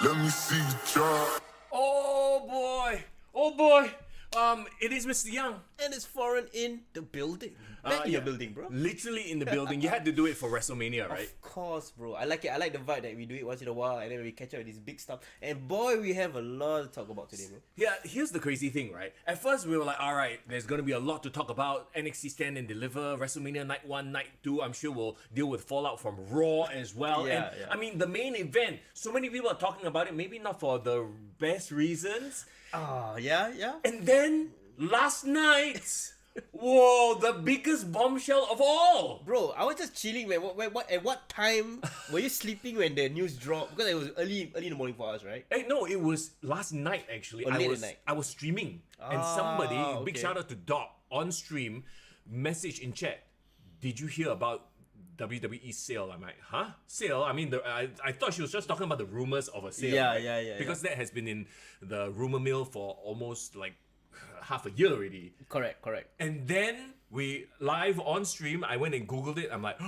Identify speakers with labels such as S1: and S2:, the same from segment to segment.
S1: Let me see you try.
S2: Oh boy! Oh boy! It is Mr. Young.
S3: And it's foreign in the building. Back in your building, bro.
S2: Literally in the building. You had to do it for WrestleMania, right?
S3: Of course, bro. I like it. I like the vibe that we do it once in a while and then we catch up with this big stuff. And boy, we have a lot to talk about today, bro.
S2: Yeah, here's the crazy thing, right? At first, we were like, alright, there's going to be a lot to talk about. NXT Stand and Deliver, WrestleMania Night 1, Night 2. I'm sure we'll deal with fallout from Raw as well.
S3: Yeah,
S2: and
S3: yeah.
S2: I mean, the main event, so many people are talking about it, maybe not for the best reasons.
S3: Yeah.
S2: And then, last night, whoa, the biggest bombshell of all.
S3: Bro, I was just chilling, man. At what time were you sleeping when the news dropped? Because it was early in the morning for us, right?
S2: Hey, no, it was last night actually.
S3: Or late at night?
S2: I was streaming, and somebody, big
S3: okay.
S2: shout out to Doc on stream, message in chat. Did you hear about WWE sale? I'm like, huh? Sale? I mean, I thought she was just talking about the rumors of a sale.
S3: Yeah,
S2: right?
S3: yeah.
S2: Because that has been in the rumor mill for almost like half a year already.
S3: Correct.
S2: And then we live on stream, I went and googled it. I'm like,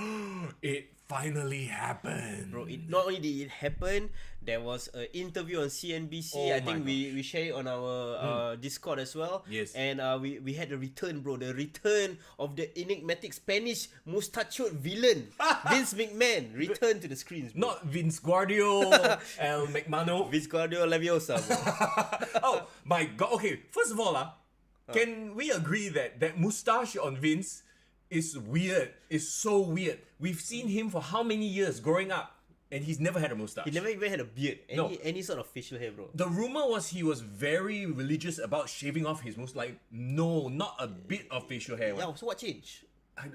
S2: it finally happened.
S3: Bro, not only did it happen, there was an interview on CNBC.
S2: Oh
S3: I
S2: my
S3: think we share it on our Discord as well.
S2: Yes.
S3: And we had the return, bro. The return of the enigmatic Spanish mustachioed villain, Vince McMahon, returned to the screens, bro.
S2: Not Vince Guardiola, El McMahon.
S3: Vince Guardiola Leviosa, bro.
S2: Oh my god. Okay, first of all, can we agree that mustache on Vince is weird? Is so weird. We've seen him for how many years growing up, and he's never had a mustache.
S3: He never even had a beard. Any sort of facial hair, bro.
S2: The rumor was he was very religious about shaving off his mustache. Like, no, not a bit of facial hair.
S3: Yeah, so what changed?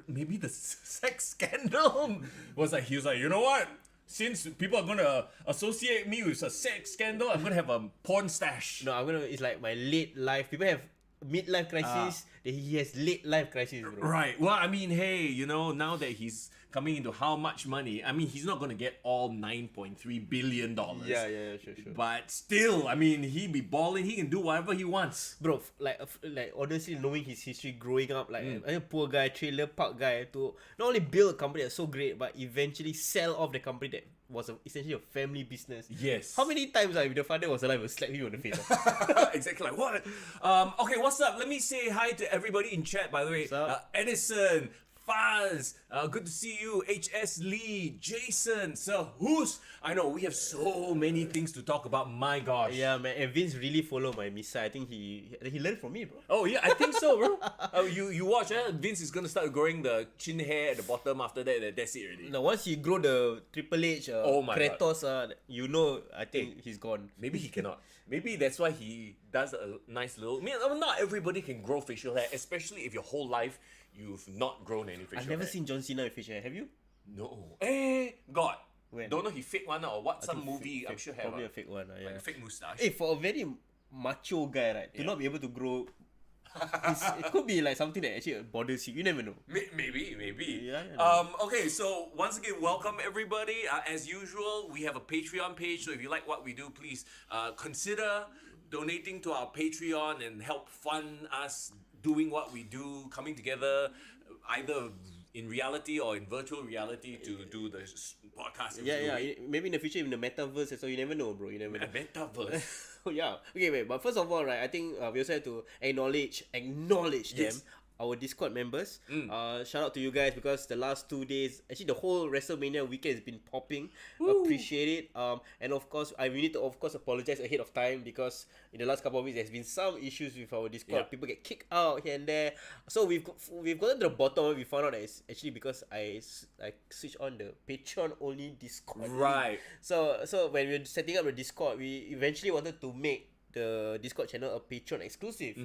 S2: Maybe the sex scandal was like, he was like, you know what? Since people are gonna associate me with a sex scandal, I'm gonna have a porn stash.
S3: No, it's like my late life. People have midlife crisis. He has late life crisis, bro.
S2: Right. Well, I mean, hey, now that he's coming into how much money, I mean, he's not gonna get all $9.3 billion.
S3: Yeah, sure.
S2: But still, I mean, he be balling. He can do whatever he wants.
S3: Bro, like honestly, knowing his history growing up, like a poor guy, trailer park guy, to not only build a company that's so great, but eventually sell off the company that was essentially a family business.
S2: Yes.
S3: How many times if the father was alive, would slap him on the face?
S2: Exactly. Like what? Okay, what's up? Let me say hi to everybody in chat. By the way,
S3: What's up?
S2: Edison, Faz, good to see you. HS Lee, Jason, Sir Who's. I know we have so many things to talk about. My gosh.
S3: Yeah, man. And Vince really followed my misa. I think he learned from me, bro.
S2: Oh yeah, I think so, bro. You watch, Vince is gonna start growing the chin hair at the bottom. After that, that's it already.
S3: Now, once he grow the Triple H,
S2: Oh my
S3: Kratos, I think he's gone.
S2: Maybe he cannot. Maybe that's why he does a nice little. I mean, not everybody can grow facial hair, especially if your whole life you've not grown any facial hair.
S3: I've never seen John Cena with facial hair. Have you?
S2: No. God.
S3: When?
S2: Don't know he fake one or what?
S3: I
S2: Some
S3: think
S2: movie, I'm sure have
S3: probably a fake one. Yeah.
S2: like a fake mustache.
S3: Hey, for a very macho guy, right, to not be able to grow, it could be like something that actually bothers you. You never know.
S2: Maybe.
S3: Yeah.
S2: Okay, so once again, welcome everybody. As usual, we have a Patreon page. So if you like what we do, please consider donating to our Patreon and help fund us doing what we do, coming together, either in reality or in virtual reality to do the podcast.
S3: Yeah. Maybe in the future, in the metaverse, so you never know, bro. You never know.
S2: Metaverse.
S3: Oh, yeah. Okay, wait. But first of all, right, I think we also have to acknowledge
S2: Yes.
S3: them, our Discord members. Shout out to you guys because the last 2 days, actually the whole WrestleMania weekend has been popping. Appreciate it. And of course, we need to apologize ahead of time because in the last couple of weeks there's been some issues with our Discord.
S2: Yeah.
S3: People get kicked out here and there. So we've gotten to the bottom of it. We found out that it's actually because I switched on the Patreon only Discord.
S2: Right.
S3: So when we were setting up the Discord, we eventually wanted to make the Discord channel a Patreon exclusive.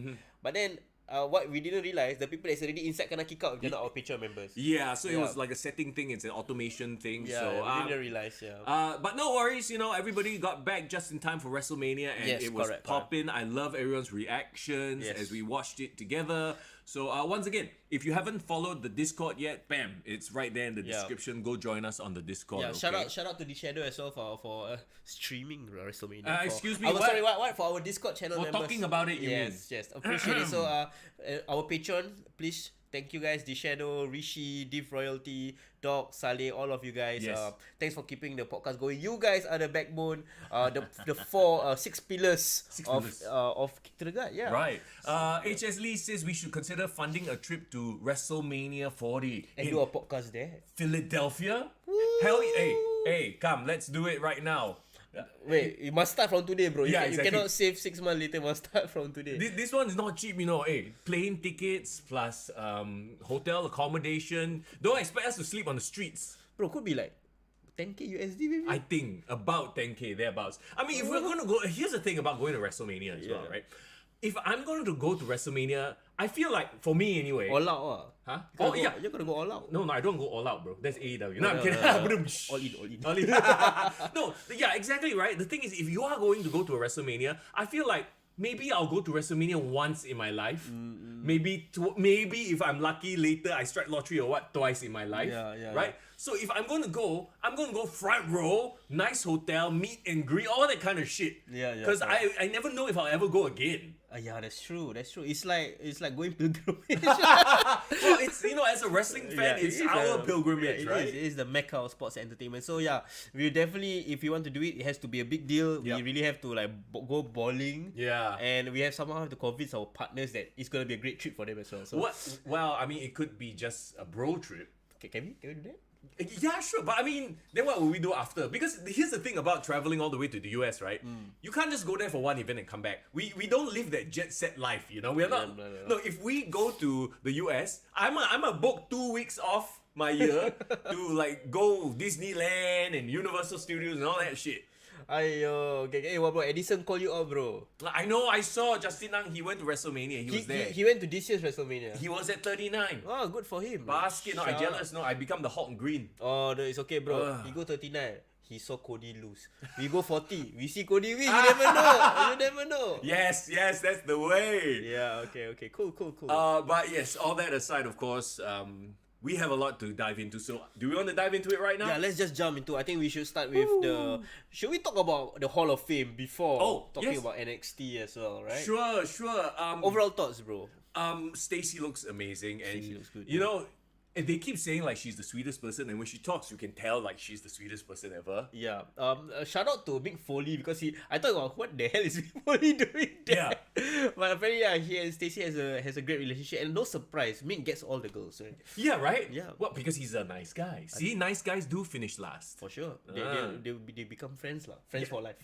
S3: But then what we didn't realize, the people that's already inside kena kick out if they're not our Patreon members.
S2: Yeah, so it was like a setting thing. It's an automation thing.
S3: Yeah,
S2: so
S3: we didn't realize. Yeah.
S2: But no worries, everybody got back just in time for WrestleMania and
S3: Yes,
S2: it was
S3: correct.
S2: popping. I love everyone's reactions as we watched it together. So once again, if you haven't followed the Discord yet, bam, it's right there in the description. Go join us on the Discord.
S3: Yeah,
S2: okay?
S3: shout out to the Shadow as well for streaming WrestleMania.
S2: Excuse me,
S3: Sorry, what for our Discord channel
S2: For
S3: members?
S2: talking about it, you mean?
S3: Yes, appreciate it. So our Patreon, please thank you guys, The Shadow, Rishi, Div Royalty, Doc, Saleh, all of you guys.
S2: Yes.
S3: Thanks for keeping the podcast going. You guys are the backbone, the six pillars of Kick to the Gut. Yeah.
S2: Right. HS Lee says we should consider funding a trip to WrestleMania 40
S3: And
S2: in
S3: do a podcast there.
S2: Philadelphia. Hell, hey, come, let's do it right now.
S3: Wait, you must start from today, bro.
S2: Yeah,
S3: You
S2: exactly.
S3: cannot save 6 months later. Must start from today.
S2: This one is not cheap, you know. Hey, plane tickets plus hotel accommodation. Don't expect us to sleep on the streets.
S3: Bro, could be like 10k USD maybe.
S2: I think about 10k thereabouts. I mean, if we're gonna go, here's the thing about going to WrestleMania as well, right? If I'm going to go to WrestleMania, I feel like, for me anyway.
S3: All out,
S2: Huh?
S3: You're gonna go all out.
S2: No, I don't go all out, bro. That's AEW. No, I'm kidding.
S3: All in.
S2: All in. No, yeah, exactly right. The thing is, if you are going to go to a WrestleMania, I feel like maybe I'll go to WrestleMania once in my life. Maybe if I'm lucky, later I strike lottery or what, twice in my life. Right? So if I'm going to go front row, nice hotel, meet and greet, all that kind of shit. Because I never know if I'll ever go again.
S3: Yeah, that's true. It's like going pilgrimage.
S2: Well, it's, as a wrestling fan, it's our pilgrimage, right?
S3: It is the mecca of sports entertainment. So yeah, we definitely, if you want to do it, it has to be a big deal.
S2: Yep.
S3: We really have to like go bowling.
S2: Yeah.
S3: And we somehow have to convince our partners that it's gonna be a great trip for them as well. So
S2: What? Well, I mean, it could be just a bro trip.
S3: can we do that?
S2: Yeah, sure. But I mean, then what will we do after? Because here's the thing about traveling all the way to the US, right? You can't just go there for one event and come back. We don't live that jet set life, We're not. No, if we go to the US, I'm a book 2 weeks off my year to like go Disneyland and Universal Studios and all that shit.
S3: Ayo, okay. Hey, what bro? Edison call you out, bro.
S2: I know. I saw Justin Ang. He went to WrestleMania. He was there.
S3: He went to this year's WrestleMania.
S2: He was at 39.
S3: Oh, good for him.
S2: Basket. No, I
S3: Shout
S2: jealous. No, I become the hot and green.
S3: Oh, no, it's okay, bro. He go 39. He saw Cody lose. We go 40. We see Cody win. You never know. You never know.
S2: Yes, that's the way.
S3: Yeah, okay. Cool.
S2: But yes, all that aside, of course, we have a lot to dive into. So, do we want to dive into it right now?
S3: Yeah, let's just jump into. I think we should start with the. Should we talk about the Hall of Fame before talking about NXT as well, right?
S2: Sure.
S3: Overall thoughts, bro.
S2: Stacy looks amazing, and
S3: Stacey looks good,
S2: and they keep saying like she's the sweetest person, and when she talks, you can tell like she's the sweetest person ever.
S3: Yeah. Shout out to Mick Foley because I thought about what the hell is Mick Foley doing there. Yeah. But apparently, he and Stacey has a great relationship, and no surprise, Mick gets all the girls, right?
S2: Yeah, right.
S3: Yeah.
S2: Well, because he's a nice guy. See, nice guys do finish last.
S3: For sure. They become friends lah. Friends for life.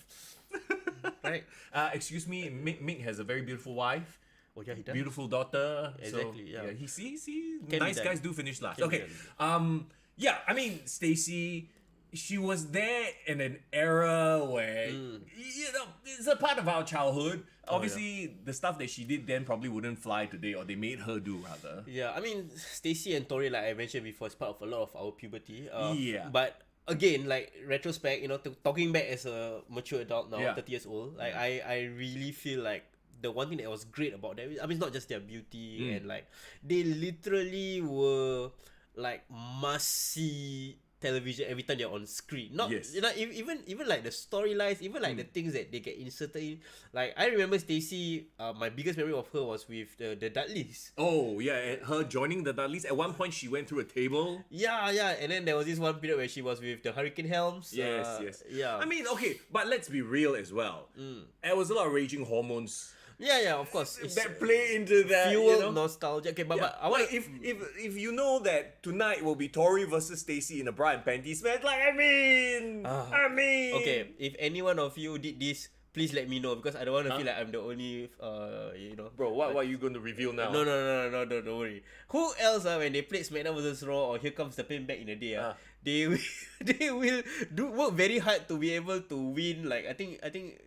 S3: Right.
S2: Excuse me, Mick has a very beautiful wife.
S3: Oh yeah, he does.
S2: Beautiful daughter.
S3: Exactly.
S2: So,
S3: yeah.
S2: He see
S3: Can
S2: nice
S3: be
S2: guys do finish last.
S3: Can be
S2: Okay. Yeah. I mean, Stacy, she was there in an era where it's a part of our childhood. Obviously, the stuff that she did then probably wouldn't fly today, or they made her do rather.
S3: Yeah. I mean, Stacy and Tori, like I mentioned before, is part of a lot of our puberty.
S2: Yeah.
S3: But again, like retrospect, talking back as a mature adult now, 30 years old, like I really feel like the one thing that was great about them, I mean, it's not just their beauty and like they literally were like must see television every time they're on screen. Not even like the storylines, even like the things that they get inserted in. Like I remember Stacy, my biggest memory of her was with the Dudleys.
S2: Oh yeah, and her joining the Dudleys. At one point, she went through a table.
S3: Yeah, and then there was this one period where she was with the Hurricane Helms.
S2: Yes.
S3: Yeah.
S2: I mean, okay, but let's be real as well. There was a lot of raging hormones.
S3: Yeah, of course.
S2: That play into that,
S3: fuel nostalgia. Okay, but I want
S2: if you know that tonight will be Tori versus Stacy in a bra and panties match, like I mean.
S3: Okay, if any one of you did this, please let me know because I don't want to feel like I'm the only
S2: Bro, what are you going to reveal now?
S3: No, don't worry. Who else when they played SmackDown vs Raw or Here Comes the Pain back in the day, they will work very hard to be able to win. Like I think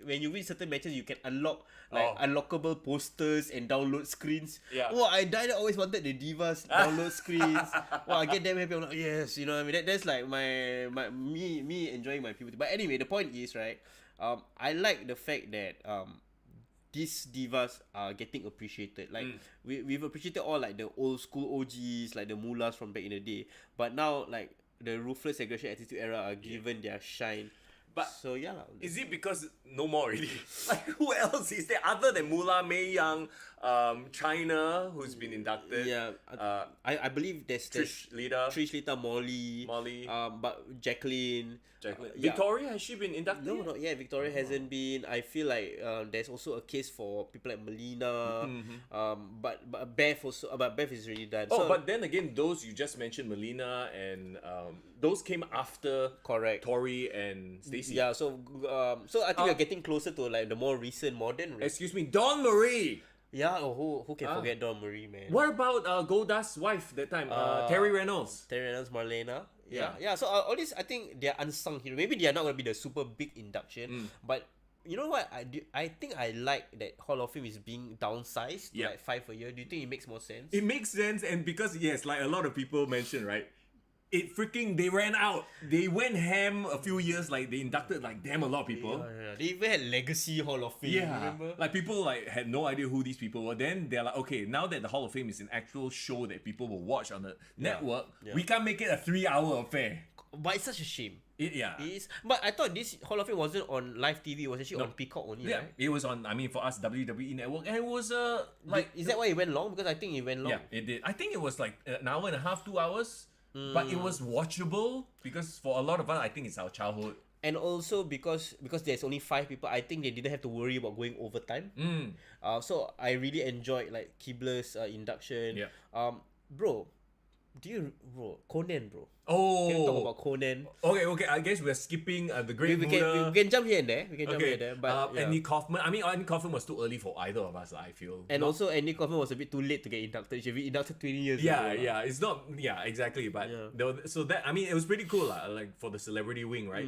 S3: when you win certain matches, you can unlock unlockable posters and download screens.
S2: Yeah.
S3: Oh, I always wanted the Divas download screens. I get them happy. I'm like, yes, you know what I mean. That's like me enjoying my puberty. But anyway, the point is right. I like the fact that these divas are getting appreciated. Like we've appreciated all like the old school OGs, like the Mullahs from back in the day. But now like the Ruthless Aggression Attitude Era are given their shine.
S2: But
S3: So yeah lah.
S2: is it because no more already? Like who else is there other than Mula Mei Yang, China, who's been inducted?
S3: Yeah, I believe there's
S2: Trish Lita.
S3: Trish Lita, Molly, but Jacqueline. Yeah.
S2: Victoria, has she been inducted?
S3: No,
S2: yet?
S3: not yet. Victoria hasn't been. I feel like there's also a case for people like Melina. But Beth also. But Beth is already done.
S2: Oh,
S3: So,
S2: but then again, those you just mentioned, Melina and those came after
S3: correct.
S2: Tori and Stacey.
S3: Yeah. So I think we're getting closer to like the more recent modern.
S2: Excuse me, Dawn Marie.
S3: Yeah. Oh, who can forget Dawn Marie, man?
S2: What about Goldust's wife that time? Terry Reynolds.
S3: Terry Reynolds, Marlena.
S2: Yeah.
S3: Yeah. So all this, I think they're unsung heroes. Maybe they are not gonna be the super big induction, but you know what? I think I like that Hall of Fame is being downsized to like 5 a year. Do you think it makes more sense?
S2: It makes sense, and because yes, like a lot of people mentioned, right? They ran out. They went ham a few years. Like they inducted like damn a lot of people.
S3: Yeah. They even had Legacy Hall of Fame.
S2: Yeah,
S3: Remember?
S2: like people like had no idea who these people were. Then they're like, okay, now that the Hall of Fame is an actual show that people will watch on the network, we can't make it a 3-hour affair.
S3: But it's such a shame.
S2: It
S3: is. But I thought this Hall of Fame wasn't on live TV. It was actually on Peacock only,
S2: Yeah,
S3: right?
S2: it was on. I mean, for us, WWE Network, and it was like
S3: Is that why it went long? Because I think it went long.
S2: yeah, it did. I think it was like an hour and a half, 2 hours. But it was watchable because for a lot of us, I think it's our childhood.
S3: And also because there's only 5 people, I think they didn't have to worry about going overtime. So I really enjoyed like Kibler's induction.
S2: Yeah.
S3: Bro, Conan, bro.
S2: Oh,
S3: Can we talk about Conan?
S2: Okay. I guess we're skipping the Great
S3: We
S2: Muda.
S3: can jump here and there. But yeah.
S2: Andy Kaufman. I mean, Andy Kaufman was too early for either of us. I feel.
S3: And also Andy Kaufman was a bit too late to get inducted. He should be inducted 20 years ago.
S2: Yeah. It's not. Yeah, exactly. But so that I mean, it was pretty cool, like for the celebrity wing, right?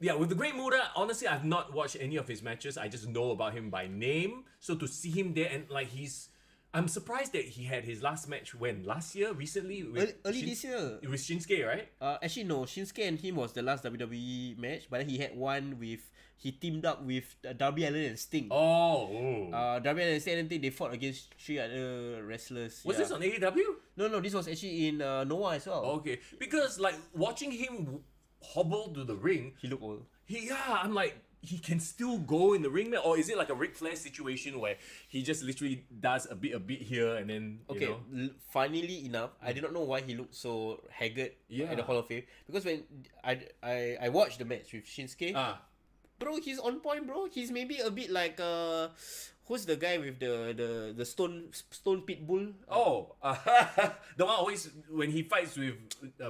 S2: Yeah, with the Great Muda, honestly, I've not watched any of his matches. I just know about him by name. So to see him there and like I'm surprised that he had his last match last year, recently?
S3: Early this year.
S2: With Shinsuke, right?
S3: Actually no, Shinsuke and him was the last WWE match, but then he had one he teamed up with Darby Allin and Sting. Darby Allin and Sting, and they fought against 3 other wrestlers.
S2: Was this on AEW?
S3: No, this was actually in Noah as well.
S2: Okay, because like watching him hobble to the ring,
S3: He looked old.
S2: I'm like, he can still go in the ring, or is it like a Ric Flair situation where he just literally does a bit here and then
S3: Okay,
S2: you know?
S3: funnily enough, I did not know why he looked so haggard at the Hall of Fame, because when I watched the match with Shinsuke, bro, he's on point, bro. He's maybe a bit like who's the guy with the stone pitbull?
S2: The one always when he fights with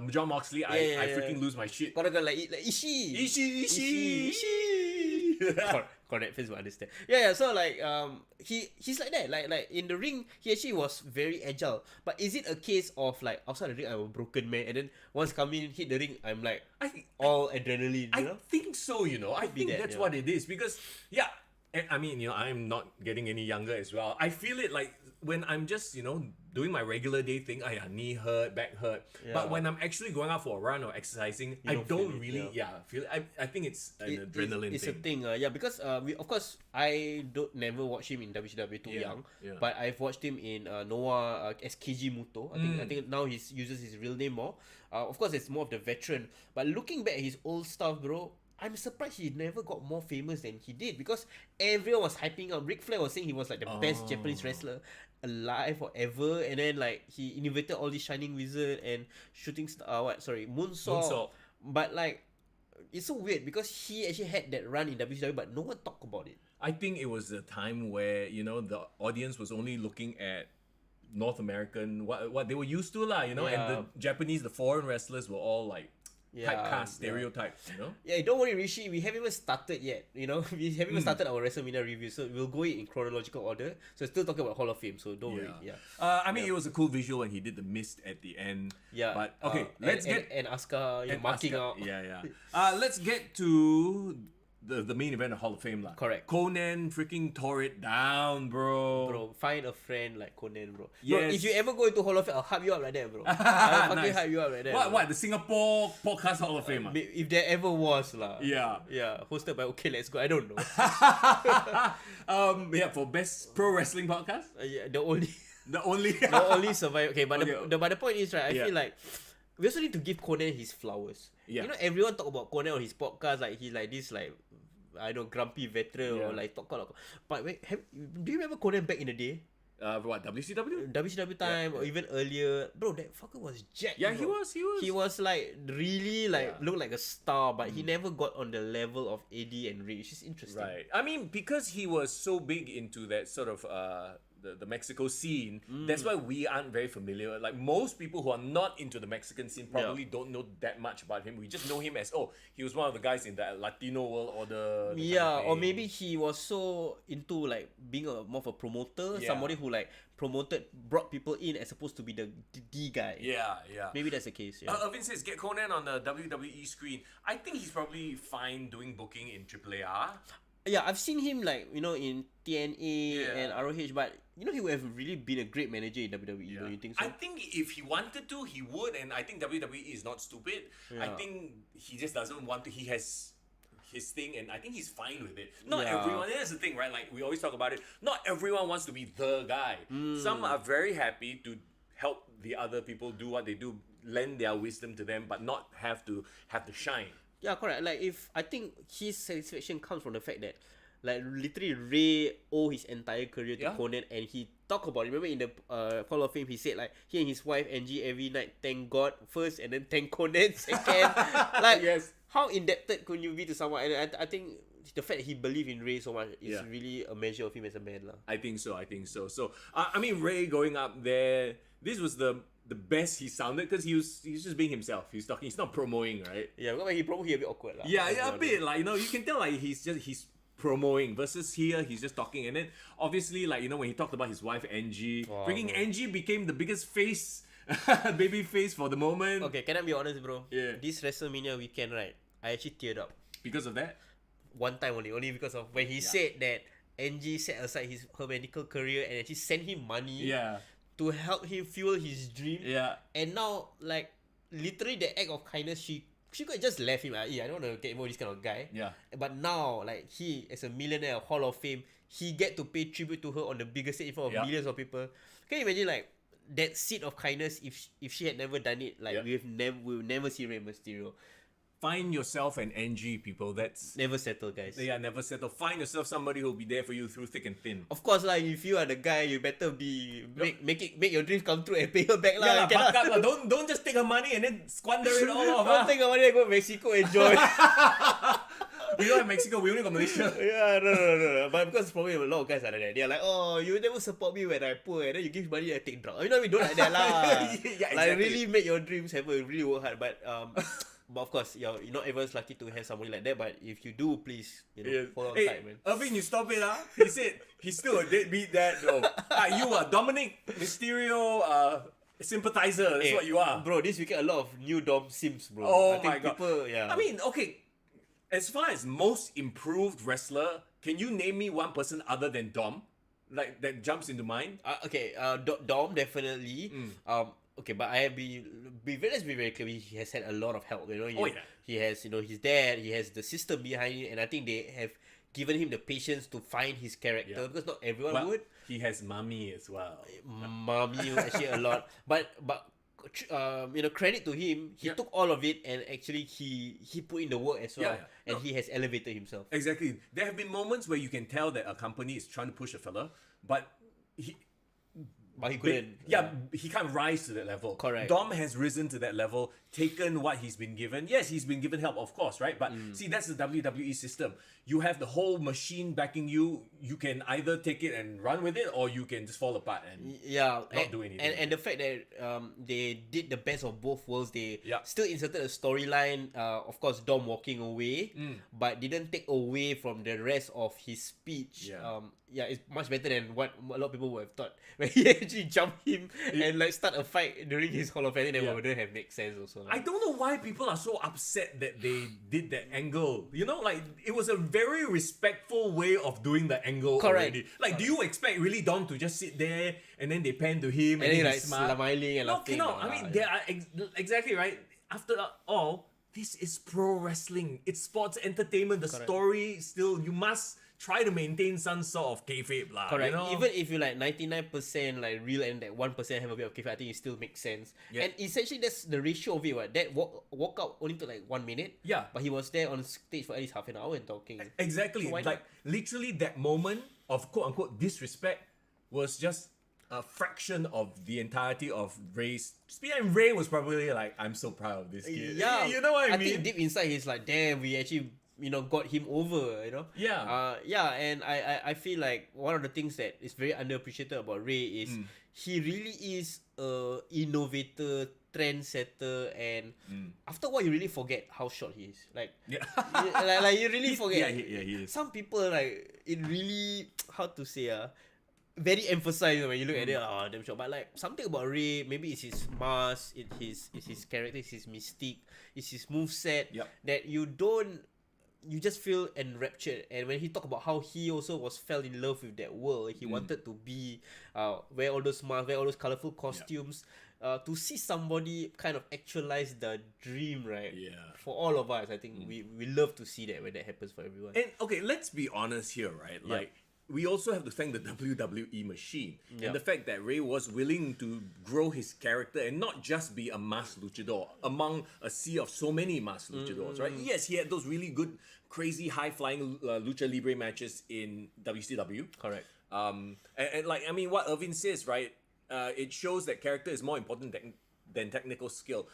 S2: John Moxley, I freaking lose my shit.
S3: Got like Ishii.
S2: Ishii.
S3: Correct, fans will understand. Yeah. So like he's like that. Like in the ring, he actually was very agile. But is it a case of like outside the ring I'm a broken man, and then once come in hit the ring I'm like all adrenaline? You know?
S2: I think so. I think that's what it is because I mean, I'm not getting any younger as well. I feel it like when I'm just, doing my regular day thing, knee hurt, back hurt. Yeah. But when I'm actually going out for a run or exercising, I don't really feel it. I think it's an adrenaline thing.
S3: It's a thing, because of course, I never watch him in WCW too young. Yeah. But I've watched him in Noah as Keiji Muto. I think now he uses his real name more. Of course, it's more of the veteran. But looking back at his old stuff, bro, I'm surprised he never got more famous than he did, because everyone was hyping up. Ric Flair was saying he was like the best Japanese wrestler alive forever, and then like he innovated all this Shining Wizard and shooting moonsault. But like it's so weird because he actually had that run in WCW, but no one talked about it.
S2: I think it was a time where the audience was only looking at North American, what they were used to and the Japanese, the foreign wrestlers were all like typecast, stereotypes,
S3: Yeah, don't worry, Rishi. We haven't even started yet. We haven't even started our WrestleMania review, so we'll go in chronological order. So still talking about Hall of Fame, so don't worry. Yeah.
S2: I mean, it was a cool visual when he did the mist at the end. Yeah. But okay, let's get
S3: and Asuka marking out.
S2: Yeah. Let's get to the main event of Hall of Fame, lah.
S3: Correct.
S2: Conan freaking tore it down, bro.
S3: Bro, find a friend like Conan, bro.
S2: Yes.
S3: Bro, if you ever go into Hall of Fame, I'll hype you up like that, bro. I'll fucking hype you up like that.
S2: What? The Singapore Podcast Hall of Fame?
S3: If there ever was, lah.
S2: Yeah.
S3: Hosted by Okay Let's Go. I don't know.
S2: For best pro wrestling podcast.
S3: The only survivor. Okay, but the point is, right, I feel like we also need to give Conan his flowers.
S2: Yeah.
S3: You know, everyone talk about Conan on his podcast, like he like this like I don't know, grumpy veteran or like talk a lot. But wait, do you remember Conan back in the day?
S2: What, WCW?
S3: WCW time or even earlier, bro, that fucker was jacked.
S2: Yeah,
S3: bro. He was like really like looked like a star, but he never got on the level of Eddie and Ray, which is interesting.
S2: Right. I mean, because he was so big into that sort of the Mexico scene, that's why we aren't very familiar. Like most people who are not into the Mexican scene probably don't know that much about him. We just know him as, oh, he was one of the guys in the Latino world order.
S3: Yeah, or maybe he was so into like being more of a promoter, somebody who like brought people in as opposed to be the D guy.
S2: Yeah.
S3: Maybe that's the case. Yeah.
S2: Irvin says, get Conan on the WWE screen. I think he's probably fine doing booking in AAA.
S3: Yeah, I've seen him like, you know, in TNA and ROH, but you know, he would have really been a great manager in WWE. Don't you think so?
S2: I think if he wanted to, he would, and I think WWE is not stupid. I think he just doesn't want to. He has his thing, and I think he's fine with it. Not everyone. That's the thing, right? Like we always talk about it. Not everyone wants to be the guy. Some are very happy to help the other people do what they do, lend their wisdom to them, but not have to shine.
S3: Yeah, correct. Like if I think his satisfaction comes from the fact that like literally Ray owe his entire career to Conan, and he talked about it. Remember in the Hall of Fame, he said like he and his wife Angie every night thank God first and then thank Conan second. Like how indebted could you be to someone? And I think the fact that he believed in Ray so much is really a measure of him as a man, lah.
S2: I think so. So I mean, Ray going up there, this was the best he sounded because he's just being himself. He's talking. He's not promoting, right?
S3: Yeah, when he promo, he a bit awkward, lah.
S2: Yeah, a bit. Like, you know, you can tell like he's promoting versus here he's just talking. And then obviously, like, you know, when he talked about his wife Angie, freaking Angie became the biggest face, baby face for the moment.
S3: Okay, can I be honest, bro?
S2: Yeah.
S3: This WrestleMania weekend, right? I actually teared up
S2: Because of that?
S3: one time only because of when he said that Angie set aside her medical career and actually sent him money. To help him fuel his dream. And now, like, literally the act of kindness, she could have just left him. I don't want to get more this kind of guy. But now, like, he, as a millionaire, Hall of Fame, he get to pay tribute to her on the biggest stage in front of millions of people. Can you imagine, like, that seed of kindness if she had never done it? Like, we'll never see Rey Mysterio.
S2: Find yourself an NG, people. That's
S3: never settle, guys.
S2: Yeah, never settle. Find yourself somebody who'll be there for you through thick and thin.
S3: Of course, like if you are the guy, you better be make your dreams come true and pay her back, lah.
S2: Don't just take her money and then squander it all off.
S3: Don't take her money and go to Mexico and enjoy.
S2: We don't have Mexico. We only got Malaysia.
S3: No. But because probably a lot of guys are like that. They're like, oh, you never support me when I'm poor, and then you give money, I take drugs. You know, we don't like that, lah.
S2: Exactly.
S3: Like really make your dreams happen. Really work hard, but But of course, you're not everyone's lucky to have somebody like that. But if you do, please, follow on tight, man.
S2: Irvin, you stop it, He said he's still a deadbeat dad, though. You are Dominic Mysterio sympathizer. That's what you are,
S3: bro. This weekend, a lot of new Dom Sims, bro.
S2: Oh
S3: I think
S2: my god.
S3: People,
S2: I mean, okay. As far as most improved wrestler, can you name me one person other than Dom, like that jumps into mind?
S3: Dom definitely. Okay, but let's be very clear. He has had a lot of help. He has, his dad. He has the system behind it, and I think they have given him the patience to find his character because not everyone would.
S2: He has Mami as well.
S3: Mami actually a lot, but credit to him. He took all of it and actually he put in the work as well, and he has elevated himself.
S2: Exactly. There have been moments where you can tell that a company is trying to push a fella, but he couldn't. He can't rise to that level.
S3: Correct.
S2: Dom has risen to that level, taken what he's been given. Yes, he's been given help, of course, right? But see, that's the WWE system. You have the whole machine backing you. You can either take it and run with it, or you can just fall apart and not do anything.
S3: And the fact that they did the best of both worlds. They still inserted a storyline. Of course, Dom walking away, but didn't take away from the rest of his speech. It's much better than what a lot of people would have thought when he actually jumped him and like start a fight during his Hall of Fame. That wouldn't have made sense also.
S2: I don't know why people are so upset that they did that angle. Like it was a very respectful way of doing the angle.
S3: Correct.
S2: Already. Like, do you expect really Dom to just sit there and then they pan to him and then he's smart?
S3: Smiling and laughing.
S2: No. I mean, they are exactly right. After all, this is pro wrestling. It's sports entertainment. The story still, you must try to maintain some sort of kayfabe lah.
S3: Correct.
S2: You know?
S3: Even if you like 99% like real and that 1% have a bit of kayfabe, I think it still makes sense.
S2: Yeah.
S3: And essentially that's the ratio of it. What that walk out only took like 1 minute.
S2: Yeah.
S3: But he was there on stage for at least half an hour and talking.
S2: Exactly.
S3: So why
S2: like literally that moment of quote unquote disrespect was just a fraction of the entirety of Ray's speech. And Ray was probably like, I'm so proud of this kid.
S3: Yeah,
S2: You know what I mean?
S3: I think deep inside he's like, damn, we actually got him over.
S2: Yeah.
S3: And I feel like one of the things that is very underappreciated about Ray is he really is a innovator, trendsetter, and after a while you really forget how short he is. Like, like you really forget.
S2: Yeah, he is.
S3: Some people like it really how to say very emphasized when you look at it. Damn short. But like something about Ray, maybe it's his mask, it's his character, it's his mystique, it's his moveset that you just feel enraptured. And when he talked about how he also fell in love with that world, he wanted to be wear all those masks, wear all those colorful costumes, to see somebody kind of actualize the dream, right?
S2: Yeah.
S3: For all of us, I think we love to see that when that happens for everyone.
S2: And okay, let's be honest here, right? Like, we also have to thank the WWE machine and the fact that Ray was willing to grow his character and not just be a masked luchador among a sea of so many masked luchadors, right? Yes, he had those really good, crazy, high-flying lucha libre matches in WCW.
S3: Correct.
S2: And like, I mean, what Irvin says, right? It shows that character is more important than technical skill.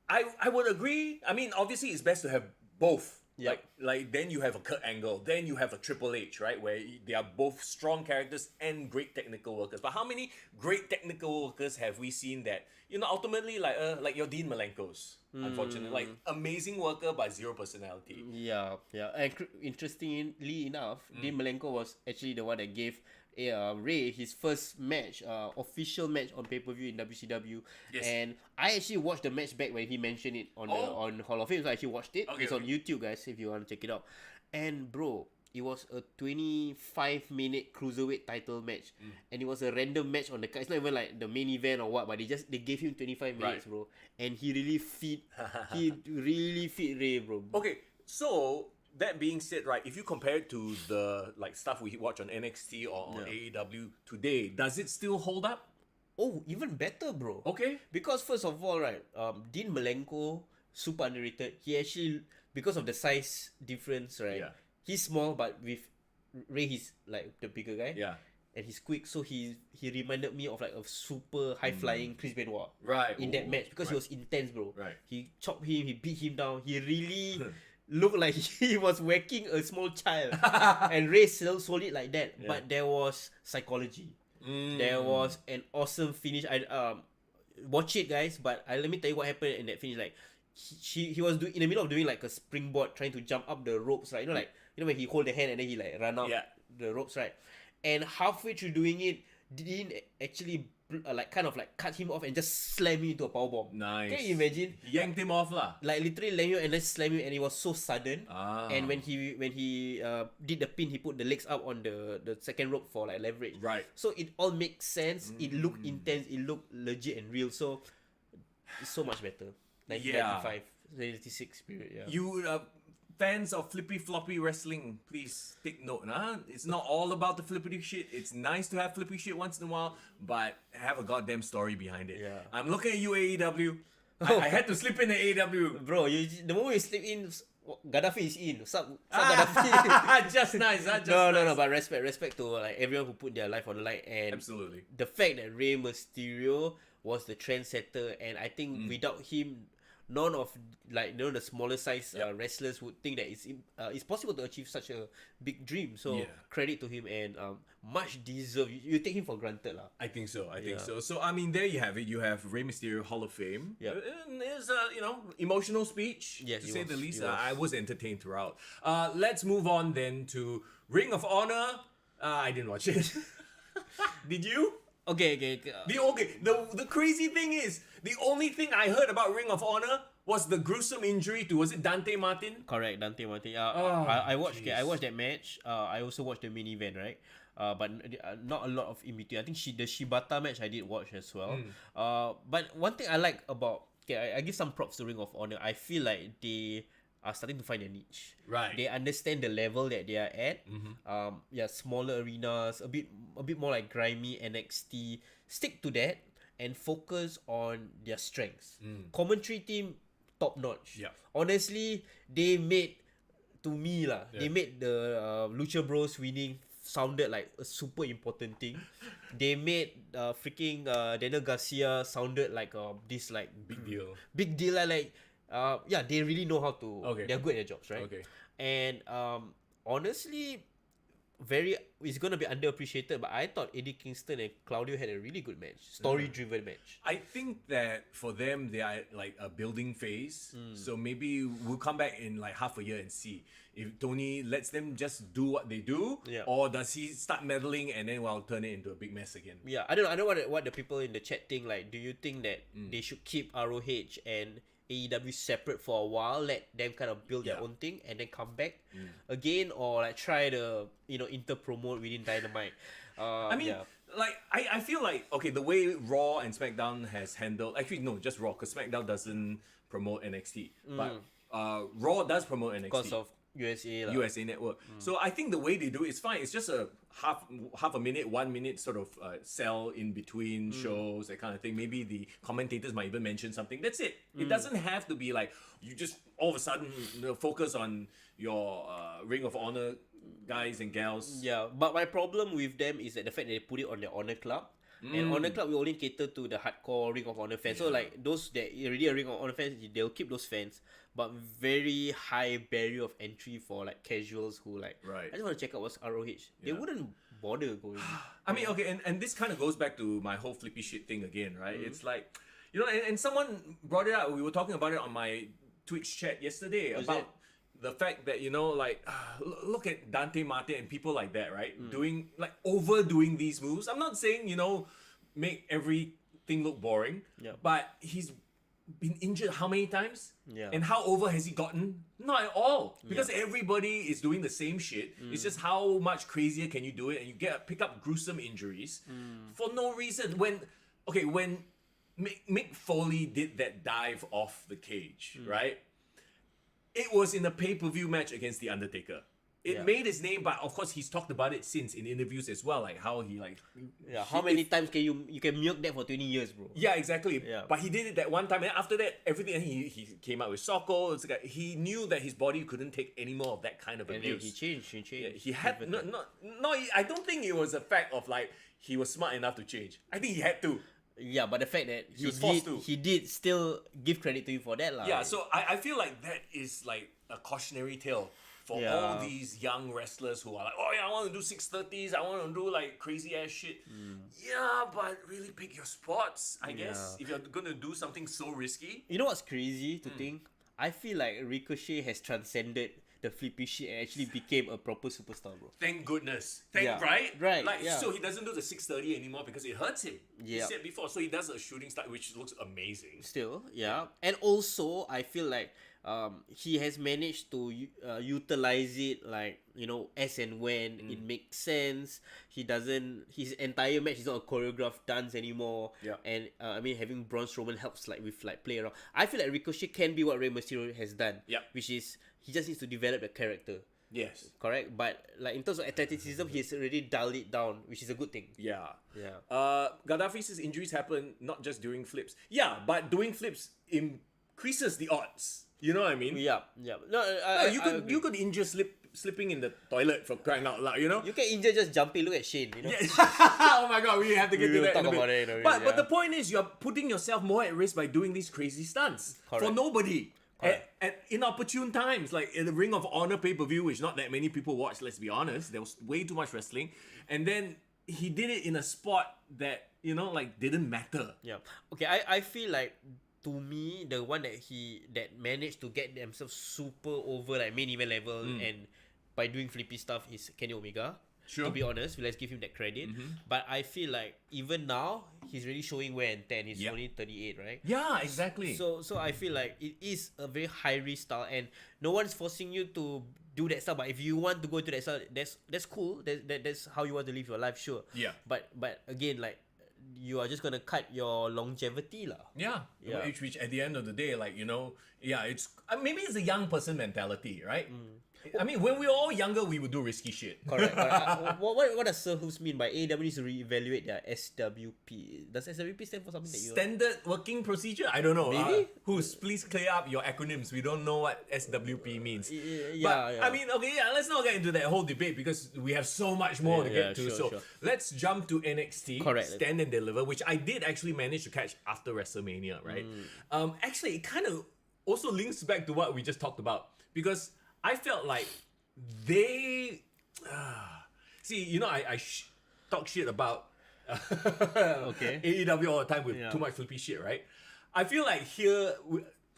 S2: I would agree. I mean, obviously, it's best to have both.
S3: Yeah.
S2: Like then you have a Kurt Angle, then you have a Triple H, right? Where they are both strong characters and great technical workers. But how many great technical workers have we seen that ultimately like your Dean Malenko's, unfortunately, like amazing worker but zero personality.
S3: Yeah. And interestingly enough, Dean Malenko was actually the one that gave Ray his first match, official match on pay-per-view in WCW.
S2: Yes.
S3: And I actually watched the match back when he mentioned it on on Hall of Fame. So I actually watched it. It's on YouTube, guys, if you want to check it out. And bro, it was a 25-minute cruiserweight title match, and it was a random match on the card. It's not even like the main event or what, but they gave him 25 minutes, bro. And he really fit Ray, bro.
S2: Okay, so that being said, right, if you compare it to the like stuff we watch on NXT or on AEW today, does it still hold up?
S3: Oh, even better, bro.
S2: Okay.
S3: Because first of all, right, Dean Malenko, super underrated. He actually, because of the size difference, right?
S2: Yeah.
S3: He's small, but with Ray, he's like the bigger guy.
S2: Yeah.
S3: And he's quick, so he reminded me of like a super high flying Chris Benoit.
S2: Right.
S3: In that match, because he was intense, bro.
S2: Right.
S3: He chopped him, he beat him down. He really looked like he was whacking a small child. And Ray still sold it like that.
S2: Yeah.
S3: But there was psychology. There was an awesome finish. I watch it, guys. But let me tell you what happened in that finish. Like he was in the middle of doing like a springboard, trying to jump up the ropes, right? When he hold the hand and then he like run up the ropes, right? And halfway through doing it, Dean actually kind of cut him off and just slam him into a powerbomb.
S2: Nice.
S3: Can you imagine?
S2: Yanked him off lah.
S3: Like literally land him and then slam him, and it was so sudden.
S2: Ah.
S3: And when he did the pin, he put the legs up on the second rope for like leverage.
S2: Right.
S3: So it all makes sense. It looked intense. It looked legit and real. So it's so much better. 1995, 1996 period. Yeah.
S2: You fans of flippy floppy wrestling, please take note. It's not all about the flippity shit. It's nice to have flippy shit once in a while, but have a goddamn story behind it.
S3: Yeah.
S2: I'm looking at you, AEW. I had to slip in the AEW.
S3: Bro, the moment you slip in, Gaddafi is in. What's up Gaddafi?
S2: Just nice, huh? Just
S3: No,
S2: nice.
S3: but respect to like everyone who put their life on the line. And
S2: Absolutely.
S3: the fact that Rey Mysterio was the trendsetter, and I think without him, none of the smaller size wrestlers would think that it's possible to achieve such a big dream. So credit to him, and much deserved. You take him for granted, lah.
S2: I think so. So I mean, there you have it. You have Rey Mysterio Hall of Fame.
S3: Yeah.
S2: And it's emotional speech,
S3: Yes,
S2: to
S3: it
S2: say
S3: was,
S2: the least.
S3: it was.
S2: I was entertained throughout. Let's move on then to Ring of Honor. I didn't watch it. Did you?
S3: Okay.
S2: The crazy thing is, the only thing I heard about Ring of Honor was the gruesome injury to, was it Dante Martin?
S3: Correct, Dante Martin.
S2: Oh,
S3: I watched that match. I also watched the main event, right? But not a lot of in between. I think the Shibata match I did watch as well. But one thing I like about, I give some props to Ring of Honor. I feel like they are starting to find their niche.
S2: Right.
S3: They understand the level that they are at. Smaller arenas, a bit more like grimy NXT. Stick to that and focus on their strengths. Commentary team, top notch.
S2: Yeah.
S3: Honestly, they made, to me lah, they made the Lucha Bros winning sounded like a super important thing. They made freaking Daniel Garcia sounded like this like big deal lah, like they really know how to. They're good at their jobs, right? And honestly, it's gonna be underappreciated, but I thought Eddie Kingston and Claudio had a really good match, story-driven match.
S2: I think that for them, they are like a building phase. So maybe we'll come back in like half a year and see if Tony lets them just do what they do, or does he start meddling and then turn it into a big mess again.
S3: Yeah, I don't know what the people in the chat think. Like, do you think that they should keep ROH and AEW separate for a while, let them kind of build their own thing, and then come back again, or like try to inter-promote within Dynamite?
S2: I feel like, okay, the way Raw and SmackDown has handled, actually no, just Raw, because SmackDown doesn't promote NXT, but Raw does promote NXT
S3: because of
S2: USA Network. So I think the way they do it is fine. It's just a half a minute, 1 minute sort of sell in between shows, that kind of thing. Maybe the commentators might even mention something. That's it. It doesn't have to be like you just all of a sudden focus on your Ring of Honor guys and gals.
S3: Yeah, but my problem with them is that the fact that they put it on their Honor Club. And Honor Club will only cater to the hardcore Ring of Honor fans. So like those that already are Ring of Honor fans, they'll keep those fans. But very high barrier of entry for like casuals who like, I just want to check out what's ROH. They wouldn't bother going.
S2: I mean, okay, and this kind of goes back to my whole flippy shit thing again, right? It's like, and someone brought it up. We were talking about it on my Twitch chat yesterday about the fact that, look at Dante Martin and people like that, right? Overdoing these moves. I'm not saying, make everything look boring, but he's been injured how many times? And how over has he gotten? Not at all. Because everybody is doing the same shit. It's just how much crazier can you do it, and you pick up gruesome injuries for no reason. When Mick Foley did that dive off the cage, right? It was in a pay-per-view match against The Undertaker. It made his name, but of course he's talked about it since in interviews as well, like how he
S3: how many times can you can milk that for 20 years, bro?
S2: Yeah, exactly. But he did it that one time, and after that, everything he came out with Socko. It's like he knew that his body couldn't take any more of that kind of abuse.
S3: He changed.
S2: He had no. I don't think it was a fact of like he was smart enough to change. I think he had to.
S3: Yeah, but the fact that
S2: he was forced to.
S3: He did still give credit to him for that, lah.
S2: Yeah, so I feel like that is like a cautionary tale for all these young wrestlers who are like, oh yeah, I want to do 630s, I want to do like crazy ass shit. Yeah, but really pick your spots, I guess. If you're gonna do something so risky.
S3: You know what's crazy to think? I feel like Ricochet has transcended the flippy shit and actually became a proper superstar, bro.
S2: Thank goodness. Right. So he doesn't do the 630 anymore because it hurts him. He said before, so he does a shooting star, which looks amazing.
S3: Still, and also I feel like he has managed to utilize it like as and when it makes sense. His entire match is not a choreographed dance anymore. And I mean, having Braun Strowman helps with play around. I feel like Ricochet can be what Rey Mysterio has done. Which is he just needs to develop the character.
S2: Yes.
S3: Correct? But like in terms of athleticism, he's already dialed it down, which is a good thing.
S2: Gaddafi's injuries happen not just during flips. But doing flips increases the odds. You know what I mean? No, you could injure slipping in the toilet, for crying out loud,
S3: You can injure just jumping. Look at Shane,
S2: Oh my god, we have to get to that.
S3: Talk about it
S2: but the point is, you're putting yourself more at risk by doing these crazy stunts. For nobody. At inopportune times, like in the Ring of Honor pay-per-view, which not that many people watched, let's be honest. There was way too much wrestling. And then he did it in a spot that, didn't matter.
S3: Okay, I feel like, to me, the one that managed to get themselves super over like main event level and by doing flippy stuff is Kenny Omega.
S2: Sure.
S3: To be honest, let's give him that credit. But I feel like even now he's really showing wear and tear. He's only 38, right?
S2: Yeah, exactly.
S3: So I feel like it is a very high risk style, and no one's forcing you to do that stuff. But if you want to go to that style, that's cool. That's how you want to live your life, sure.
S2: Yeah.
S3: But again, like, you are just gonna cut your longevity lah.
S2: Yeah.
S3: Yeah.
S2: Which at the end of the day, like, it's maybe it's a young person mentality, right? I mean, when we were all younger, we would do risky shit.
S3: Correct. What does Sir Hooves mean by AEW needs to reevaluate their SWP? Does SWP stand for something that you...
S2: Standard working procedure? I don't know.
S3: Maybe?
S2: Who's please clear up your acronyms. We don't know what SWP means.
S3: Yeah.
S2: I mean, okay, let's not get into that whole debate because we have so much more to get to.
S3: Sure.
S2: Let's jump to NXT.
S3: Correct.
S2: Stand and Deliver, which I did actually manage to catch after WrestleMania, right? Actually, it kind of also links back to what we just talked about because I felt like they... see, I talk shit about AEW all the time with too much flippy shit, right? I feel like here,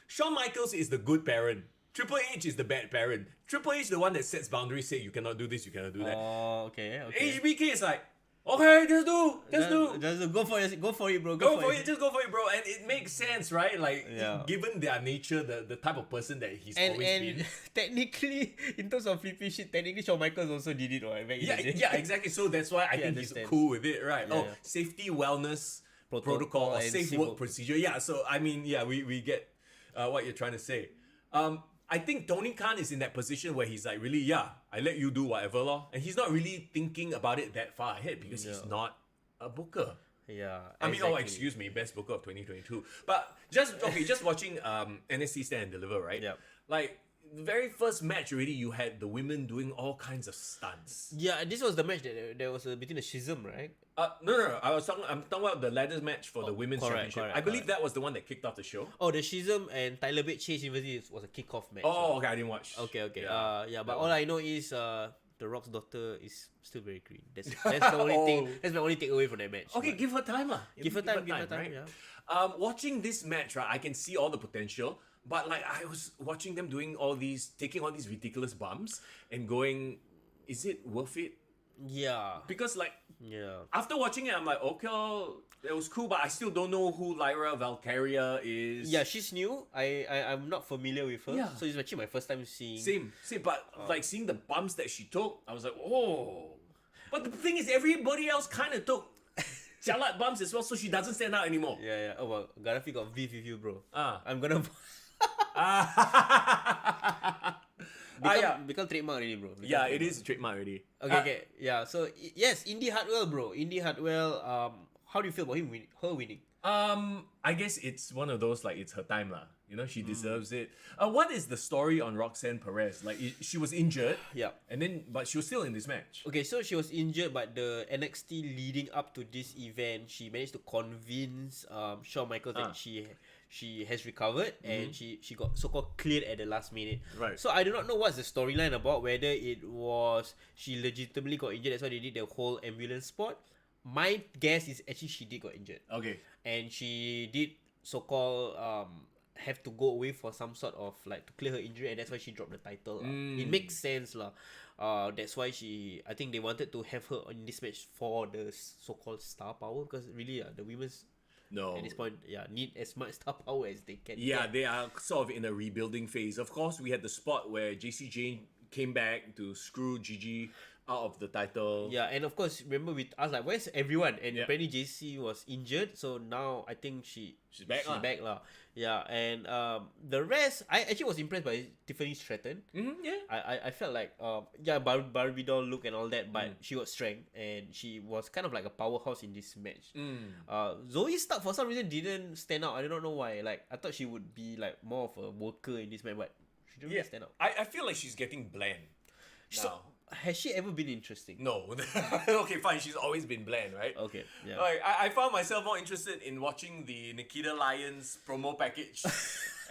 S2: Shawn Michaels is the good parent. Triple H is the bad parent. Triple H the one that sets boundaries, say you cannot do this, you cannot do that.
S3: Oh, okay.
S2: HBK is like, okay, just do.
S3: Just go for it, bro.
S2: Go for it, just go for it, bro. And it makes sense, right? Like,
S3: Yeah.
S2: given their nature, the type of person that he's always been.
S3: And technically, in terms of flippy shit, technically Shawn Michaels also did it, right? Back in the day.
S2: Yeah, exactly. So that's why I think he's
S3: understands.
S2: cool with it, right?
S3: Yeah.
S2: Safety, wellness, protocol, or
S3: and
S2: safe
S3: civil.
S2: work procedure. Yeah, so I mean, we get what you're trying to say. I think Tony Khan is in that position where he's like, really, I let you do whatever, lor. And he's not really thinking about it that far ahead because he's not a booker.
S3: Yeah.
S2: I mean, excuse me, best booker of 2022. But just watching NXT Stand and Deliver, right?
S3: Yeah.
S2: Like, the very first match already, you had the women doing all kinds of stunts.
S3: Yeah, this was the match that there was between the schism, right?
S2: No. I'm talking about the ladders match for the women's championship. I believe that was the one that kicked off the show.
S3: Oh, the schism and Tyler Bate Chase University was a kickoff match.
S2: Oh, okay, I didn't watch.
S3: Okay.
S2: Yeah.
S3: But all I know is The Rock's daughter is still very green. That's the only thing. That's my only takeaway from that match.
S2: Okay,
S3: but
S2: give her time,
S3: Give her time.
S2: right?
S3: Yeah.
S2: Watching this match, right, I can see all the potential. But like I was watching them taking all these ridiculous bumps and going, is it worth it?
S3: Yeah.
S2: Because like
S3: Yeah.
S2: after watching it, I'm like, okay, it was cool, but I still don't know who Lyra Valkyria is.
S3: Yeah, she's new. I'm not familiar with her.
S2: Yeah.
S3: So it's actually my first time seeing.
S2: Same. But like seeing the bumps that she took, I was like, oh. But the thing is, everybody else kind of took jalat bumps as well, so she doesn't stand out anymore.
S3: Yeah. Oh well, Gaddafi got beef with you, bro. I'm gonna. Become trademark already, bro.
S2: It is a trademark already.
S3: Okay. Yeah. So yes, Indy Hartwell, bro. Indy Hartwell. How do you feel about her winning?
S2: I guess it's one of those like it's her time lah. She deserves it. What is the story on Roxanne Perez? Like she was injured.
S3: Yeah.
S2: But she was still in this match.
S3: Okay, so she was injured, but the NXT leading up to this event, she managed to convince Shawn Michaels that she has recovered and she got so-called cleared at the last minute.
S2: Right.
S3: So I do not know what's the storyline about, whether it was she legitimately got injured, that's why they did the whole ambulance spot. My guess is actually she did got injured.
S2: Okay.
S3: And she did so-called have to go away for some sort of like to clear her injury, and that's why she dropped the title. It makes sense lah. That's why I think they wanted to have her in this match for the so-called star power, because really the women's at this point need as much star power as they can.
S2: Yeah, they are sort of in a rebuilding phase. Of course, we had the spot where JC Jane came back to screw Gigi out of the title.
S3: Yeah, and of course, remember with us like, where's everyone? And apparently JC was injured, so now I think she's back lah. Yeah, and the rest, I actually was impressed by Tiffany Stratton. I felt like Barbie doll look and all that, but she got strength and she was kind of like a powerhouse in this match. Zoe Stark for some reason didn't stand out. I don't know why. Like I thought she would be like more of a worker in this match, but she didn't really stand out.
S2: I feel like she's getting bland now.
S3: Has she ever been interesting?
S2: No. Okay, fine. She's always been bland, right?
S3: Okay. Yeah.
S2: Like, I found myself more interested in watching the Nikita Lyons promo package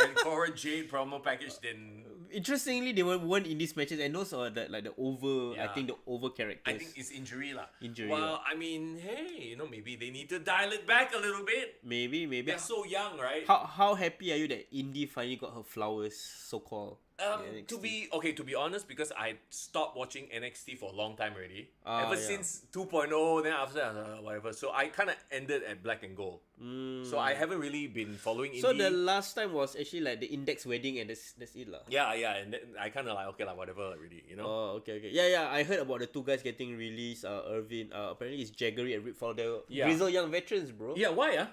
S2: and Cora Jade promo package than.
S3: Interestingly, they weren't in these matches, and those are the over. I think the over characters.
S2: I think it's injury lah. Well, I mean, hey, maybe they need to dial it back a little bit.
S3: Maybe.
S2: They're so young, right?
S3: How happy are you that Indy finally got her flowers, so called?
S2: To be honest, because I stopped watching NXT for a long time already. Ever since 2.0, then after that, whatever. So I kind of ended at Black and Gold. So I haven't really been following indie.
S3: So the last time was actually like the Index wedding, and that's it lah.
S2: Yeah, and then I kind of like, okay, like whatever, already, you know.
S3: Oh, okay. Yeah. I heard about the two guys getting released. Irvin, apparently it's Jaggery and Rick Fowler. They're grizzled young veterans, bro.
S2: Yeah, why?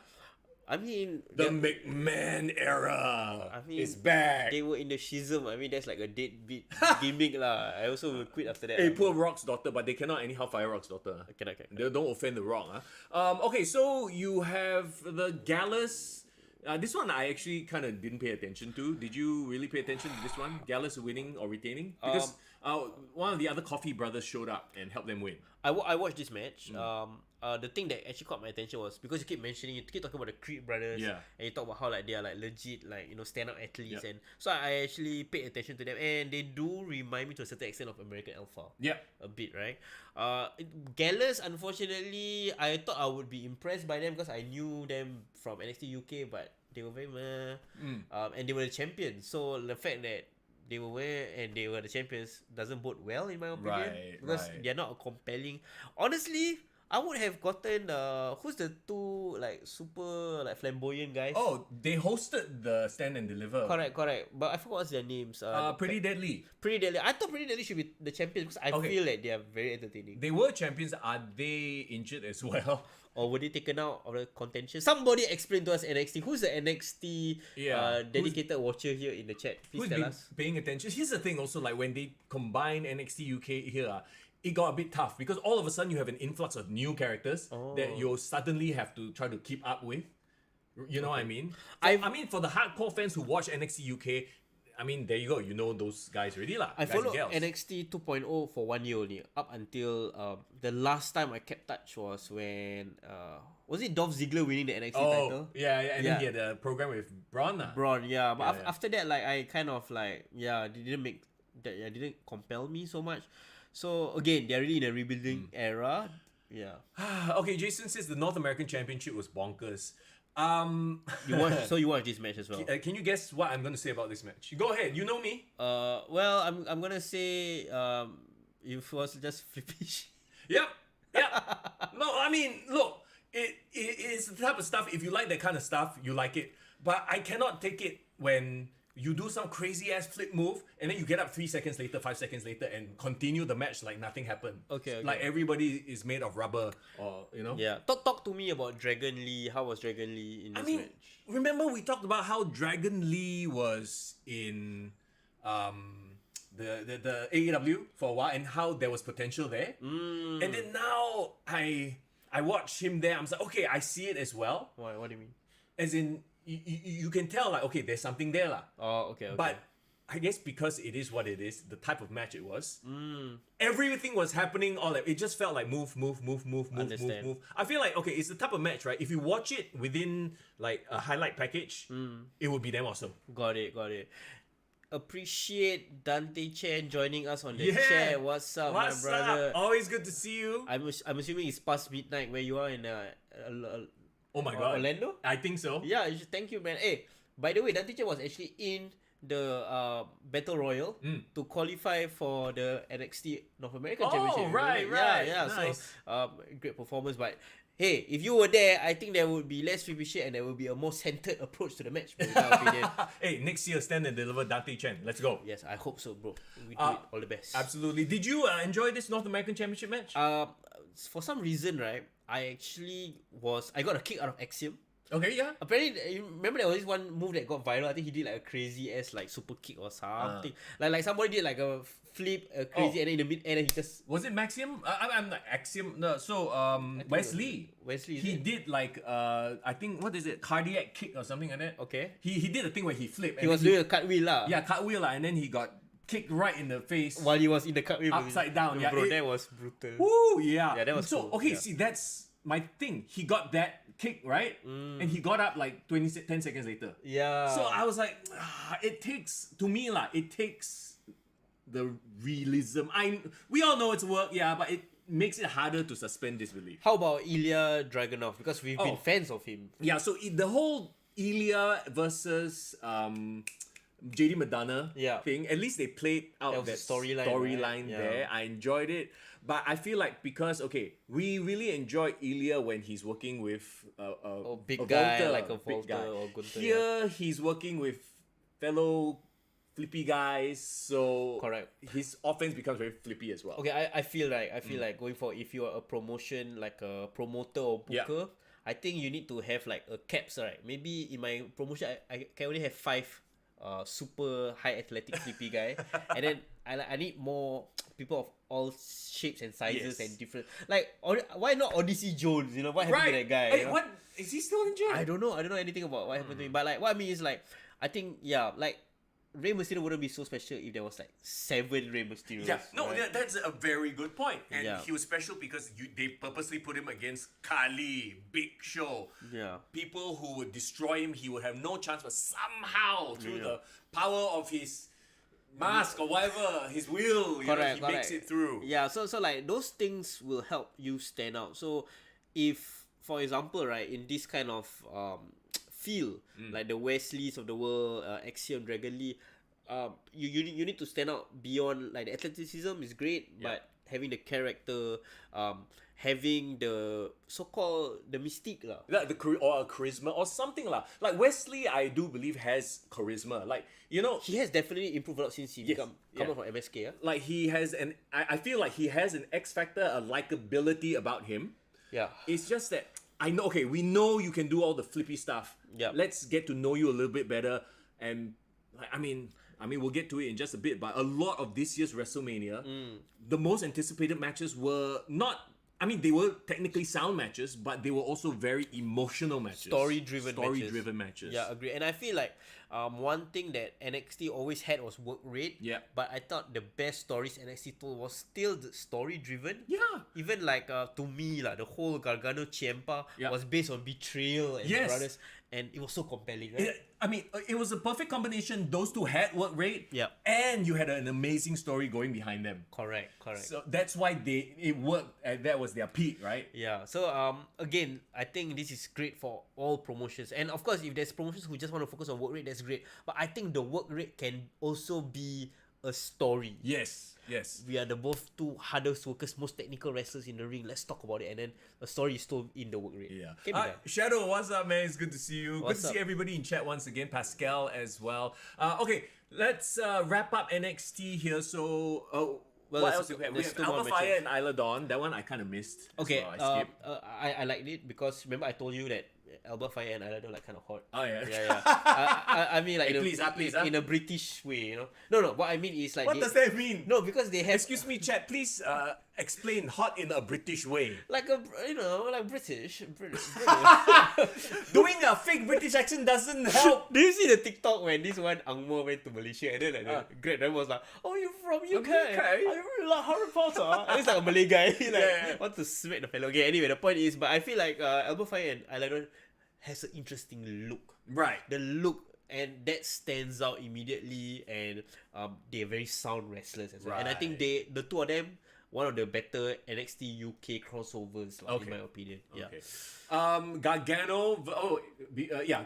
S3: I mean,
S2: The McMahon era is back.
S3: They were in the schism. I mean, that's like a deadbeat gimmick lah. I also will quit after that.
S2: Hey, poor Rock's daughter, but they cannot anyhow fire Rock's daughter.
S3: Cannot.
S2: They don't offend the Rock. Okay, so you have the Gallus. This one I actually kind of didn't pay attention to. Did you really pay attention to this one? Gallus winning or retaining? Because one of the other Coffee brothers showed up and helped them win.
S3: I watched this match. The thing that actually caught my attention was because you keep talking about the Creed brothers, and you talk about how like they are like legit, like, you know, stand-up athletes, and so I actually paid attention to them, and they do remind me to a certain extent of American Alpha. A bit, right? Gallus, unfortunately, I thought I would be impressed by them because I knew them from NXT UK, but they were very and they were the champions. So the fact that they were the champions doesn't bode well in my opinion, because they're not compelling. Honestly, I would have gotten who's the two like super like flamboyant guys?
S2: Oh, they hosted the Stand and Deliver.
S3: Correct. But I forgot what's their names.
S2: Pretty Deadly.
S3: Pretty Deadly. I thought Pretty Deadly should be the champions because I feel like they are very entertaining.
S2: They were champions. Are they injured as well?
S3: Or were they taken out of the contention? Somebody explain to us NXT. Who's the NXT dedicated watcher here in the chat? Please tell us.
S2: Paying attention. Here's the thing also, like when they combine NXT UK here, it got a bit tough because all of a sudden you have an influx of new characters that you suddenly have to try to keep up with. You know what I mean? I mean, for the hardcore fans who watch NXT UK, I mean, there you go. You know those guys already lah.
S3: I followed NXT 2.0 for 1 year only, up until the last time I kept touch was when was it Dolph Ziggler winning the NXT title?
S2: And then he had a program with Braun.
S3: But after that, like I kind of like didn't compel me so much. So again, they're really in a rebuilding era.
S2: Okay, Jason says the North American Championship was bonkers.
S3: You watched this match as well.
S2: Can you guess what I'm gonna say about this match? Go ahead. You know me.
S3: Well, I'm gonna say it was just flippish.
S2: Yep. No, I mean, look, it's the type of stuff. If you like that kind of stuff, you like it. But I cannot take it when you do some crazy ass flip move and then you get up 3 seconds later, 5 seconds later, and continue the match like nothing happened.
S3: Okay.
S2: Like everybody is made of rubber, or you know.
S3: Yeah. Talk to me about Dragon Lee. How was Dragon Lee in this match?
S2: Remember we talked about how Dragon Lee was in the AEW for a while and how there was potential there. And then now I watched him there. I'm like, okay, I see it as well.
S3: Why? What do you mean?
S2: As in, you can tell like, okay, there's something there lah.
S3: Oh, okay.
S2: But I guess because it is what it is, the type of match it was, everything was happening all like, it just felt like move. I feel like, okay, it's the type of match, right? If you watch it within like a highlight package, it would be damn awesome.
S3: Got it. Appreciate Dante Chen joining us on the chat. What's up, my brother?
S2: Always good to see you.
S3: I'm assuming it's past midnight where you are in
S2: oh my god,
S3: Orlando?
S2: I think so.
S3: Yeah, thank you, man. Hey, by the way, Dante Chen was actually in the Battle Royal to qualify for the NXT North American Championship.
S2: Oh, right.
S3: Yeah.
S2: Nice.
S3: So, great performance. But hey, if you were there, I think there would be less flippy shit and there would be a more centered approach to the match, bro, in my opinion.
S2: Hey, next year, Stand and Deliver Dante Chen. Let's go.
S3: Yes, I hope so, bro. We do it. All the best.
S2: Absolutely. Did you enjoy this North American Championship match?
S3: For some reason, right, I got a kick out of Axiom.
S2: Okay, yeah.
S3: Apparently, you remember there was this one move that got viral. I think he did like a crazy ass like super kick or something. Like somebody did like a flip, crazy, and then in the mid end he just.
S2: Was it Maxim? I'm like Axiom. No, so Wesley. He did like I think what is it, cardiac kick or something like that.
S3: Okay.
S2: He did a thing where he flipped.
S3: He was doing a cartwheel lah.
S2: Yeah, cartwheel lah, and then he got kicked right in the face
S3: while he was in the cartwheel.
S2: Upside down. Yeah,
S3: bro, that was brutal.
S2: Woo, yeah.
S3: Yeah, that was
S2: so
S3: cool.
S2: okay.
S3: Yeah.
S2: See, that's my thing. He got that kick right, and he got up like 10 seconds later.
S3: Yeah.
S2: So I was like, it takes the realism. We all know it's work, yeah, but it makes it harder to suspend disbelief.
S3: How about Ilya Dragunov? Because we've been fans of him.
S2: Yeah, so the whole Ilya versus JD Madonna
S3: Yeah.
S2: thing. At least they played out
S3: There was
S2: that
S3: a storyline,
S2: storyline
S3: right?
S2: there.
S3: Yeah.
S2: I enjoyed it. But I feel like because we really enjoy Ilya when he's working with
S3: big guy,
S2: Volter,
S3: like a
S2: big
S3: Volter
S2: guy.
S3: or Gunther,
S2: Here he's working with fellow flippy guys, so
S3: Correct.
S2: his offense becomes very flippy as well.
S3: Okay, I feel like going for, if you are a promotion, like a promoter or
S2: Yeah.
S3: booker, I think you need to have like a caps, right? Maybe in my promotion I can only have 5 super high athletic flippy guy, and then I need more people of all shapes and sizes
S2: Yes.
S3: and different, like why not Odyssey Jones? You know what happened to that guy?
S2: Hey,
S3: you know?
S2: what is he still in jail?
S3: I don't know anything about what happened to him, but like what I mean is like, I think like Rey Mysterio wouldn't be so special if there was like 7 Rey Mysterios.
S2: Yeah, no,
S3: right?
S2: that's a very good point. And
S3: Yeah.
S2: he was special because they purposely put him against Kali, Big Show.
S3: Yeah.
S2: People who would destroy him, he would have no chance, but somehow, through the power of his mask or whatever, his will, he makes it through.
S3: Yeah, so like those things will help you stand out. So if, for example, right, in this kind of feel, like the Wesleys of the world, Axiom, Dragon Lee, you need to stand out beyond, like the athleticism is great, but having the character, having the so-called the mystique lah.
S2: Like or a charisma or something lah. Like Wesley, I do believe has charisma. Like, you know,
S3: He has definitely improved a lot since he come out from MSK. Yeah?
S2: like he has I feel like he has an X factor, a likability about him.
S3: Yeah.
S2: It's just that I know, okay, we know you can do all the flippy stuff.
S3: Yep.
S2: Let's get to know you a little bit better. And like, I mean, we'll get to it in just a bit, but a lot of this year's WrestleMania, the most anticipated matches were not, they were technically sound matches, but they were also very emotional matches.
S3: Story-driven
S2: matches.
S3: Yeah, agree. And I feel like one thing that NXT always had was work rate.
S2: Yeah.
S3: But I thought the best stories NXT told was still the story-driven.
S2: Yeah.
S3: Even like to me, like the whole Gargano Ciampa
S2: Yeah.
S3: was based on betrayal and
S2: Yes.
S3: brothers, and it was so compelling, right?
S2: It was a perfect combination. Those two had work rate,
S3: Yep.
S2: and you had an amazing story going behind them.
S3: Correct.
S2: So that's why it worked, and that was their peak, right?
S3: Yeah. So again, I think this is great for all promotions, and of course, if there's promotions who just want to focus on work rate, that's great. But I think the work rate can also be a story.
S2: Yes.
S3: We are the both two hardest workers, most technical wrestlers in the ring. Let's talk about it, and then a story is told in the work rate.
S2: Yeah.
S3: Can be done.
S2: Shadow, what's up, man? It's good to see you.
S3: What's
S2: good to
S3: up?
S2: see everybody in chat once again. Pascal as well. Okay, let's wrap up NXT here. So,
S3: Well,
S2: what
S3: there's-
S2: else do we have? We
S3: there's
S2: have
S3: 2 more
S2: Alpha Fire
S3: matches.
S2: and Isla Dawn. That one I kind of missed. as
S3: Okay,
S2: well. I skipped.
S3: I liked it because remember I told you that Alba Fire and Isla Dawn like kind of hot.
S2: Oh, yeah.
S3: Yeah. I mean like
S2: Hey,
S3: in,
S2: please, please,
S3: in a British way, you know. No. What I mean is like
S2: What does that mean?
S3: No, because they have
S2: Excuse me, chat. Please explain hot in a British way.
S3: like like British.
S2: Doing a fake British accent doesn't help.
S3: Do you see the TikTok when this one Angmo went to Malaysia and then like the great driver was like, "Oh, you're from UK?
S2: UK?
S3: I really like Harry Potter." And it's like a Malay guy. He like
S2: Yeah.
S3: want to smack the fellow. Okay, anyway, the point is, but I feel like Alba Fire and Isla Dawn has an interesting look.
S2: Right.
S3: The look, and that stands out immediately, and they're very sound wrestlers as well. And I think the two of them, one of the better NXT UK crossovers, like, in my opinion. Yeah.
S2: Okay. Gargano.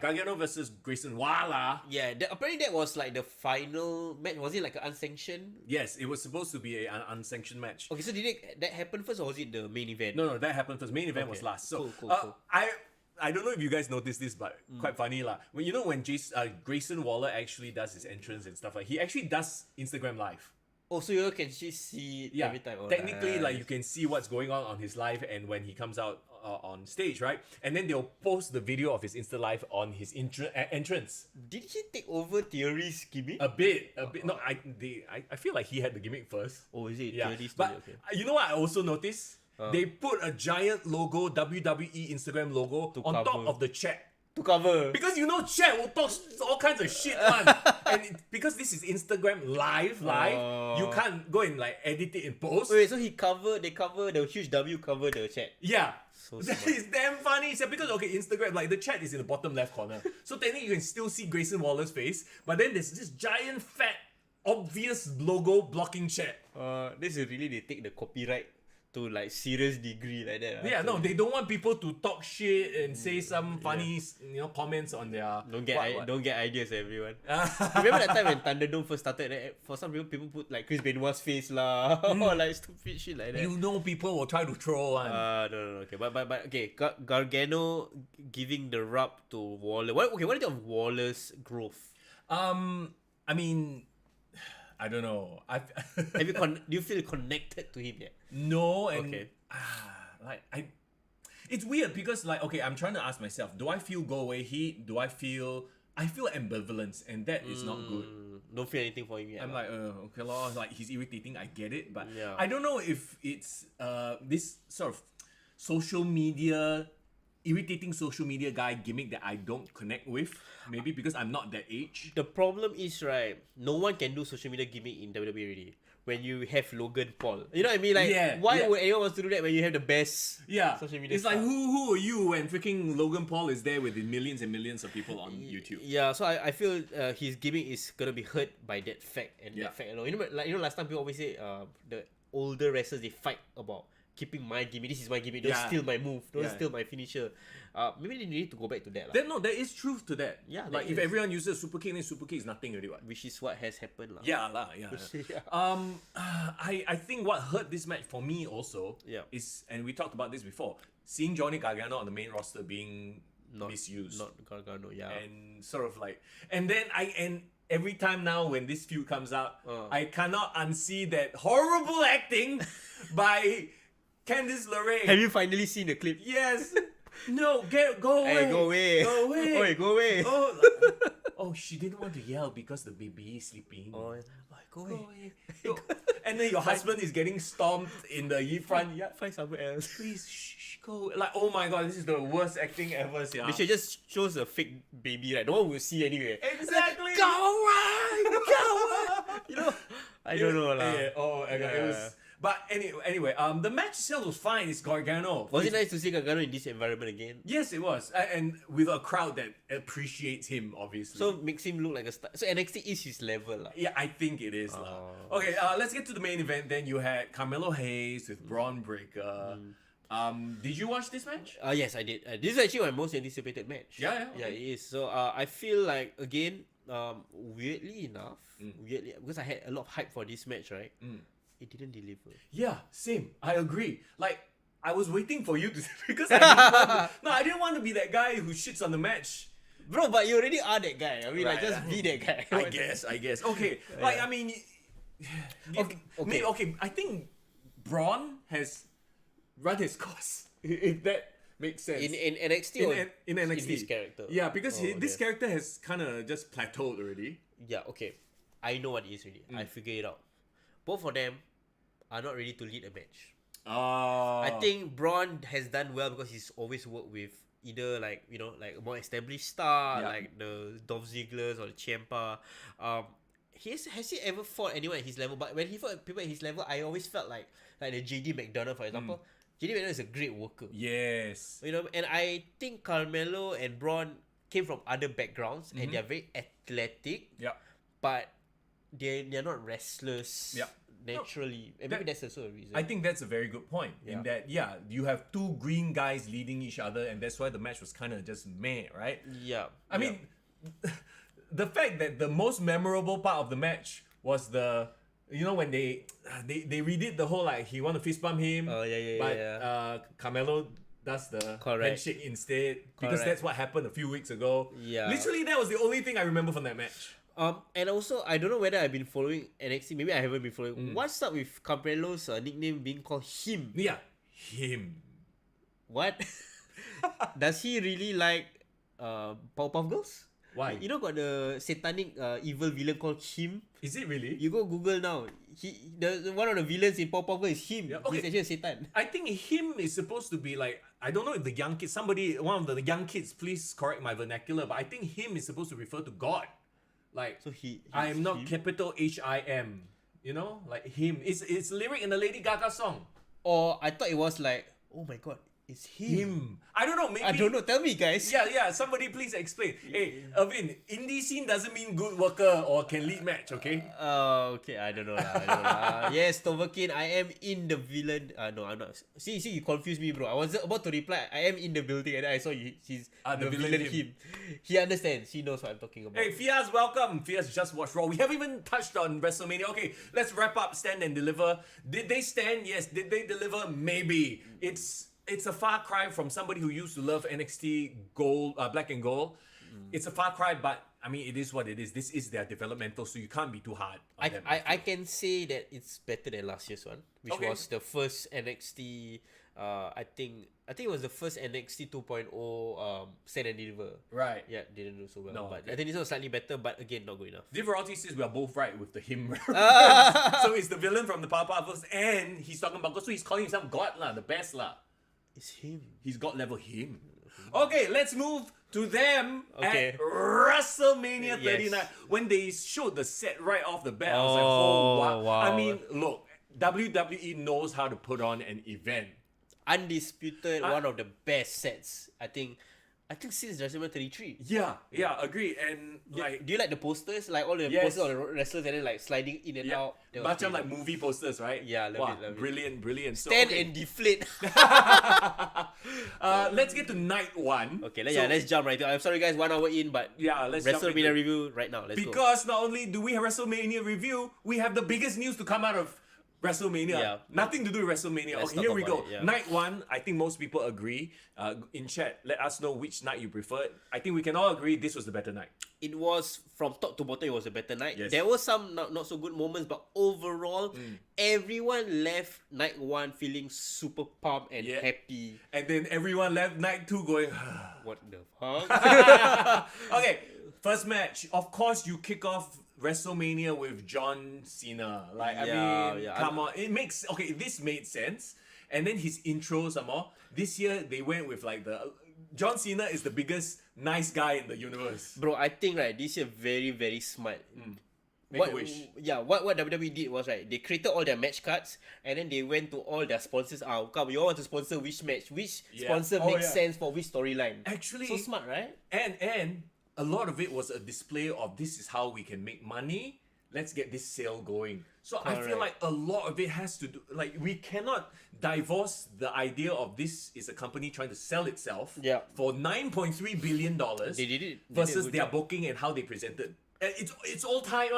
S2: Gargano versus Grayson Waller.
S3: Yeah, apparently that was like the final match. Was it like an unsanctioned?
S2: Yes, it was supposed to be an unsanctioned match.
S3: Okay, so did that happen first, or was it the main event?
S2: No, that happened first. Main event was
S3: Okay.
S2: last. So
S3: Cool.
S2: I don't know if you guys noticed this, but quite funny lah. When Grayson Waller actually does his entrance and stuff, like he actually does Instagram live.
S3: Oh, so you can just see it every time. Oh,
S2: Technically, like
S3: nice.
S2: you can see what's going on his live and when he comes out on stage, right? And then they'll post the video of his Insta live on his entrance.
S3: Did he take over Theory's gimmick?
S2: A bit. No, I feel like he had the gimmick first.
S3: Oh, is it?
S2: Yeah,
S3: Theory's
S2: but
S3: story, okay.
S2: you know what I also noticed? They put a giant logo, WWE Instagram logo, on top
S3: cover.
S2: of the chat.
S3: To cover.
S2: Because chat will talk all kinds of shit, man. And because this is Instagram live, you can't go and like edit it in post.
S3: Wait, so they cover the huge W cover the chat.
S2: Yeah.
S3: So
S2: That
S3: smart.
S2: is damn funny. So because Instagram, like the chat is in the bottom left corner. So technically you can still see Grayson Waller's face, but then there's this giant fat obvious logo blocking chat.
S3: This is really they take the copyright to like serious degree like that.
S2: Yeah, no, they don't want people to talk shit and say some funny, comments on their.
S3: Don't get ideas, everyone.
S2: Ah.
S3: Remember that time when Thunderdome first started? For some reason, people put like Chris Benoit's face lah, or like stupid shit like that.
S2: You know, people will try to troll one.
S3: No. Okay, but okay. Gargano giving the rub to Waller. What do you think of Waller's growth?
S2: I mean, I don't know.
S3: Do you feel connected to him yet?
S2: No, and
S3: Okay.
S2: it's weird because I'm trying to ask myself, do I feel go away heat? I feel ambivalence, and that is not good.
S3: Don't feel anything for him yet.
S2: I'm like, okay, lor, like he's irritating, I get it, but
S3: Yeah.
S2: I don't know if it's this sort of irritating social media guy gimmick that I don't connect with. Maybe because I'm not that age.
S3: The problem is, right, no one can do social media gimmick in WWE already. When you have Logan Paul, you know what I mean? Like, why would anyone want to do that when you have the best social media?
S2: It's like who are you when freaking Logan Paul is there with millions and millions of people on YouTube?
S3: Yeah, so I feel his gimmick is gonna be hurt by that fact and that fact alone. Last time people always say the older wrestlers, they fight about keeping my gimmick. This is my gimmick. Don't steal my move. Don't steal my finisher. Maybe they need to go back to that.
S2: There is truth to that.
S3: Yeah,
S2: like if everyone uses super kick, then super kick is nothing already. What?
S3: Which is what has happened.
S2: Yeah. I think what hurt this match for me also is, and we talked about this before, seeing Johnny Gargano on the main roster being misused.
S3: Not Gargano,
S2: And sort of like, and then every time now when this feud comes out, I cannot unsee that horrible acting by Candice LeRae.
S3: Have you finally seen the clip?
S2: Yes. No, go away.
S3: Hey, go away.
S2: Go away.
S3: Oi, go away.
S2: Oh, she didn't want to yell because the baby is sleeping.
S3: Go away.
S2: Go. And then your husband is getting stomped in the front yard.
S3: Find somewhere else.
S2: Please, shh, go. Like, oh my god, this is the worst acting ever. Yeah.
S3: They should just shows a fake baby, right? No one will see anyway.
S2: Exactly.
S3: Go away. Go away. You know, I don't know lah.
S2: It was. But anyway, the match itself was fine. It's Gargano.
S3: Was it nice to see Gargano in this environment again?
S2: Yes, it was, and with a crowd that appreciates him, obviously.
S3: So makes him look like a star. So NXT is his level, lah.
S2: Yeah, I think it is, Okay, let's get to the main event. Then you had Carmelo Hayes with Braun Breaker. Did you watch this match?
S3: Yes, I did. This is actually my most anticipated match.
S2: Yeah,
S3: it is. So I feel like again, weirdly enough, because I had a lot of hype for this match, right? It didn't deliver.
S2: Yeah, same. I agree. Like, I was waiting for you to because I didn't want to be that guy who shits on the match.
S3: Bro, but you already are that guy. I mean, like, just be that guy.
S2: I guess. Okay. Like, I mean,
S3: okay.
S2: I think Braun has run his course. If that makes sense.
S3: In NXT or
S2: in NXT.
S3: in his character?
S2: Yeah, because this character has kind of just plateaued already.
S3: Yeah, okay. I know what it is already. I figured it out. Both of them are not ready to lead a match. I think Braun has done well because he's always worked with either like a more established star like the Dolph Ziggler's or the Ciampa. Has he ever fought anyone at his level? But when he fought people at his level, I always felt like the JD McDonough, for example. JD McDonough is a great worker.
S2: Yes.
S3: And I think Carmelo and Braun came from other backgrounds and they're very athletic.
S2: Yeah.
S3: But they're not wrestlers naturally. And maybe that's also a reason.
S2: I think that's a very good point. In that, you have two green guys leading each other, and that's why the match was kind of just meh, right?
S3: Yeah.
S2: I mean, the fact that the most memorable part of the match was when they redid the whole like he want to fist bump him. But Carmelo does the handshake instead because that's what happened a few weeks ago.
S3: Yeah.
S2: Literally, that was the only thing I remember from that match.
S3: And also, I don't know whether I've been following NXT. Maybe I haven't been following. What's up with Carmelo's nickname being called him?
S2: Yeah, him.
S3: What? Does he really like Powerpuff Girls?
S2: Why?
S3: You know, got the satanic evil villain called him.
S2: Is it really?
S3: You go Google now. The one of the villains in Powerpuff Girls is him.
S2: Yeah, okay.
S3: He's actually a Satan.
S2: I think him is supposed to be like, I don't know if the young kids, one of the young kids, please correct my vernacular, but I think him is supposed to refer to God. Like, so I am not him? Capital HIM. You know, like him. It's lyric in the Lady Gaga song.
S3: Or I thought it was like, oh my god, It's him.
S2: I don't know. Maybe
S3: I don't know. Tell me, guys.
S2: Yeah. Somebody please explain. Hey, Irvin, indie scene doesn't mean good worker or can lead match. Okay.
S3: Okay. I don't know. Yes, Toverkin, I am in the villain. No, I'm not. See, you confused me, bro. I was about to reply. I am in the building, and then I saw he's
S2: the villain him.
S3: He understands. He knows what I'm talking about.
S2: Hey, Fiaz, welcome. Fiaz just watched Raw. We haven't even touched on WrestleMania. Okay, let's wrap up. Stand and deliver. Did they stand? Yes. Did they deliver? Maybe. It's a far cry from somebody who used to love NXT Gold, Black and Gold. It's a far cry, but I mean, it is what it is. This is their developmental, so you can't be too hard on them.
S3: I can say that it's better than last year's one, which
S2: Okay.
S3: was the first NXT. I think it was the first NXT 2.0 Stand and Deliver.
S2: Right.
S3: Yeah, didn't do so well.
S2: No,
S3: but
S2: okay.
S3: I think this was slightly better, but again, not good enough.
S2: Diverati says we are both right with the him. So it's the villain from the Powerpuff and he's talking about God, so he's calling himself God lah, the best lah.
S3: It's him.
S2: He's God level him. Okay, let's move to them
S3: Okay.
S2: at WrestleMania 39.
S3: Yes.
S2: When they showed the set right off the bat, I was like, oh wow. I mean, look, WWE knows how to put on an event.
S3: Undisputed, one of the best sets. I think since WrestleMania 33.
S2: Yeah, agree. And like,
S3: Do you like the posters? Like all the
S2: Yes.
S3: posters of the wrestlers and then like sliding in and out. That was
S2: macam
S3: great.
S2: like movie posters, right?
S3: Yeah, love it.
S2: Brilliant. So,
S3: Stand
S2: okay.
S3: and deflate.
S2: Let's get to night one.
S3: Okay, let's jump right to. I'm sorry guys, 1 hour in, but
S2: Yeah, let's jump
S3: WrestleMania
S2: into-
S3: review right now. Let's go.
S2: Because not only do we have WrestleMania review, we have the biggest news to come out of WrestleMania.
S3: Yeah.
S2: Nothing to do with WrestleMania.
S3: Let's
S2: Okay, here
S3: talk
S2: we go.
S3: about it, yeah.
S2: Night one, I think most people agree. In chat, let us know which night you preferred. I think we can all agree this was the better night.
S3: It was from top to bottom. It was a better night.
S2: Yes.
S3: There were some not so good moments, but overall, everyone left night one feeling super pumped and
S2: Yeah.
S3: happy.
S2: And then everyone left night two going,
S3: What the fuck?
S2: okay, first match. Of course, you kick off WrestleMania with John Cena. Like, I mean, come on. This made sense. And then his intro some more. This year, they went with like John Cena is the biggest nice guy in the universe.
S3: Bro, I think right this year very very smart.
S2: Make a wish.
S3: Yeah, what WWE did was right. They created all their match cards and then they went to all their sponsors. Come, you all want to sponsor which match? Which sponsor makes sense for which storyline?
S2: Actually,
S3: So smart, right?
S2: And a lot of it was a display of this is how we can make money. Let's get this sale going. So I feel like a lot of it has to do, like, we cannot divorce the idea of this is a company trying to sell itself for $9.3 billion
S3: They did it.
S2: versus their booking and how they presented. It's all tied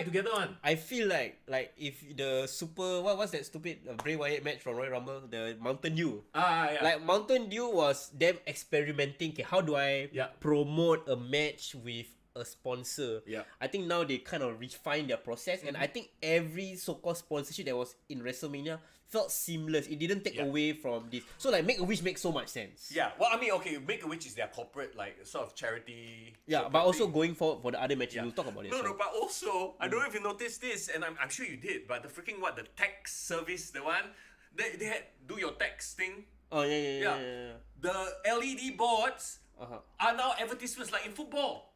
S2: together on.
S3: I feel like if the super what's that stupid Bray Wyatt match from Royal Rumble, the Mountain Dew.
S2: Yeah.
S3: Like Mountain Dew was them experimenting. Okay, how do I promote a match with a sponsor?
S2: Yeah.
S3: I think now they kind of refine their process, and I think every so-called sponsorship that was in WrestleMania felt seamless. It didn't take away from this. So like Make-A-Wish makes so much sense.
S2: Yeah, well, I mean, okay, Make-A-Wish is their corporate, like, sort of charity.
S3: Yeah, but also going forward for the other matches, we'll talk about it.
S2: No, but also, I don't know if you noticed this, and I'm sure you did, but the freaking, the tax service, the one, they had do your tax thing.
S3: Oh, yeah.
S2: The LED boards are now advertisements like in football.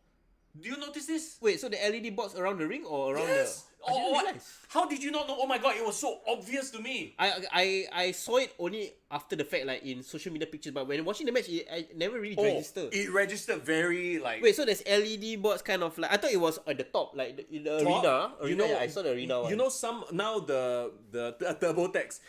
S2: Do you notice this?
S3: Wait, so the LED boards around the ring or around
S2: Yes.
S3: the... I didn't realize.
S2: How did you not know? Oh my god, it was so obvious to me.
S3: I saw it only after the fact, like in social media pictures, but when watching the match, I never really registered.
S2: It registered very like...
S3: Wait, so there's LED boards kind of like... I thought it was at the top, like in the arena.
S2: You know,
S3: yeah, I saw the arena one.
S2: You know now the turbo text.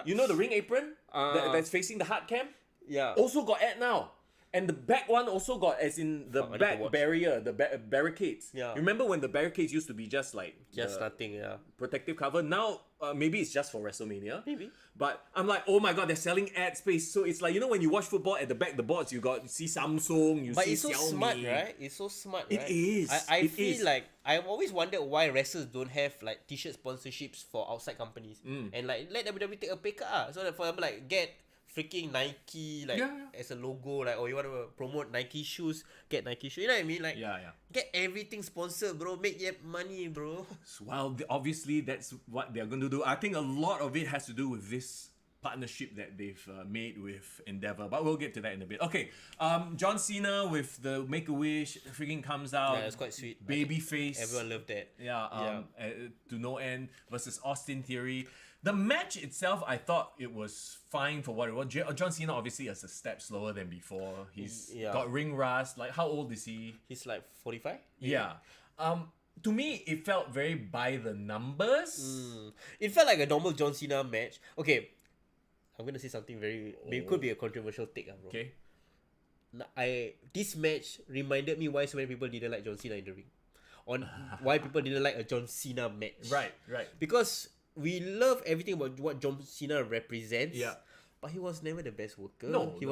S2: You know the ring apron that's facing the hard cam?
S3: Yeah.
S2: Also got ad now. And the back one also got, as in the back barrier, the barricades.
S3: Yeah.
S2: Remember when the barricades used to be just like...
S3: Just nothing, yeah.
S2: protective cover? Now, maybe it's just for WrestleMania.
S3: Maybe.
S2: But I'm like, oh my god, they're selling ad space. So it's like, you know when you watch football, at the back the boards, you see Samsung,
S3: But
S2: see
S3: it's so
S2: Xiaomi.
S3: smart, right? It's so smart, right?
S2: It is.
S3: I feel like I've always wondered why wrestlers don't have like t-shirt sponsorships for outside companies. And like let WWE take a pay cut. So that for example, like get freaking Nike as a logo, like, or you want to promote Nike shoes, get Nike shoes. You know what I mean? Like, get everything sponsored, bro. Make your money, bro.
S2: Well, obviously that's what they're going to do. I think a lot of it has to do with this partnership that they've made with Endeavor, but we'll get to that in a bit. Okay, John Cena with the Make-A-Wish freaking comes out.
S3: Yeah, it's quite sweet.
S2: Baby face.
S3: Everyone loved that.
S2: To no end versus Austin Theory. The match itself, I thought it was fine for what it was. John Cena obviously is a step slower than before. He's got ring rust. Like, how old is he?
S3: He's like 45.
S2: Yeah. To me, it felt very by the numbers.
S3: It felt like a normal John Cena match. Okay, I'm gonna say something very. It could be a controversial take, bro.
S2: Okay.
S3: This match reminded me why so many people didn't like John Cena in the ring, on why people didn't like a John Cena match.
S2: Right.
S3: Because we love everything about what John Cena represents.
S2: Yeah.
S3: But he was never the best worker.
S2: No,
S3: he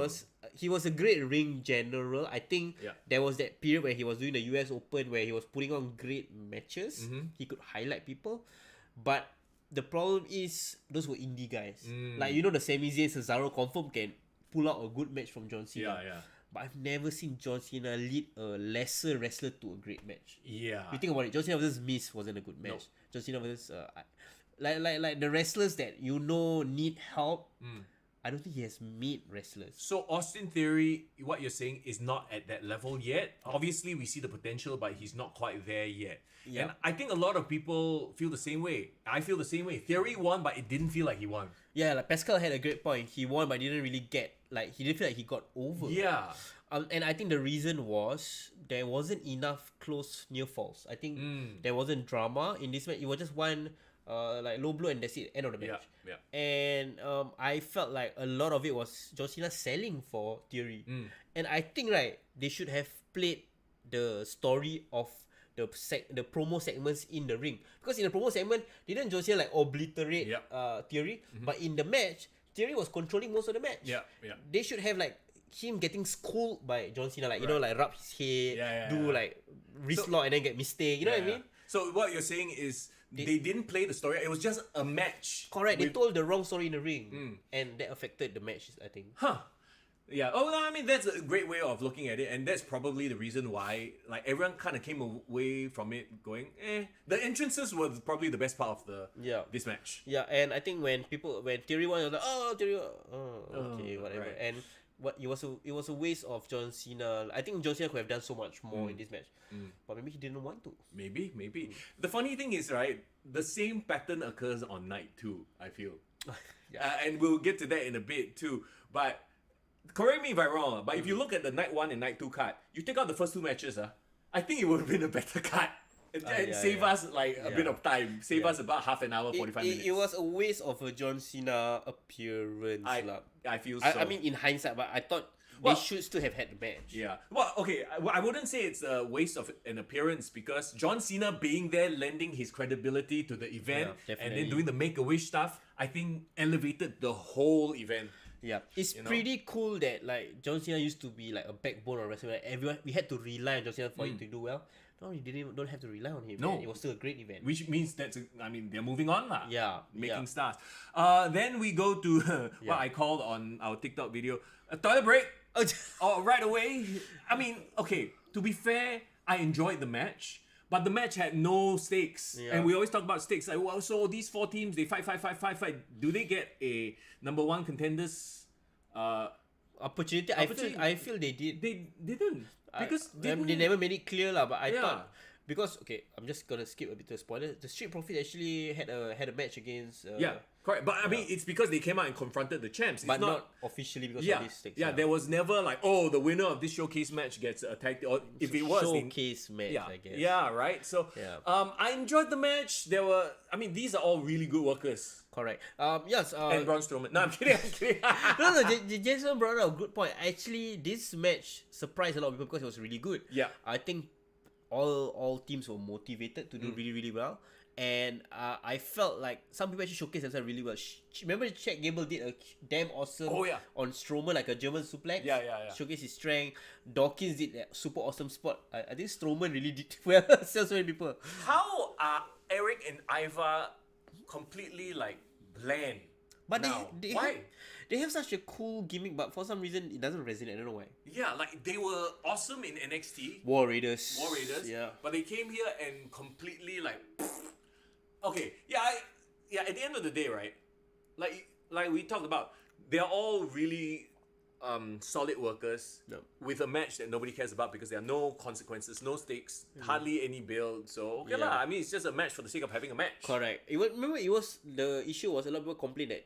S3: was a great ring general. I think
S2: Yeah.
S3: there was that period where he was doing the US Open where he was putting on great matches. He could highlight people. But the problem is those were indie guys. Like, you know, the Sami Zayn, Cesaro confirm can pull out a good match from John Cena.
S2: Yeah.
S3: But I've never seen John Cena lead a lesser wrestler to a great match.
S2: Yeah.
S3: You think about it, John Cena versus Miz wasn't a good match. John Cena versus like the wrestlers that you know need help. I don't think he has made wrestlers.
S2: So Austin Theory, what you're saying is not at that level yet. Obviously, we see the potential, but he's not quite there yet.
S3: Yeah.
S2: And I think a lot of people feel the same way. I feel the same way. Theory won, but it didn't feel like he won.
S3: Yeah, like Pascal had a great point. He won, but didn't really he didn't feel like he got over.
S2: Yeah.
S3: And I think the reason was there wasn't enough close near falls. I think there wasn't drama in this match. It was just one like low blow and that's it. End of the match.
S2: Yeah.
S3: And I felt like a lot of it was John Cena selling for Theory. And I think they should have played the story of the promo segments in the ring, because in the promo segment didn't John Cena like obliterate Theory, but in the match Theory was controlling most of the match.
S2: Yeah.
S3: They should have like him getting schooled by John Cena, like you know, like rub his head, like wrist lock and then get mistake. You know what I mean?
S2: So what you're saying is they didn't play the story. It was just a match.
S3: Correct. They told the wrong story in the ring, and that affected the match, I think.
S2: Yeah. Oh, no, I mean, that's a great way of looking at it, and that's probably the reason why like everyone kind of came away from it going, The entrances were probably the best part of this match.
S3: Yeah, and I think when Theory won, it was like, Theory, okay, whatever.
S2: Right.
S3: And it was a waste of John Cena. I think John Cena could have done so much more in this match, but maybe he didn't want to.
S2: Maybe. The funny thing is, right, the same pattern occurs on night 2, I feel. And we'll get to that in a bit too. But correct me if I'm wrong, but if you look at the night 1 and night 2 card, you take out the first 2 matches, I think it would have been a better card. And save us like a bit of time. Save us about half an hour, 45 minutes.
S3: It was a waste of a John Cena appearance.
S2: I feel so.
S3: I mean, in hindsight, but I thought they should still have had the match.
S2: Yeah. Well, okay. I wouldn't say it's a waste of an appearance, because John Cena being there, lending his credibility to the event, and then doing the Make-A-Wish stuff, I think elevated the whole event.
S3: Yeah, it's pretty cool that like John Cena used to be like a backbone of wrestling. Like, we had to rely on John Cena for it to do well. No, you don't have to rely on him.
S2: No,
S3: man. It was still a great event.
S2: Which means they're moving on lah.
S3: Yeah,
S2: making stars. Then we go to what I called on our TikTok video, a toilet break. Right away. I mean, okay. To be fair, I enjoyed the match. But the match had no stakes. Yeah. And we always talk about stakes. Like, well, so these 4 teams, they fight. Do they get a number 1 contenders
S3: opportunity? I feel they did.
S2: They didn't. Because
S3: they never made it clear lah. But I thought, because I'm just gonna skip a bit of spoilers. The Street Profits actually had a match against.
S2: Correct. But I mean, it's because they came out and confronted the champs. It's
S3: but not officially because of these stakes.
S2: Yeah, there was never like, the winner of this showcase match gets attacked. Or if it was
S3: showcase match, I guess.
S2: Yeah, right. So I enjoyed the match. These are all really good workers.
S3: Correct. Yes.
S2: And Braun Strowman. No, I'm kidding.
S3: No. Jason brought up a good point. Actually, this match surprised a lot of people because it was really good.
S2: Yeah.
S3: I think all teams were motivated to do really, really well. And I felt like some people actually showcased themselves really well. Remember Chad Gable did a damn awesome on Strowman, like a German suplex?
S2: Yeah.
S3: Showcased his strength. Dawkins did that super awesome spot. I think Strowman really did well. So many people.
S2: How are Eric and Ivar completely like bland?
S3: But
S2: now?
S3: Why? They have such a cool gimmick, but for some reason it doesn't resonate. I don't know why.
S2: Yeah, like they were awesome in NXT.
S3: War Raiders.
S2: Yeah. But they came here and completely like. Okay. Yeah. At the end of the day, right? Like we talked about, they're all really solid workers with a match that nobody cares about because there are no consequences, no stakes, hardly any build. So okay lah. I mean, it's just a match for the sake of having a match.
S3: Correct. Remember, the issue was a lot of people complained that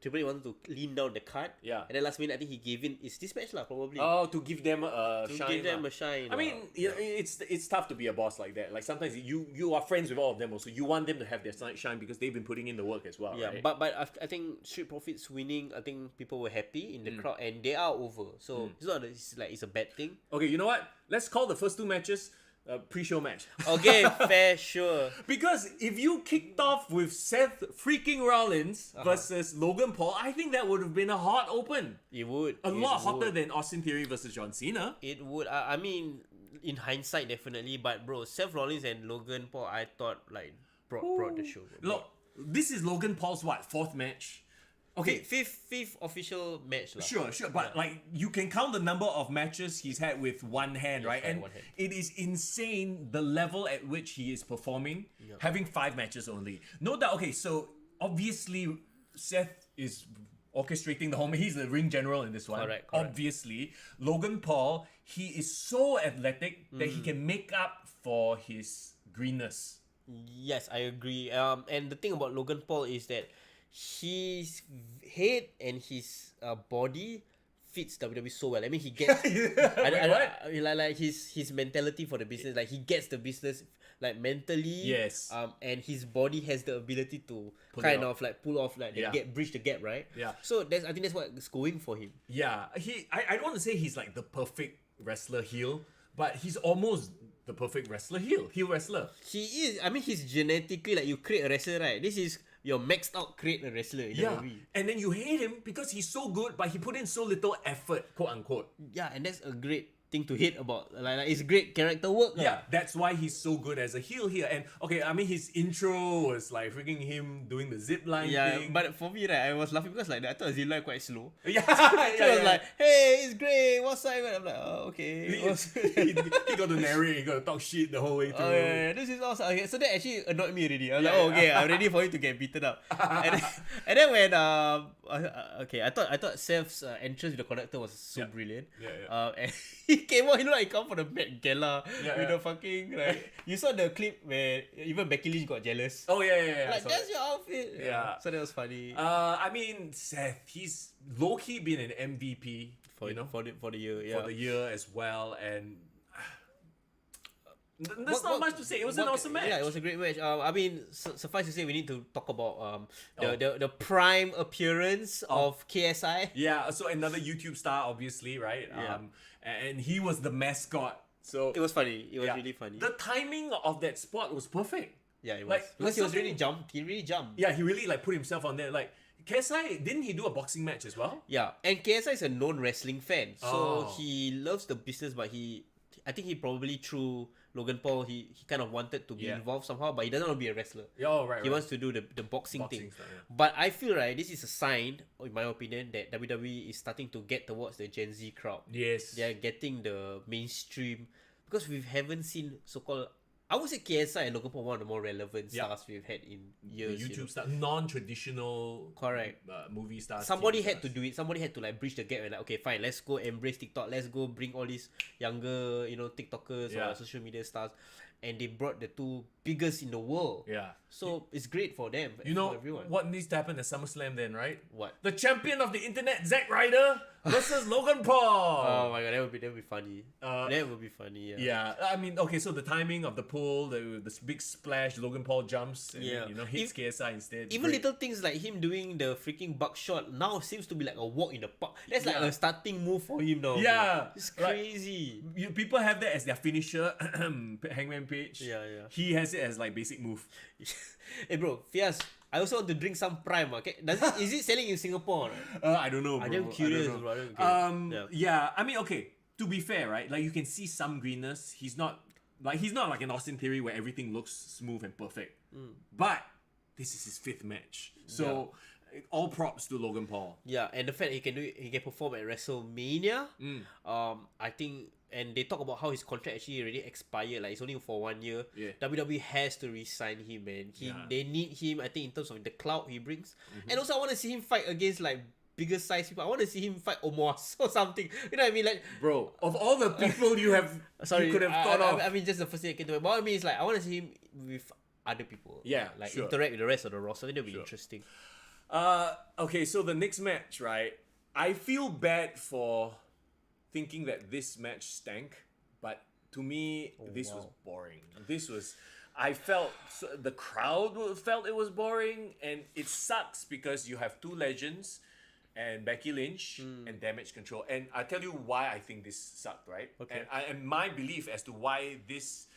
S3: Triple H wanted to lean down the card.
S2: Yeah.
S3: And then last minute, I think he gave in. It's this match lah, probably.
S2: Oh, to give them a
S3: to
S2: shine.
S3: give them a shine.
S2: I mean, it's tough to be a boss like that. Like sometimes you are friends with all of them also. You want them to have their shine because they've been putting in the work as well.
S3: Yeah,
S2: right?
S3: but I think Street Profits winning, I think people were happy in the crowd, and they are over. So it's not it's a bad thing.
S2: Okay, you know what? Let's call the first two matches pre-show match.
S3: Okay, fair, sure.
S2: Because if you kicked off with Seth freaking Rollins versus Logan Paul, I think that would have been a hot open.
S3: It would.
S2: A lot hotter than Austin Theory versus John Cena.
S3: It would. I mean, in hindsight, definitely. But bro, Seth Rollins and Logan Paul, I thought like brought the show.
S2: Look, this is Logan Paul's fourth match? Okay,
S3: fifth official match lah.
S2: Sure, but like you can count the number of matches he's had with one hand, right? And
S3: one hand.
S2: it is insane the level at which he is performing, having 5 matches only. No doubt. Okay, so obviously Seth is orchestrating the whole. He's the ring general in this one.
S3: Correct.
S2: Obviously, Logan Paul, he is so athletic that he can make up for his greenness.
S3: Yes, I agree. And the thing about Logan Paul is that his head and his body fits WWE so well. I mean, he gets like his mentality for the business. Like he gets the business like mentally.
S2: Yes.
S3: And his body has the ability to pull off like the gap, bridge the gap, right?
S2: Yeah.
S3: So I think that's what's going for him.
S2: Yeah. I don't want to say he's like the perfect wrestler heel, but he's almost the perfect wrestler heel wrestler.
S3: He is. I mean, he's genetically like you create a wrestler, right? This is your maxed out create a wrestler in WWE.
S2: And then you hate him because he's so good, but he put in so little effort, quote unquote.
S3: Yeah, and that's a great thing to hate about. Like it's great character work.
S2: Yeah, that's why he's so good as a heel here. And okay, I mean his intro was like freaking him doing the zip line thing.
S3: But for me, right, I was laughing because like I thought the zip line quite slow.
S2: Yeah,
S3: So I was like, hey, it's great. What's up? I'm like, oh, okay.
S2: he got to narrate, he got to talk shit the whole way through.
S3: Oh yeah, this is awesome. Okay, so that actually annoyed me already. I was like, oh, okay, I'm ready for you to get beaten up. and then when okay, I thought Seth's entrance with the conductor was so brilliant. And he came out, he looked like he come for the Met Gala with the fucking like. You saw the clip where even Becky Lynch got jealous.
S2: Oh yeah.
S3: Like that's your outfit.
S2: Yeah.
S3: So that was funny.
S2: I mean Seth, he's low key been an MVP
S3: For the year, yeah.
S2: for the year as well, and there's not much to say. It was an awesome match.
S3: Yeah, it was a great match. I mean, suffice to say, we need to talk about the prime appearance of KSI.
S2: Yeah, so another YouTube star, obviously, right?
S3: Yeah.
S2: And he was the mascot. So
S3: It was funny. It was really funny.
S2: The timing of that spot was perfect.
S3: Yeah, it was.
S2: Like,
S3: Because he was
S2: something-
S3: really jumped. He really jumped.
S2: Yeah, he really like put himself on there. Like KSI, didn't he do a boxing match as well?
S3: Yeah, and KSI is a known wrestling fan, so
S2: Oh.
S3: he loves the business. But I think he probably through Logan Paul, he kind of wanted to be involved somehow, but he doesn't want to be a wrestler.
S2: Yeah, right.
S3: He wants to do the boxing thing.
S2: Stuff, yeah.
S3: But I feel right, this is a sign, in my opinion, that WWE is starting to get towards the Gen Z crowd.
S2: Yes.
S3: They are getting the mainstream because we haven't seen so-called. I would say KSI and Logan Paul one of the more relevant stars we've had in
S2: The
S3: years.
S2: YouTube star, non-traditional,
S3: Correct.
S2: Movie stars.
S3: Somebody
S2: TV
S3: had to
S2: stars.
S3: do it. Somebody had to like bridge the gap and like, okay, fine, let's go embrace TikTok. Let's go bring all these younger, TikTokers or social media stars, and they brought the two biggest in the world.
S2: Yeah.
S3: So it's great for them.
S2: You
S3: for
S2: know
S3: everyone.
S2: what needs to happen at SummerSlam then, right?
S3: What?
S2: The champion of the internet, Zack Ryder, versus Logan Paul.
S3: Oh my god, that would be funny. That would be funny. Yeah.
S2: Yeah, I mean, okay, so the timing of the pull, the big splash, Logan Paul jumps, and
S3: Yeah.
S2: then, hits KSI instead.
S3: Even
S2: Great.
S3: little things like him doing the freaking buckshot now seems to be like a walk in the park. That's like a starting move for him now.
S2: Yeah,
S3: bro. It's
S2: like,
S3: crazy.
S2: People have that as their finisher, Hangman Page.
S3: Yeah.
S2: He has it as like basic move.
S3: Hey bro, Fias, I also want to drink some Prime. Okay, is it selling in Singapore?
S2: I don't know, bro.
S3: I'm damn curious, bro.
S2: Yeah, I mean, okay. To be fair, right? Like you can see some greenness. He's not like an Austin Theory where everything looks smooth and perfect. But this is his 5th match, so all props to Logan Paul.
S3: Yeah, and the fact he can do it, he can perform at WrestleMania. I think, and they talk about how his contract actually already expired. Like it's only for 1 year.
S2: Yeah.
S3: WWE has to re-sign him, man. They need him. I think in terms of the clout he brings, and also I want to see him fight against like bigger size people. I want to see him fight Omos or something. You know what I mean? Like,
S2: Bro, of all the people you have,
S3: sorry,
S2: you could have thought of.
S3: I mean, just the first thing I came to mind. But I mean, it's like I want to see him with other people.
S2: Yeah,
S3: like
S2: sure.
S3: interact with the rest of the roster. I think that'll be interesting.
S2: Okay, so the next match, right? I feel bad for thinking that this match stank, but to me, this was boring. I felt the crowd felt it was boring, and it sucks because you have two legends, and Becky Lynch and Damage Control. And I'll tell you why I think this sucked, right?
S3: Okay.
S2: And my belief as to why this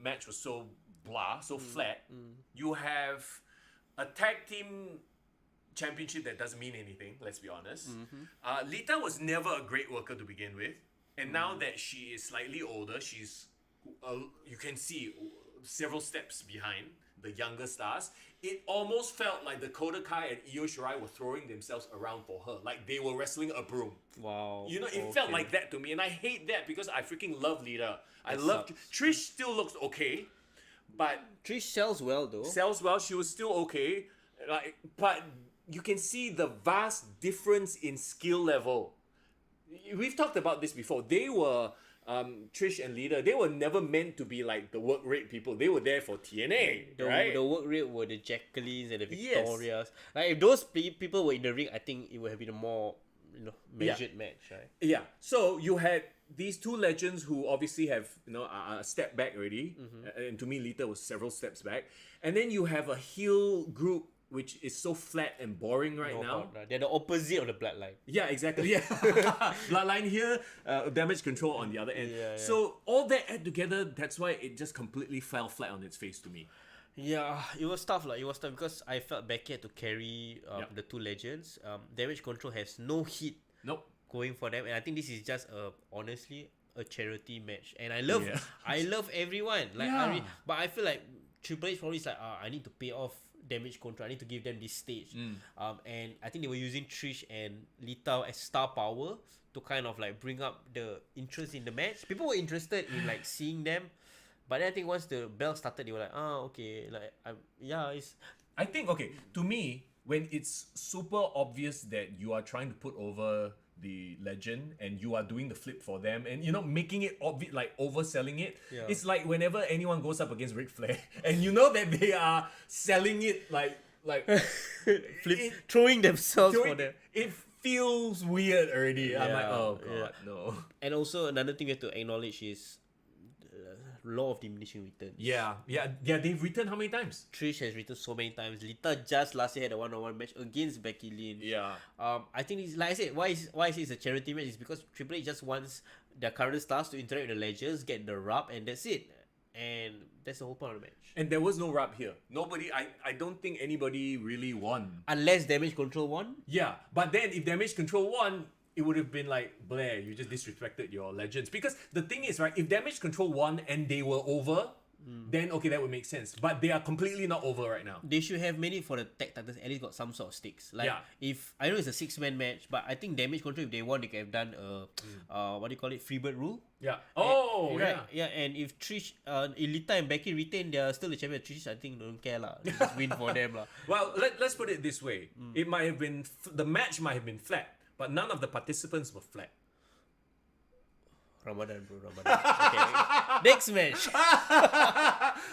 S2: match was so blah, so flat. You have a tag team championship that doesn't mean anything, let's be honest. Lita was never a great worker to begin with, and now that she is slightly older, she's you can see several steps behind the younger stars. It almost felt like Dakota Kai and Io Shirai were throwing themselves around for her, like they were wrestling a broom.
S3: Wow.
S2: You know, it felt like that to me, and I hate that because I freaking love Lita. I
S3: That
S2: love
S3: sucks.
S2: Trish. Still looks okay, but
S3: Trish sells well though.
S2: sells well. She was still okay, like, but you can see the vast difference in skill level. We've talked about this before. They were Trish and Lita. They were never meant to be like the work rate people. They were there for TNA, right?
S3: The work rate were the Jacquelines and the
S2: Yes.
S3: Victorias. Like if those people were in the ring, I think it would have been a more measured match, right?
S2: Yeah. So you had these two legends who obviously have a step back already, and to me Lita was several steps back. And then you have a heel group which is so flat and boring right now.
S3: They're the opposite of the Bloodline.
S2: Yeah, exactly. Yeah, Bloodline here, Damage Control on the other end.
S3: Yeah.
S2: So all that add together, that's why it just completely fell flat on its face to me.
S3: Yeah, it was tough. It was tough because I felt Becky had to carry the two legends. Damage Control has no heat
S2: Nope.
S3: going for them, and I think this is just honestly a charity match. And I love I love everyone. But I feel like Triple H probably is like, I need to pay off Damage Control. I need to give them this stage. And I think they were using Trish and Lita as star power to kind of like bring up the interest in the match. People were interested in like seeing them, but then I think once the bell started, they were like, okay, like it's.
S2: I think, okay, to me, when it's super obvious that you are trying to put over the legend and you are doing the flip for them and making it obvious, like overselling it, it's like whenever anyone goes up against Ric Flair and you know that they are selling it like
S3: Throwing themselves for them.
S2: It feels weird already. I'm like, oh god, no.
S3: And also another thing we have to acknowledge is law of diminishing returns.
S2: Yeah. They've returned how many times?
S3: Trish has returned so many times. Lita just last year had a one-on-one match against Becky Lynch.
S2: Yeah.
S3: I think it's like I said, why I say it's a charity match is because Triple H just wants their current stars to interact with the legends, get the rub, and that's it. And that's the whole point of the match.
S2: And there was no rub here. Nobody. I don't think anybody really won.
S3: Unless Damage Control won.
S2: Yeah, but then if Damage Control won, it would have been like, Blair, you just disrespected your legends. Because the thing is, right, if Damage Control won and they were over, then okay, that would make sense. But they are completely not over right now.
S3: They should have made it for the tag titles, at least got some sort of stakes. Like, if I know it's a 6-man match, but I think Damage Control, if they won, they could have done what do you call it, Freebird rule.
S2: Yeah.
S3: Yeah. And if Trish, Lita and Becky retain, they are still the champion. Trish, I think, don't care lah. They just win for them lah.
S2: Well, let's put it this way. It might have been the match might have been flat, but none of the participants were flat.
S3: Ramadan, bro, Ramadan. Okay. Next match.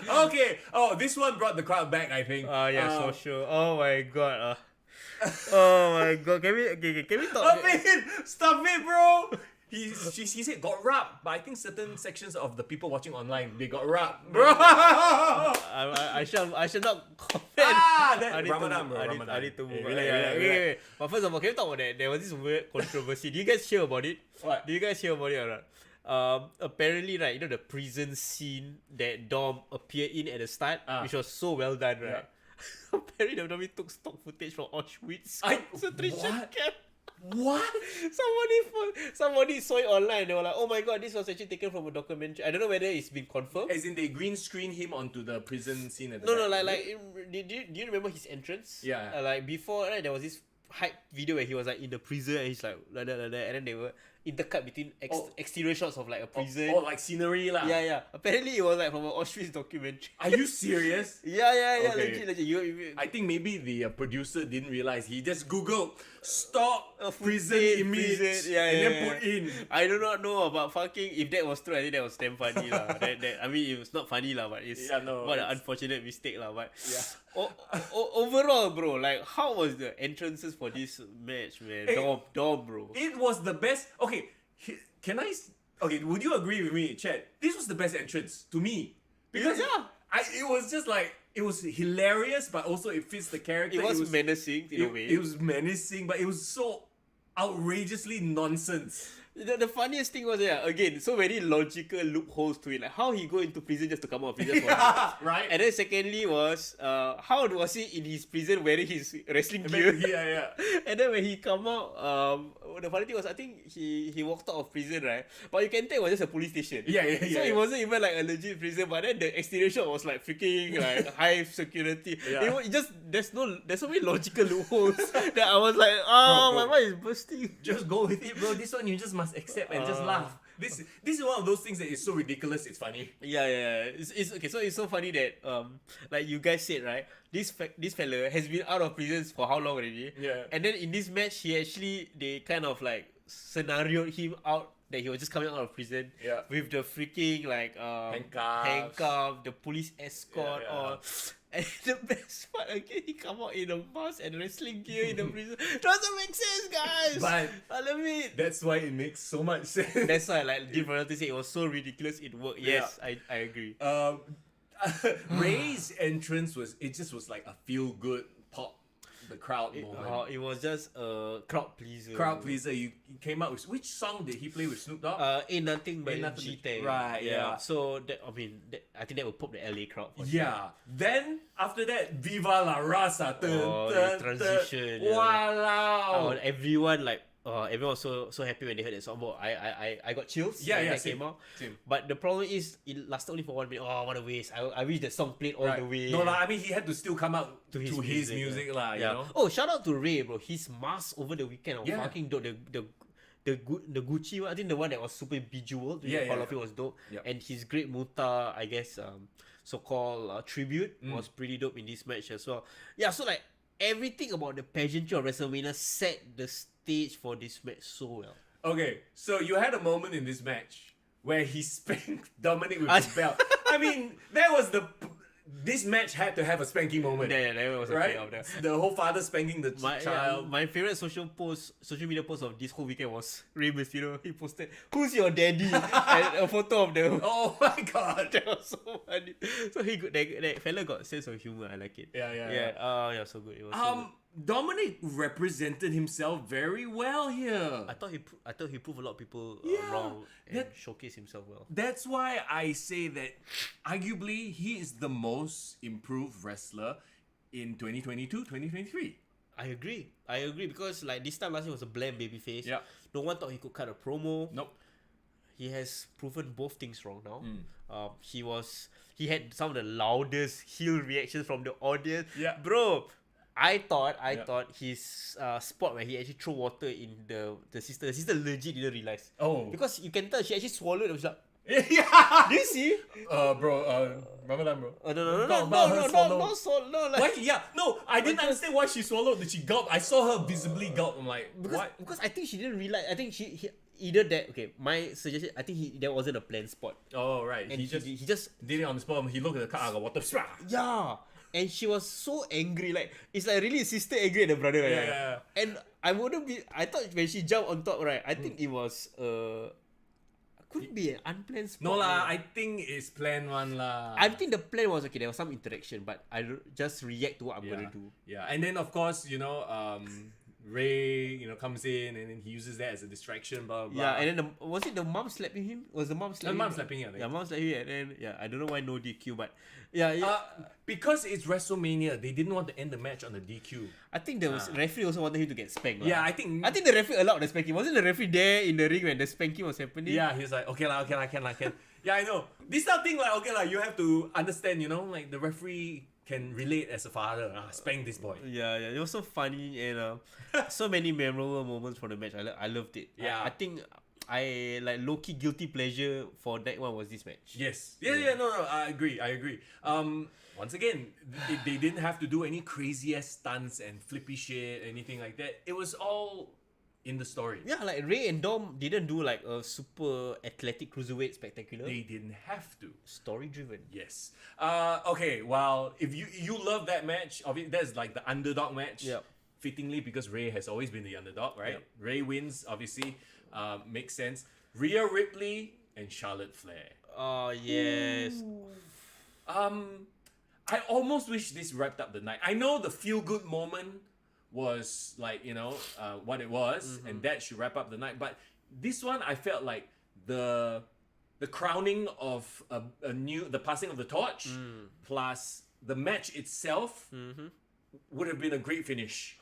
S2: Okay. Oh, this one brought the crowd back, I think.
S3: For sure. Oh my god. Oh my god. Can we talk?
S2: Stop it, bro. He said got rubbed, but I think certain sections of the people watching online, they got rubbed, bro.
S3: I shall not comment.
S2: Ramadan, bro.
S3: I need to move.
S2: Relax.
S3: But first of all, can we talk about that? There was this weird controversy. Do you guys hear about it?
S2: What?
S3: Do you guys hear about it or not? Apparently, right, the prison scene that Dom appeared in at the start, which was so well done, right? Apparently, WWE took stock footage from Auschwitz concentration camp.
S2: What?
S3: Somebody saw it online. They were like, "Oh my god, this was actually taken from a documentary." I don't know whether it's been confirmed.
S2: As in, they green screen him onto the prison scene at the
S3: No,
S2: back.
S3: do you remember his entrance?
S2: Yeah.
S3: Like before, right, there was this hype video where he was like in the prison and he's like that, and then they were intercut between exterior shots of like a prison.
S2: Or like scenery lah.
S3: Yeah. Apparently it was like from an Auschwitz documentary.
S2: Are you serious?
S3: Yeah.
S2: Okay.
S3: Legit.
S2: I think maybe the producer didn't realize. He just googled stop prison
S3: Prison,
S2: image
S3: yeah,
S2: and then
S3: yeah.
S2: put in.
S3: I do not know about fucking. If that was true, I think that was damn funny lah. That I mean, it was not funny lah, but it's what an unfortunate mistake lah. But overall, bro, like how was the entrances for this match, man? Dom, bro.
S2: It was the best. Okay, can I? Okay, would you agree with me, Chad? This was the best entrance to me because it was just like it was hilarious, but also it fits the character.
S3: It was menacing in a way.
S2: It was menacing, but it was so outrageously nonsense.
S3: The funniest thing was again so many logical loopholes to it, like how he go into prison just to come out of prison.
S2: Right.
S3: And then secondly was how was he in his prison wearing his wrestling gear?
S2: Yeah.
S3: And then when he come out, the funny thing was I think he walked out of prison, right? But you can tell it was just a police station.
S2: Yeah.
S3: So it wasn't even like a legit prison, but then the exterior shot was like freaking like high security.
S2: Yeah.
S3: It just there's so many logical loopholes that I was like, my mind is bursting.
S2: Just go with it, bro. This one you just must accept and just laugh. This is one of those things that is so ridiculous. It's funny.
S3: Yeah. It's okay. So it's so funny that like you guys said, right? This fella has been out of prison for how long already?
S2: Yeah.
S3: And then in this match, they kind of like scenarioed him out that he was just coming out of prison.
S2: Yeah.
S3: With the freaking like handcuff, the police escort, all. And the best part again, he come out in a mask and wrestling gear in the prison. Doesn't make sense, guys.
S2: But
S3: I love it.
S2: That's why it makes so much sense.
S3: That's why, like, different to say it was so ridiculous. It worked. Yes, I agree.
S2: Ray's entrance was like a feel good pop the crowd moment.
S3: It was just a crowd pleaser.
S2: Crowd pleaser. You came out with which song did he play with Snoop Dogg?
S3: Ain't Nothing But
S2: Nothing
S3: G-Tang.
S2: Right, yeah.
S3: So I think that will pop the LA crowd. For
S2: yeah.
S3: Sure.
S2: Then after that, Viva la Raza.
S3: The transition.
S2: Wow.
S3: Everyone like. Everyone was so happy when they heard that song. I got chills when that came out.
S2: Same.
S3: But the problem is, it lasted only for 1 minute. Oh, what a waste. I wish the song played all the way.
S2: No, I mean, he had to still come out to his music. You know?
S3: Oh, shout out to Ray, bro. His mask over the weekend was fucking dope. The Gucci one, I think the one that was super bejeweled. All of it was dope.
S2: Yep.
S3: And his Great Muta, I guess, so-called tribute was pretty dope in this match as well. Yeah, so like everything about the pageantry of WrestleMania set the stage for this match so well.
S2: Okay, so you had a moment in this match where he spanked Dominic with his belt. I mean, that was this match had to have a spanking moment.
S3: Yeah, that was
S2: right?
S3: a of that.
S2: The whole father spanking the child.
S3: My favorite social media post of this whole weekend was Rey Mysterio. He posted, "Who's your daddy?" and a photo of them.
S2: Oh my god,
S3: that was so funny. So that fella got sense of humor. I like it.
S2: Yeah.
S3: So good. It was so good.
S2: Dominic represented himself very well here.
S3: I thought he proved a lot of people wrong and showcased himself well.
S2: That's why I say that arguably he is the most improved wrestler in 2022-2023.
S3: I agree because like this time last year was a bland babyface.
S2: Yeah.
S3: No one thought he could cut a promo.
S2: Nope.
S3: He has proven both things wrong now. He had some of the loudest heel reactions from the audience.
S2: Yeah.
S3: Bro, I thought his spot where he actually threw water in the sister legit didn't realize.
S2: Oh.
S3: Because you can tell she actually swallowed it. It was like,
S2: yeah.
S3: do you see?
S2: Ramadan, bro.
S3: No. Like,
S2: why? No, I didn't understand why she swallowed. Did she gulp? I saw her visibly gulp. I'm like, what?
S3: Because I think she didn't realize. I think he either that. Okay, my suggestion. I think that wasn't a planned spot.
S2: Oh right.
S3: And he just
S2: did it on the spot. He looked at the car. I got water.
S3: Yeah. And she was so angry, like it's like really sister angry at the brother.
S2: Yeah.
S3: And I thought when she jumped on top, right? I think it was could be an unplanned spot.
S2: No lah, I think it's planned one lah.
S3: I think the plan was okay. There was some interaction, but I just react to what I'm gonna do.
S2: Yeah, and then of course Ray comes in and then he uses that as a distraction. Blah blah. Blah.
S3: Yeah, and then was it the mom slapping him? Was the mom slapping?
S2: The mom slapping him.
S3: Yeah, mom slapping him, and then I don't know why no DQ, but
S2: because it's WrestleMania, they didn't want to end the match on the DQ.
S3: I think the referee also wanted him to get spanked.
S2: Yeah, I think
S3: the referee allowed the spanking. Wasn't the referee there in the ring when the spanking was happening?
S2: Yeah, he was like, okay, I can. Yeah, I know. This type of thing, like, okay, you have to understand, like the referee can relate as a father. Spank this boy.
S3: Yeah, it was so funny and so many memorable moments from the match. I loved it.
S2: Yeah,
S3: I think I like low-key guilty pleasure for that one was this match.
S2: Yes. No, I agree. Once again, they didn't have to do any crazy ass stunts and flippy shit, anything like that. It was all in the story.
S3: Yeah, like Ray and Dom didn't do like a super athletic cruiserweight spectacular.
S2: They didn't have to.
S3: Story driven.
S2: Yes. Okay. Well, if you love that match, obviously that's like the underdog match.
S3: Yep.
S2: Fittingly, because Ray has always been the underdog, right?
S3: Yep.
S2: Ray wins, obviously. Makes sense. Rhea Ripley and Charlotte Flair.
S3: Oh yes.
S2: I almost wish this wrapped up the night. I know the feel good moment was like, what it was, and that should wrap up the night. But this one, I felt like the crowning of the passing of the torch, plus the match itself, would have been a great finish.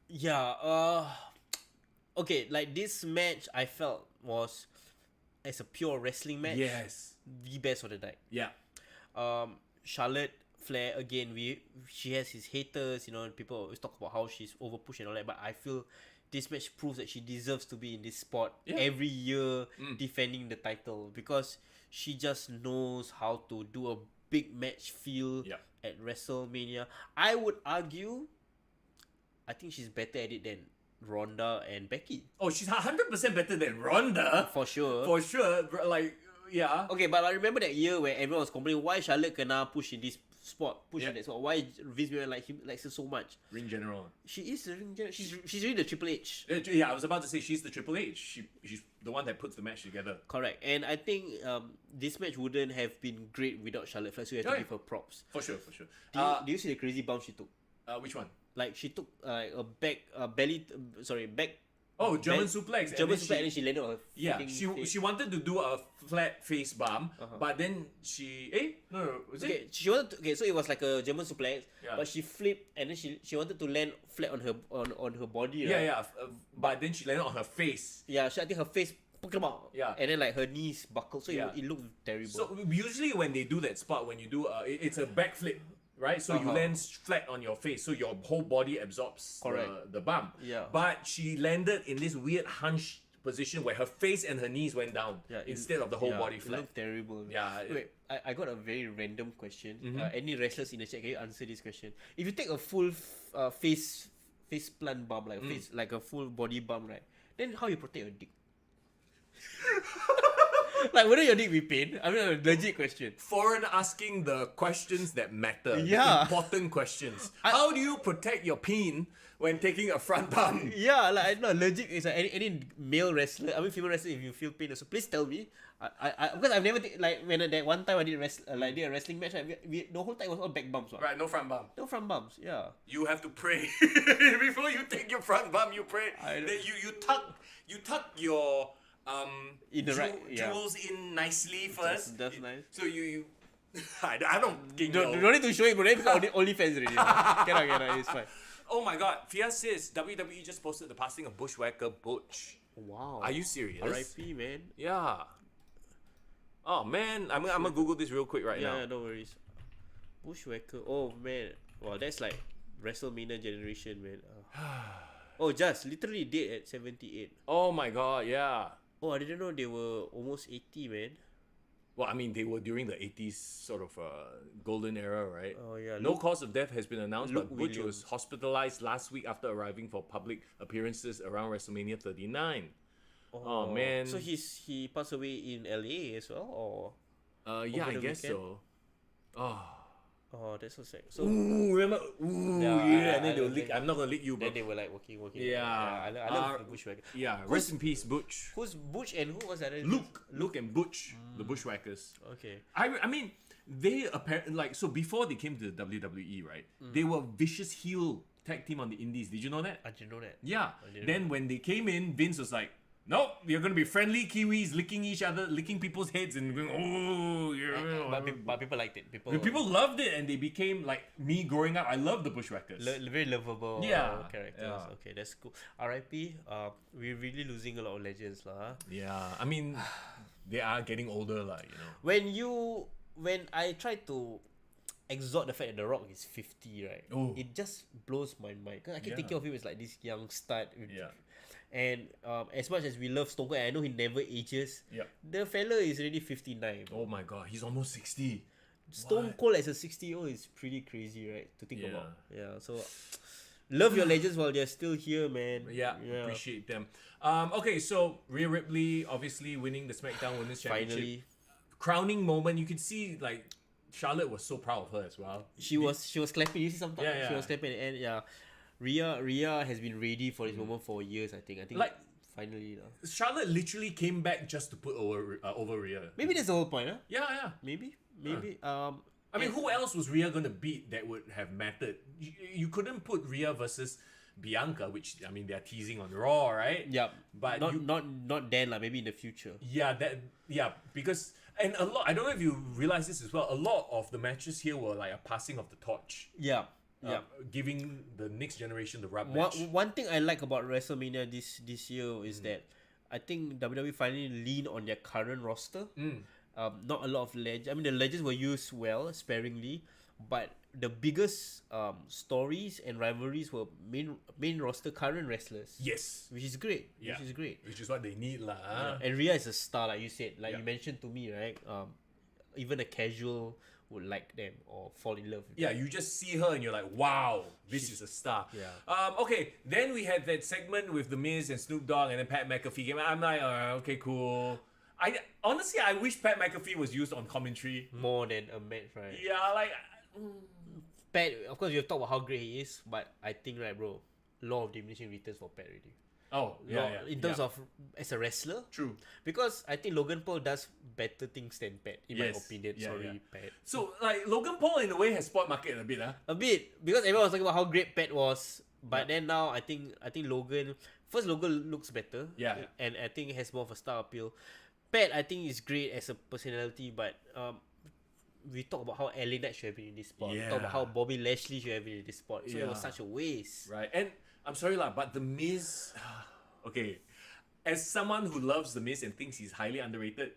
S3: Yeah. Okay, like this match, I felt was as a pure wrestling match.
S2: Yes.
S3: The best of the night.
S2: Yeah.
S3: Charlotte Flair again. She has his haters. People always talk about how she's overpushed and all that. But I feel this match proves that she deserves to be in this spot every year, defending the title, because she just knows how to do a big match feel at WrestleMania. I would argue, I think she's better at it than Ronda and Becky.
S2: Oh, she's 100% better than Ronda.
S3: For sure.
S2: For sure. Like, yeah.
S3: Okay, but I remember that year where everyone was complaining why Charlotte kena push in this spot, in that spot. Why Vince McMahon likes her so much.
S2: Ring general.
S3: She is the ring general. She's really the Triple H.
S2: Yeah, I was about to say she's the Triple She's the one that puts the match together.
S3: Correct. And I think this match wouldn't have been great without Charlotte Flair, so you have to give her props.
S2: For sure.
S3: Do you see the crazy bump she took?
S2: Which one?
S3: Like she took back.
S2: Oh, German suplex.
S3: German suplex, and then she landed on her.
S2: Yeah,
S3: face.
S2: she wanted to do a flat face bomb, but then was
S3: Okay,
S2: it?
S3: she wanted to, okay, so it was like a German suplex,
S2: Yeah.
S3: but she flipped and then she wanted to land flat on her body, right?
S2: Yeah, but then she landed on her face.
S3: Yeah, I think her face.
S2: Yeah.
S3: And then like her knees buckled, so it looked terrible.
S2: So usually when they do that spot, when you do it's a backflip, right? So you land flat on your face, so your whole body absorbs the bump.
S3: Yeah.
S2: But she landed in this weird hunched position where her face and her knees went down instead of the whole body
S3: It
S2: flat.
S3: looked terrible.
S2: Yeah.
S3: Wait, I got a very random question. Any wrestlers in the chat, can you answer this question? If you take a full face plant bump, like face, like a full body bump, right? Then how you protect your dick? Like, wouldn't your dick be pain? I mean, a legit question.
S2: Foreign asking the questions that matter.
S3: Yeah.
S2: The important questions. How do you protect your peen when taking a front bump?
S3: Yeah, like I know legit is like any male wrestler. I mean, female wrestler. If you feel pain, so please tell me. I because I've never like when that one time I did did a wrestling match. We the whole time was all back bumps. Right?
S2: Right, no front bump.
S3: No front bumps. Yeah.
S2: You have to pray before you take your front bump. You pray. Then you tuck your
S3: In the right, yeah.
S2: jewels in nicely first.
S3: That's nice.
S2: So you I don't think
S3: Don't need to show it, bro. It's only fans already. Cannot. It's fine.
S2: Oh my god, Fia says WWE just posted the passing of Bushwhacker Butch.
S3: Wow.
S2: Are you serious?
S3: R.I.P. man.
S2: Yeah. Oh man, I'm gonna Google this real quick right now.
S3: Yeah, no worries. Bushwhacker. Oh man. Wow, that's like WrestleMania generation, man. Oh, just literally dead at 78.
S2: Oh my god, yeah.
S3: Oh, I didn't know they were almost 80, man.
S2: Well, I mean, they were during the 80s sort of golden era, right?
S3: Oh, yeah.
S2: No cause of death has been announced,
S3: Luke
S2: but Butch
S3: Williams.
S2: was hospitalized last week after arriving for public appearances around WrestleMania 39. Oh man.
S3: So he passed away in LA as well, or?
S2: Yeah,
S3: over
S2: I
S3: the
S2: guess
S3: weekend?
S2: so.
S3: Oh, that's so sad. So
S2: Ooh, remember? Ooh,
S3: Yeah,
S2: yeah. And then
S3: I
S2: they'll
S3: don't
S2: leak.
S3: think-
S2: I'm not gonna leak you,
S3: then
S2: but
S3: they were like working.
S2: Yeah.
S3: I love the Bushwhacker.
S2: yeah. Rest in peace, Butch.
S3: Who's Butch and who was that?
S2: Luke and Butch, the Bushwhackers.
S3: Okay.
S2: I mean, they apparently so before they came to the WWE, right? They were vicious heel tag team on the Indies. Did you know that?
S3: I didn't know that.
S2: Yeah.
S3: didn't
S2: Then when they came in, Vince was like, "Nope, you're gonna be friendly Kiwis, licking each other, licking people's heads, and going, oh, yeah."
S3: But people liked it.
S2: People loved it, and they became like me growing up. I love the Bushwhackers.
S3: Very lovable characters.
S2: Yeah.
S3: Okay, that's cool. R.I.P. We're really losing a lot of legends, lah.
S2: Yeah, I mean, they are getting older, like
S3: When I try to exalt the fact that The Rock is 50, right?
S2: Oh.
S3: It just blows my mind. Cause I keep thinking of him as like this young stud.
S2: Yeah.
S3: And as much as we love Stone Cold, I know he never ages.
S2: Yep.
S3: The fella is already 59.
S2: Oh my god, he's almost 60.
S3: Stone
S2: What?
S3: Cold as a 60-year-old is pretty crazy, right? To think
S2: Yeah.
S3: about. Yeah. So love your legends while they're still here, man.
S2: Yeah, appreciate them. Okay, so Rhea Ripley obviously winning the SmackDown Women's Championship.
S3: Finally.
S2: Crowning moment. You could see like Charlotte was so proud of her as well.
S3: She was clapping. You see sometimes
S2: Yeah,
S3: she
S2: yeah.
S3: was clapping, and yeah, Rhea has been ready for this moment for years. I think
S2: Like-
S3: finally.
S2: Charlotte literally came back just to put over Rhea.
S3: Maybe that's the whole point, huh?
S2: Yeah.
S3: Maybe.
S2: I mean, who else was Rhea gonna beat that would have mattered? You couldn't put Rhea versus Bianca, which I mean they're teasing on Raw, right?
S3: Yeah,
S2: But
S3: not then lah. Maybe in the future.
S2: Because and a lot. I don't know if you realize this as well. A lot of the matches here were like a passing of the torch.
S3: Yeah, yeah.
S2: Giving the next generation the rub match.
S3: One thing I like about WrestleMania this year is that I think WWE finally lean on their current roster. Not a lot of legends. I mean, the legends were used well, sparingly, but the biggest stories and rivalries were main roster current wrestlers.
S2: Yes.
S3: Which is great.
S2: Yeah.
S3: Which is great.
S2: Which is what they need, lah.
S3: And Rhea is a star, like you said. Like
S2: Yeah.
S3: you mentioned to me, right? Even a casual would like them or fall in love with
S2: Yeah,
S3: them.
S2: you just see her and you're like, wow, this is a star.
S3: Yeah.
S2: Okay, then we had that segment with The Miz and Snoop Dogg and then Pat McAfee came. I'm like, okay, cool. Honestly, I wish Pat McAfee was used on commentary.
S3: More than a match, right?
S2: Yeah, like,
S3: Pat, of course, we have talked about how great he is, but I think, right, bro, law of diminishing returns for Pat already. In terms of as a wrestler,
S2: True.
S3: because I think Logan Paul does better things than Pat, in my
S2: Yes.
S3: opinion.
S2: Yeah,
S3: Sorry,
S2: yeah.
S3: Pat.
S2: So, like, Logan Paul in a way has spot market a bit, huh?
S3: A bit, because everyone was talking about how great Pat was, but then now I think Logan looks better.
S2: Yeah.
S3: And I think has more of a star appeal. Pat, I think, is great as a personality, but we talk about how LA Knight should have been in this spot. We talk about how Bobby Lashley should have been in this spot. So it was
S2: Yeah.
S3: such a waste.
S2: Right. And I'm sorry, lah, but The Miz, okay, as someone who loves The Miz and thinks he's highly underrated,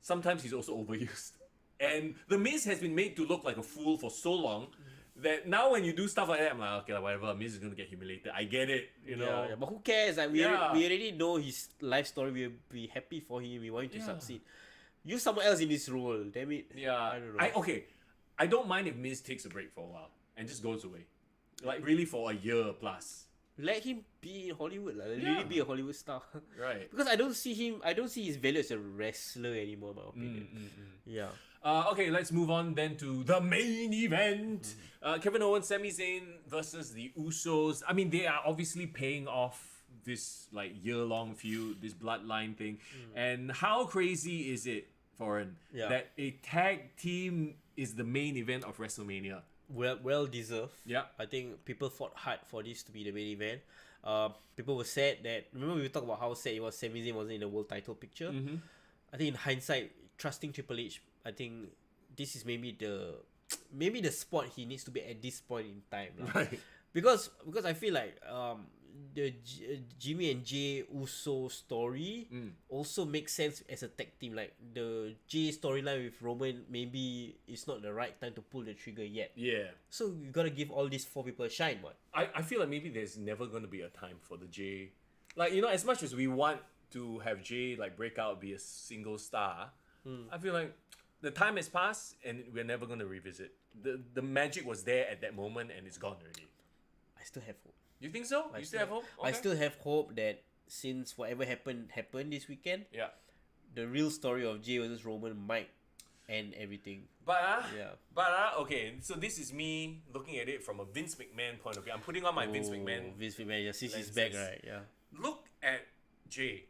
S2: sometimes he's also overused. And The Miz has been made to look like a fool for so long that now when you do stuff like that, I'm like, okay, whatever, Miz is going to get humiliated. I get it, you know.
S3: Yeah, but who cares? Like we
S2: Yeah.
S3: already know his life story. We'll be happy for him. We want him to succeed. Use someone else in this role. Damn it.
S2: Yeah.
S3: I don't know.
S2: I don't mind if Miz takes a break for a while and just goes away. Like really for a year plus.
S3: Let him be in Hollywood. Like,
S2: Yeah.
S3: really be a Hollywood star.
S2: Right.
S3: Because I don't see his value as a wrestler anymore, in my opinion. Yeah.
S2: Okay, let's move on then to the main event. Kevin Owens, Sami Zayn versus the Usos. I mean, they are obviously paying off this like year-long feud, this bloodline thing. And how crazy is it, Foreign, that a tag team is the main event of WrestleMania?
S3: Well deserved.
S2: Yeah.
S3: I think people fought hard for this to be the main event. People were sad that, remember we talked about how sad it was Sami Zayn wasn't in the world title picture. I think in hindsight, trusting Triple H, I think this is maybe the spot he needs to be at this point in time.
S2: Right.
S3: Because I feel like the Jimmy and Jay Uso story also makes sense as a tag team. Like the Jay storyline with Roman, maybe it's not the right time to pull the trigger yet.
S2: Yeah.
S3: So you gotta give all these 4 people a shine, what?
S2: I feel like maybe there's never going to be a time for the Jay. Like, you know, as much as we want to have Jay like break out, be a single star, I feel like the time has passed and we're never going to revisit. The magic was there at that moment and it's gone already.
S3: I still have hope.
S2: You think so? You still have hope?
S3: I
S2: Okay.
S3: still have hope that since whatever happened this weekend,
S2: Yeah.
S3: the real story of Jay versus Roman might end everything.
S2: But
S3: Yeah.
S2: okay, so this is me looking at it from a Vince McMahon point of view. I'm putting on my Vince McMahon.
S3: Vince McMahon, yeah, since he's
S2: lenses.
S3: back, right? Yeah.
S2: Look at Jay.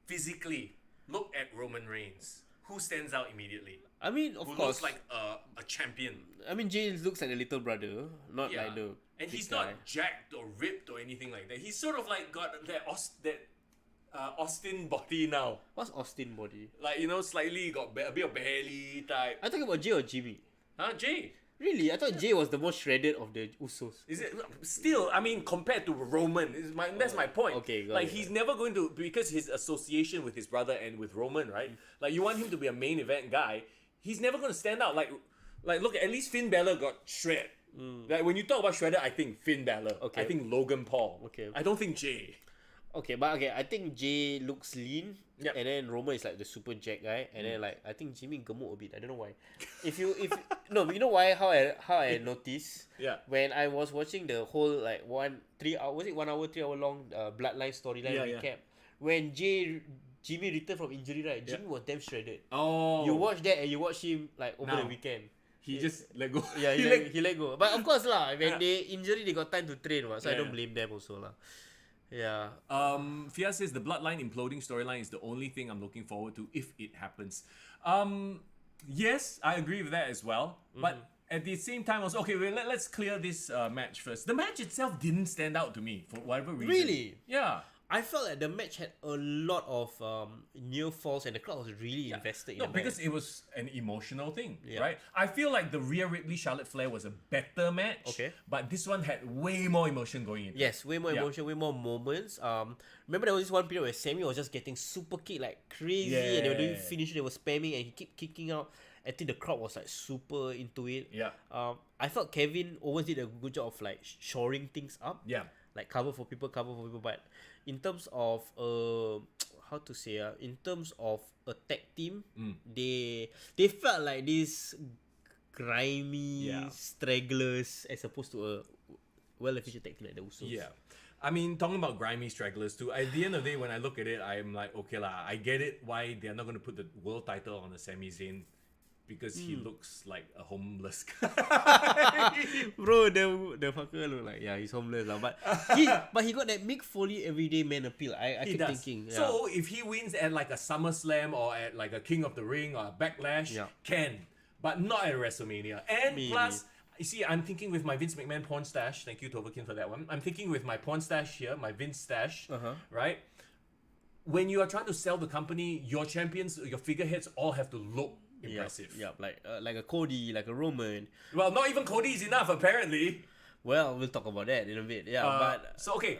S2: Physically, look at Roman Reigns. Who stands out immediately?
S3: I mean, of
S2: Who
S3: course.
S2: looks like a champion.
S3: I mean, Jay looks like the little brother, not
S2: Yeah.
S3: like the.
S2: And
S3: big
S2: he's
S3: guy.
S2: not jacked or ripped or anything like that. He's sort of like got that Austin body now.
S3: What's Austin body?
S2: Like, you know, slightly got a bit of belly type.
S3: I talking about Jay or Jimmy.
S2: Huh, Jay?
S3: Really, I thought Jay was the most shredded of the Usos.
S2: Is it still? I mean, compared to Roman, that's my point.
S3: Okay, got
S2: like
S3: it.
S2: he's never going to, because his association with his brother and with Roman, right? Like you want him to be a main event guy. He's never going to stand out. Like look, at least Finn Balor got shred. Like when you talk about shredder, I think Finn Balor.
S3: Okay.
S2: I think Logan Paul.
S3: Okay.
S2: I don't think Jay.
S3: Okay, but okay, I think Jay looks lean.
S2: Yep.
S3: And then Roman is like the super jack guy. And then like I think Jimmy gemuk a bit. I don't know why. if you no, you know why how I noticed?
S2: Yeah.
S3: When I was watching the whole like 3 hour, was it 1 hour 3 hour long Bloodline storyline
S2: Yeah,
S3: recap? When Jimmy returned from injury, right? Jimmy was damn shredded.
S2: Oh.
S3: You watch that and you watch him like over the
S2: Now.
S3: weekend.
S2: He just let go.
S3: Yeah, he let go. But of course lah, when they injury, they got time to train. So I don't blame them also lah. Yeah.
S2: Fia says the Bloodline imploding storyline is the only thing I'm looking forward to if it happens. Yes, I agree with that as well. But at the same time, also okay. Well, let's clear this match first. The match itself didn't stand out to me for whatever reason.
S3: Really?
S2: Yeah.
S3: I felt like the match had a lot of near falls and the crowd was really invested in the
S2: because
S3: match.
S2: it was an emotional thing, right? I feel like the Rhea Ripley Charlotte Flair was a better match.
S3: Okay.
S2: But this one had way more emotion going into it.
S3: Yes, way more emotion, way more moments. Remember there was this one period where Sammy was just getting super kicked like crazy and they were doing finish, they were spamming and he kept kicking out. I think the crowd was like super into it.
S2: Yeah.
S3: I felt Kevin Owens did a good job of like shoring things up.
S2: Yeah.
S3: Like cover for people. But in terms of how to say in terms of a tag team, they felt like these grimy stragglers as opposed to a well-efficient tag team like the Usos.
S2: Yeah. I mean, talking about grimy stragglers too, at the end of the day, when I look at it, I'm like, okay lah, I get it why they're not going to put the world title on the Sami Zayn. Because he looks like a homeless guy.
S3: Bro, the fucker look like he's homeless lah. But he got that Mick Foley everyday man appeal. I keep thinking. Yeah.
S2: So if he wins at like a SummerSlam or at like a King of the Ring or a Backlash, can. But not at WrestleMania. And plus, you see, I'm thinking with my Vince McMahon porn stash. Thank you, Toverkin, for that one. I'm thinking with my porn stash here, my Vince stash, right? When you are trying to sell the company, your champions, your figureheads all have to look impressive.
S3: Yeah, like a Cody, like a Roman.
S2: Well, not even Cody is enough, apparently.
S3: Well, we'll talk about that in a bit. Yeah, but
S2: so okay.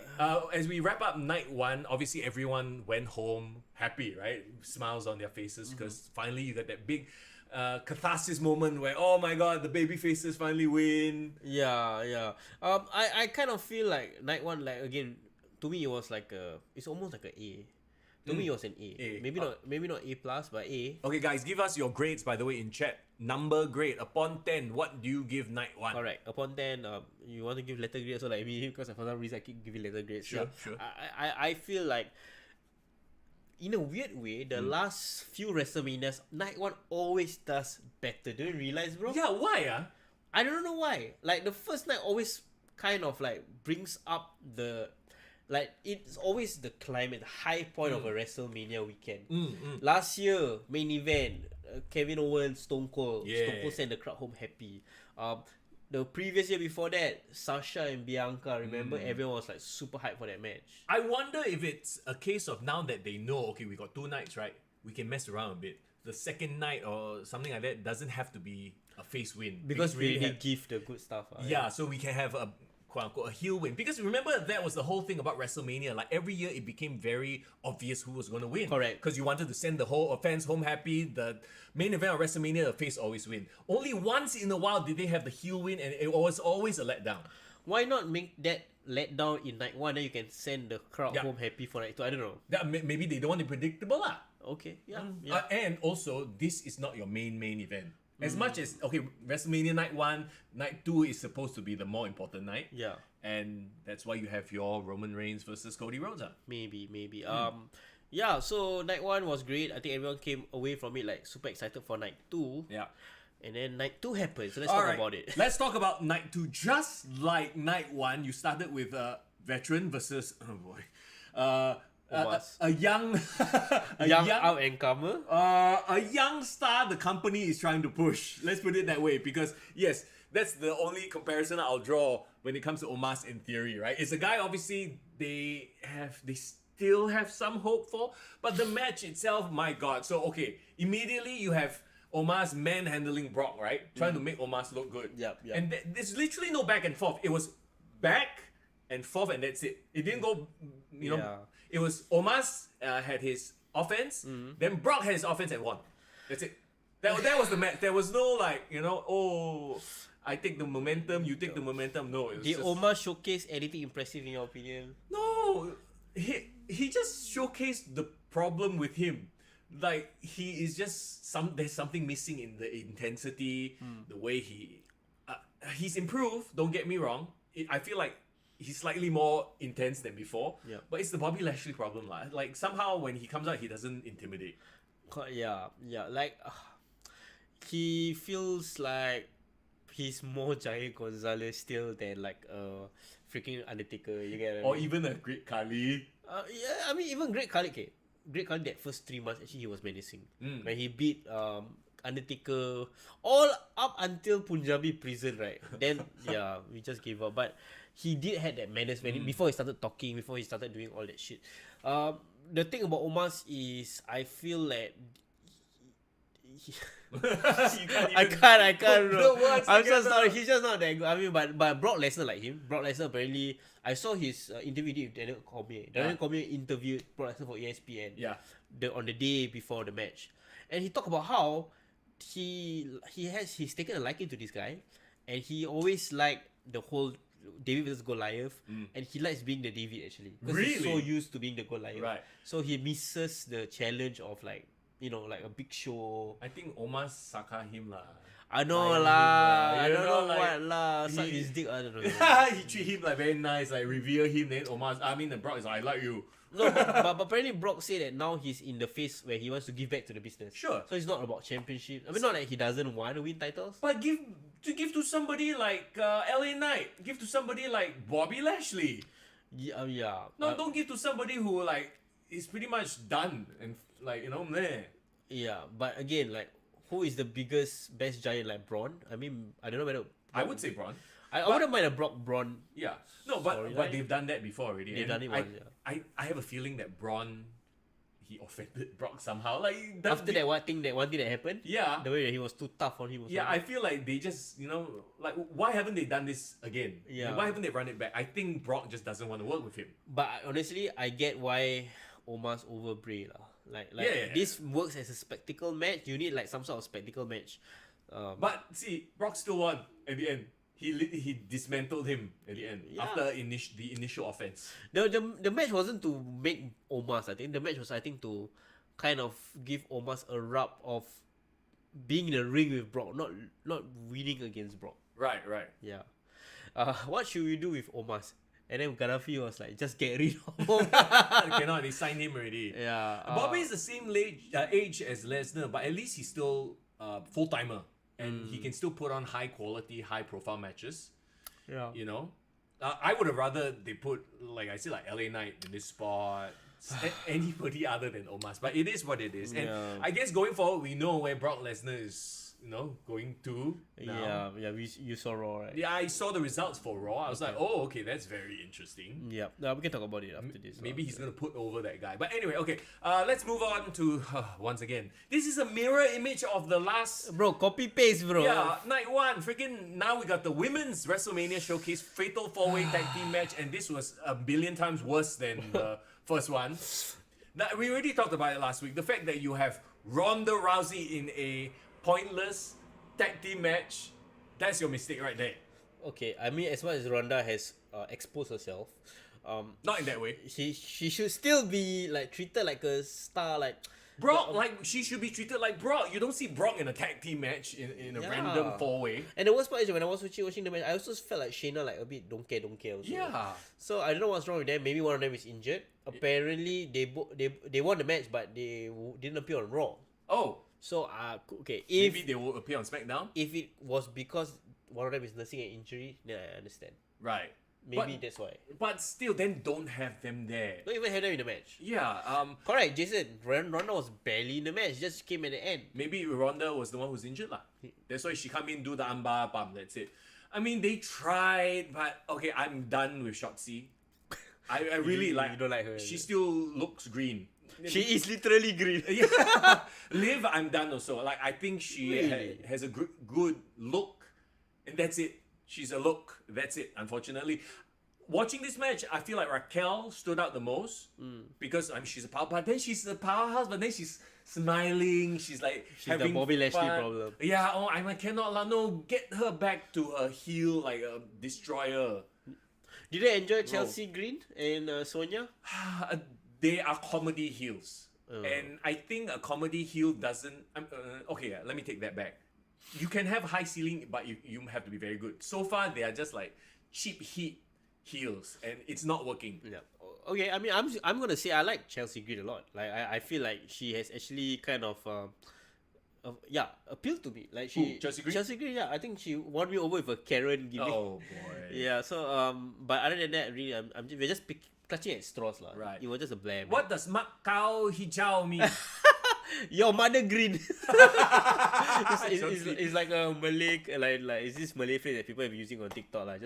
S2: As we wrap up night one, obviously everyone went home happy, right? Smiles on their faces because finally you got that big catharsis moment where oh my god, the baby faces finally win.
S3: Yeah. I kind of feel like night one, like again, to me it was like it's almost like a A. To me, it was an A. Maybe not A plus, but A.
S2: Okay, guys, give us your grades, by the way, in chat. Number grade upon 10. What do you give night one?
S3: Correct. Upon 10, you want to give letter grades, so like me, because for some reason I keep giving letter grades.
S2: Sure.
S3: I feel like, in a weird way, the last few WrestleManias, night one always does better. Do you realize, bro?
S2: Yeah, why?
S3: I don't know why. Like the first night always kind of like brings up the. Like, it's always the climate, the high point of a WrestleMania weekend. Last year, main event, Kevin Owens, Stone Cold. Stone Cold sent the crowd home happy. The previous year before that, Sasha and Bianca, remember? Everyone was like super hyped for that match.
S2: I wonder if it's a case of now that they know, okay, we got 2 nights, right? We can mess around a bit. The second night or something like that doesn't have to be a face win.
S3: Because we really give the good stuff.
S2: Yeah, so we can have a quote-unquote a heel win, because remember that was the whole thing about WrestleMania. Like every year it became very obvious who was going to win.
S3: Correct.
S2: Because you wanted to send the whole fans home happy. The main event of WrestleMania, the face always win. Only once in a while did they have the heel win, and it was always a letdown.
S3: Why not make that letdown in night one, then you can send the crowd home happy for night two? I don't know.
S2: Maybe they don't want it predictable lah.
S3: Okay, yeah.
S2: And also, this is not your main event. As much as, okay, WrestleMania night 1, night 2 is supposed to be the more important night.
S3: Yeah.
S2: And that's why you have your Roman Reigns versus Cody Rhodes.
S3: Maybe. Yeah, so night 1 was great. I think everyone came away from it like super excited for night 2.
S2: Yeah.
S3: And then night 2 happened, so let's talk about it.
S2: Let's talk about night 2. Just like night 1, you started with a veteran versus, oh boy, a young
S3: out and comer,
S2: a young star the company is trying to push. Let's put it that way, because yes, that's the only comparison I'll draw when it comes to Omos in theory, right? It's a guy obviously they still have some hope for, but the match itself, my god. So okay, immediately you have Omos manhandling Brock, right? Trying to make Omos look good.
S3: Yep.
S2: And there's literally no back and forth. It was back and forth, and that's it. It didn't go, It was Omos had his offense, then Brock had his offense and won. That's it. That was the match. There was no I take the momentum, you take the momentum. No, it was
S3: did Omos showcase anything impressive in your opinion?
S2: No. he just showcased the problem with him. Like he is just there's something missing in the intensity, the way he's improved. Don't get me wrong. I feel like he's slightly more intense than before.
S3: Yeah.
S2: But it's the Bobby Lashley problem, lah. Like somehow when he comes out, he doesn't intimidate.
S3: Yeah, like he feels like he's more Giant Gonzalez still than like freaking Undertaker. You get what I
S2: Or
S3: mean?
S2: even a Great Khali.
S3: Yeah, I mean even Great Khali. Okay, Great Khali that first 3 months actually he was menacing. When he beat Undertaker all up until Punjabi prison, right? Then yeah, we just gave up. But he did had that menace when before he started talking, before he started doing all that shit. The thing about Omos is I feel that I can't, bro. I'm so sorry. He's just not that good. I mean, but Brock Lesnar like him. Brock Lesnar apparently, I saw his interview with Daniel Cormier. Daniel Cormier interviewed Brock Lesnar for ESPN.
S2: Yeah.
S3: On the day before the match, and he talked about how he's taken a liking to this guy, and he always liked the whole David versus Goliath, and he likes being the David actually. Because he's so
S2: Really?
S3: used to being the Goliath.
S2: Right.
S3: So he misses the challenge of like, you know, like a big show.
S2: I think Omar saka him lah.
S3: I know
S2: Like,
S3: lah. I
S2: you
S3: don't
S2: know,
S3: know
S2: like,
S3: what lah. Suck
S2: he-
S3: his dick. I don't know.
S2: He treat him like very nice, like revere him. Then the Brock is like, I like you.
S3: No, but apparently Brock said that now he's in the phase where he wants to give back to the business.
S2: Sure.
S3: So it's not about championship. I mean, not that he doesn't want to win titles.
S2: But give to somebody like LA Knight, give to somebody like Bobby Lashley.
S3: Yeah, yeah.
S2: No, don't give to somebody who like is pretty much done and like meh.
S3: Yeah, but again, like, who is the best giant? Like Braun? I mean, I don't know whether.
S2: I would say Braun.
S3: I wouldn't mind a Braun.
S2: Yeah. No, but
S3: Storyline?
S2: they've done that before already.
S3: They've
S2: and
S3: done it once, yeah.
S2: I have a feeling that Braun, he offended Brock somehow. Like
S3: After that one thing that happened.
S2: Yeah.
S3: The way that he was too tough on him.
S2: Yeah, I feel like they just, like, why haven't they done this again?
S3: Yeah.
S2: Why haven't they run it back? I think Brock just doesn't want to work with him.
S3: But honestly, I get why Omar's over Bray lah. Like
S2: Yeah.
S3: this works as a spectacle match. You need like some sort of spectacle match.
S2: But see, Brock still won at the end. He dismantled him at the end
S3: Yeah.
S2: after the initial offense.
S3: The match wasn't to make Omar's. I think the match was to kind of give Omar's a rub of being in the ring with Brock, not winning against Brock.
S2: Right.
S3: Yeah. What should we do with Omar's? And then Gaddafi was like, just get rid of Omar.
S2: Cannot, they signed him already.
S3: Yeah.
S2: Bobby is the same age as Lesnar, but at least he's still full timer, and he can still put on high quality, high profile matches.
S3: Yeah.
S2: I would have rather they put, like I said, like LA Knight in this spot. Anybody other than Omos, but it is what it is. And
S3: Yeah.
S2: I guess going forward, we know where Brock Lesnar is, going to. Now.
S3: Yeah. You saw Raw, right?
S2: Yeah, I saw the results for Raw. I was like, oh, okay, that's very interesting.
S3: Yeah. No, we can talk about it after this.
S2: Maybe he's gonna put over that guy. But anyway, okay. Let's move on to once again. This is a mirror image of the last.
S3: Bro, copy paste, bro.
S2: Yeah, night one. Freaking now we got the women's WrestleMania showcase fatal 4-way tag team match, and this was a billion times worse than the first one. Now, we already talked about it last week. The fact that you have Ronda Rousey in a pointless tag team match, that's your mistake right there.
S3: Okay, I mean, as much as Ronda has exposed herself,
S2: Not in that way.
S3: she should still be like treated like a star, like
S2: Brock, like she should be treated like Brock. You don't see Brock in a tag team match in a
S3: Yeah.
S2: random 4-way.
S3: And the worst part is when I was watching the match, I also felt like Shayna like a bit don't care also.
S2: Yeah.
S3: So I don't know what's wrong with them. Maybe one of them is injured. Apparently they won the match, but they didn't appear on Raw.
S2: Oh,
S3: So okay, if
S2: maybe they will appear on SmackDown.
S3: if it was because one of them is nursing an injury, then I understand.
S2: Right.
S3: Maybe that's why.
S2: But still, then don't have them there.
S3: Don't even have them in the match.
S2: Yeah.
S3: Correct, Jason. Ronda was barely in the match. Just came at the end.
S2: Maybe Ronda was the one who's injured lah. That's why she come in, do the armbar bump. That's it. I mean, they tried, but okay, I'm done with Shotzi. I really
S3: You
S2: like.
S3: don't like her,
S2: She
S3: is it?
S2: still looks green.
S3: She is literally green.
S2: Yeah. Liv, I'm done also. Like, I think she
S3: Really?
S2: has a good look, and that's it. She's a look. That's it. Unfortunately, watching this match, I feel like Raquel stood out the most because she's a power. But then she's a powerhouse. But then she's smiling. She's like
S3: She's the
S2: having
S3: Bobby Lashley
S2: fun.
S3: problem.
S2: Yeah. Oh, I cannot. No, get her back to her heel like a destroyer.
S3: Did you enjoy Chelsea Green and Sonya?
S2: they are comedy heels. And I think a comedy heel doesn't. Okay, let me take that back. You can have high ceiling, but you have to be very good. So far, they are just like cheap heat heels, and it's not working.
S3: Yeah. Okay. I mean, I'm gonna say I like Chelsea Green a lot. Like I feel like she has actually kind of appealed to me. Like
S2: Who, Chelsea Green?
S3: Chelsea Green. Yeah, I think she won me over with a Karen gimmick.
S2: Oh boy.
S3: Yeah. So but other than that, really, we're just clutching at straws lah.
S2: Right.
S3: It was just a blame.
S2: What does Macau hijau mean?
S3: Your mother green. It's like a Malay, like it's this Malay phrase that people have been using on TikTok lah.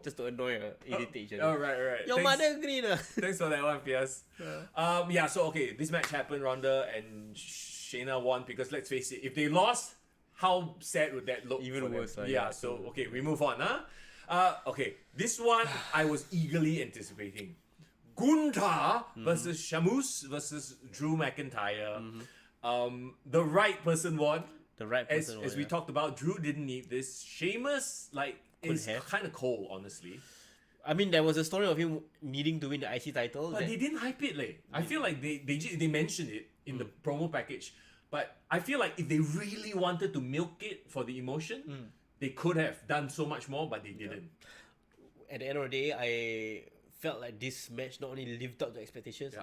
S3: Just to annoy irritate each other.
S2: Oh, right.
S3: Your mother green.
S2: Thanks for that one, Piers. So okay, this match happened, Ronda and Shayna won, because let's face it, if they lost, how sad would that look?
S3: Even
S2: for them?
S3: worse.
S2: So okay, we move on, okay, this one I was eagerly anticipating. Gunther versus Shamus versus Drew McIntyre. The right person won.
S3: The right person
S2: As we talked about, Drew didn't need this. Sheamus, is kind of cold, honestly.
S3: I mean, there was a story of him needing to win the IC title.
S2: But they didn't hype it, I feel like they mentioned it in the promo package. But I feel like if they really wanted to milk it for the emotion, they could have done so much more, but they didn't.
S3: At the end of the day, I felt like this match not only lived up to expectations.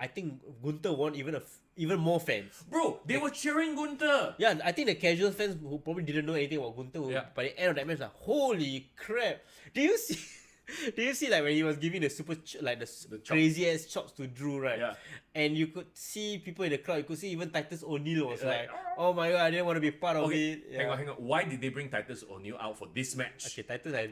S3: I think Gunther won even more fans.
S2: Bro, they were cheering Gunther.
S3: Yeah, I think the casual fans who probably didn't know anything about Gunther, by the end of that match, like, holy crap! Do you see? Do you see like when he was giving the the crazy ass chops to Drew, right?
S2: Yeah.
S3: And you could see people in the crowd. You could see even Titus O'Neil was like, "Oh my god, I didn't want to be part of it." Yeah.
S2: Hang on. Why did they bring Titus O'Neil out for this match?
S3: Okay, Titus. I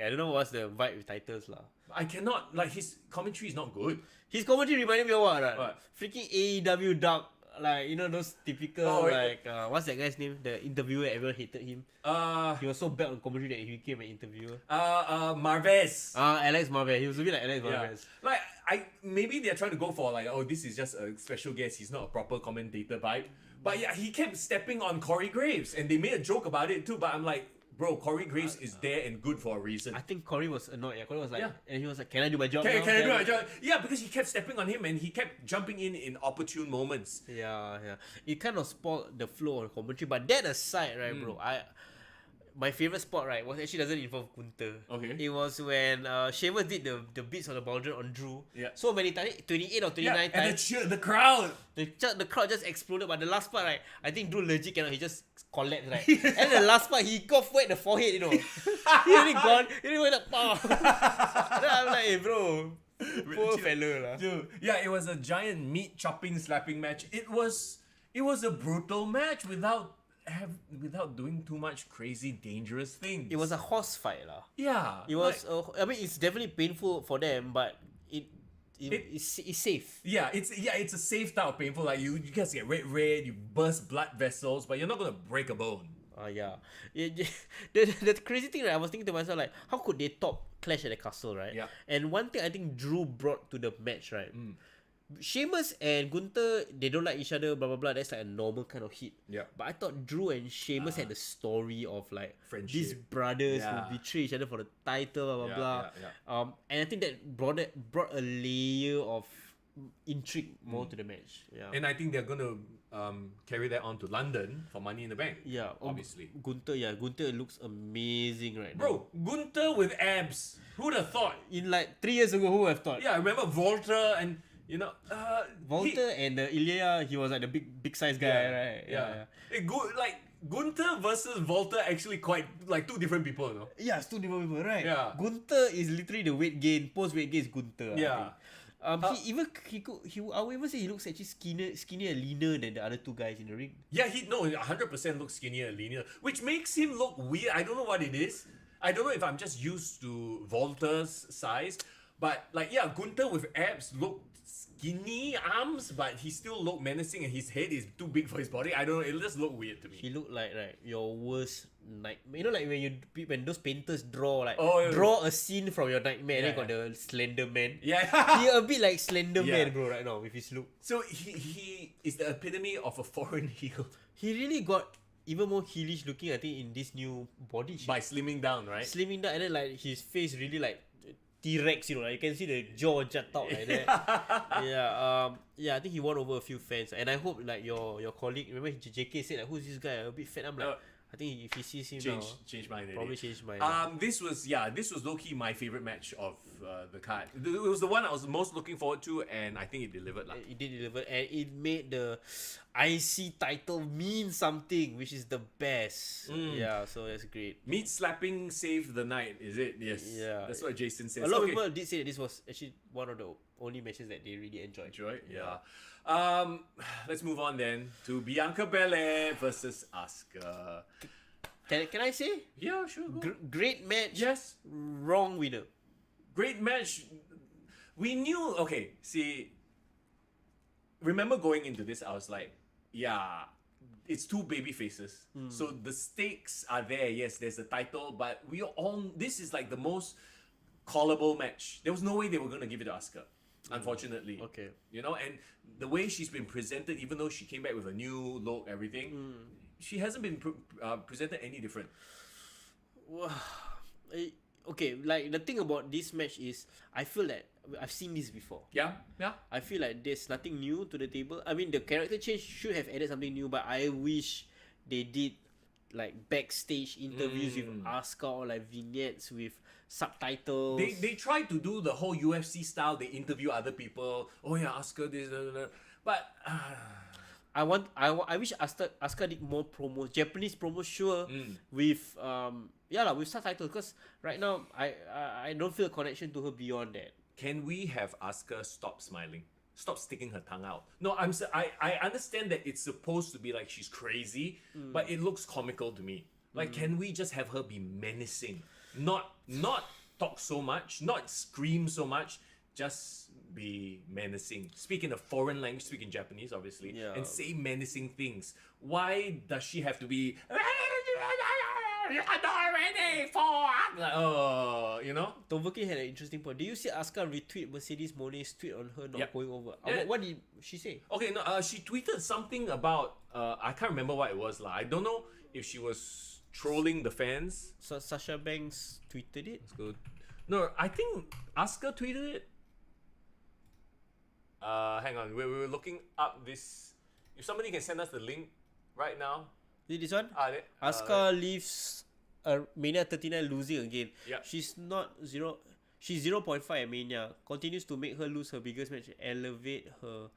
S3: don't know what's the vibe with Titus lah.
S2: I cannot, his commentary is not good.
S3: His commentary reminded me of what? Right?
S2: What?
S3: Freaking AEW Dark. Like, you know, those typical, what's that guy's name? The interviewer, everyone hated him. He was so bad on commentary that he became an interviewer.
S2: Marvez.
S3: Alex Marvez. He was a bit like Alex Marvez.
S2: Maybe they're trying to go for this is just a special guest, he's not a proper commentator vibe. But yeah, he kept stepping on Corey Graves, and they made a joke about it too, but I'm like, bro, Corey Graves is there and good for a reason.
S3: I think Corey was annoyed. Corey was like, and he was like, "Can I do my job?
S2: Can I do my job?" Yeah, because he kept stepping on him and he kept jumping in opportune moments.
S3: Yeah. It kind of spoiled the flow of commentary. But that aside, right, bro, my favorite spot, right, was actually doesn't involve Gunther.
S2: Okay.
S3: It was when Sheamus did the beats on the boundary on Drew.
S2: Yeah.
S3: So many times, 28 or 29
S2: and
S3: times.
S2: the crowd.
S3: The crowd just exploded. But the last part, right, I think Drew legit cannot. He just collapsed, right? And the last part, he got wet the forehead, you know. He really gone. He really went up. Then I'm like, hey, bro. Poor fella lah.
S2: Dude, yeah, it was a giant meat chopping, slapping match. It was a brutal match without doing too much crazy, dangerous things.
S3: It was a horse fight lah.
S2: Yeah.
S3: It was. I mean, it's definitely painful for them, but it's safe.
S2: Yeah, it's a safe type of painful. Like you guys get red, you burst blood vessels, but you're not gonna break a bone.
S3: The crazy thing, right, I was thinking to myself, like, how could they top Clash at the Castle, right?
S2: Yeah.
S3: And one thing I think Drew brought to the match, right? Sheamus and Gunther, they don't like each other, blah blah blah. That's like a normal kind of hit.
S2: Yeah.
S3: But I thought Drew and Sheamus had the story of like
S2: friendship.
S3: These brothers who betray each other for the title, blah blah blah. And I think that brought a layer of intrigue more to the match. Yeah.
S2: And I think they're gonna carry that on to London for Money in the Bank.
S3: Yeah,
S2: obviously.
S3: Gunther looks amazing right now.
S2: Bro, Gunther with abs. Who'd have thought?
S3: In like 3 years ago, who would have thought?
S2: Yeah, I remember Volta and
S3: Volta and Ilya, he was like the big size guy, right?
S2: Yeah. Gunther versus Volta actually quite like two different people, you know?
S3: Yeah, it's two different people, right?
S2: Yeah.
S3: Gunther is literally the weight gain, post weight gain is Gunther.
S2: Yeah.
S3: I would even say he looks actually skinnier and leaner than the other two guys in the ring.
S2: Yeah, 100% looks skinnier and leaner, which makes him look weird. I don't know what it is. I don't know if I'm just used to Volta's size, but Gunther with abs looked skinny arms, but he still looked menacing and his head is too big for his body. I don't know, it just looked weird to me.
S3: He looked like your worst nightmare. You know, like when those painters draw a scene from your nightmare, and then got the Slender Man.
S2: Yeah.
S3: He a bit like Slender Man, bro, right now with his look.
S2: So he is the epitome of a foreign heel.
S3: He really got even more heelish looking, I think, in this new body shape.
S2: By slimming down, right?
S3: Slimming down, and then like his face really like T-Rex, you know, like you can see the jaw jut out like that. Yeah, I think he won over a few fans, and I hope like your colleague, remember JK said like, who's this guy? A bit fat. I'm like, I think if he sees him now,
S2: change mine.
S3: probably change mine.
S2: This was low key my favorite match of the card. It was the one I was most looking forward to, and I think it delivered.
S3: It did deliver, and it made the IC title mean something, which is the best. Yeah, so that's great.
S2: Meat slapping saved the night, is it? Yes. Yeah. That's what Jason says.
S3: A lot of people did say that this was actually one of the only matches that they really enjoyed.
S2: Yeah. Let's move on then to Bianca Belair versus Asuka.
S3: Can I say?
S2: Yeah, sure.
S3: Great match.
S2: Yes.
S3: Wrong winner.
S2: Great match. We knew. Okay, see. Remember going into this, I was like, yeah, it's two baby faces. So the stakes are there. Yes, there's the title, but this is like the most callable match. There was no way they were going to give it to Asuka, unfortunately.
S3: Okay.
S2: You know, and the way she's been presented, even though she came back with a new look, everything, she hasn't been presented any different.
S3: Okay, like the thing about this match is, I feel that I've seen this before.
S2: Yeah.
S3: I feel like there's nothing new to the table. I mean, the character change should have added something new, but I wish they did like backstage interviews with Asuka, or like vignettes with subtitles.
S2: They tried to do the whole UFC style. They interview other people. Oh yeah, Asuka this, but
S3: I wish Asuka did more promos, Japanese promos, sure, with with subtitles, because right now I don't feel a connection to her beyond that.
S2: Can we have Asuka stop smiling? Stop sticking her tongue out. No, I understand that it's supposed to be like she's crazy, but it looks comical to me. Like, can we just have her be menacing? Not talk so much, not scream so much, just be menacing. Speak in a foreign language, speak in Japanese, obviously, and say menacing things. Why does she have to be you're not ready for you know?
S3: Tomoki had an interesting point. Did you see Asuka retweet Mercedes Moné's tweet on her not going over? What did she say?
S2: Okay, no, she tweeted something about I can't remember what it was lah. I don't know if she was trolling the fans.
S3: So Sasha Banks tweeted it.
S2: That's good. No, I think Asuka tweeted it. Hang on, we were looking up this. If somebody can send us the link right now.
S3: This one? Asuka leaves Mania 39 losing again.
S2: Yeah.
S3: She's not zero. She's 0.5 at Mania. Continues to make her lose her biggest match. Elevate her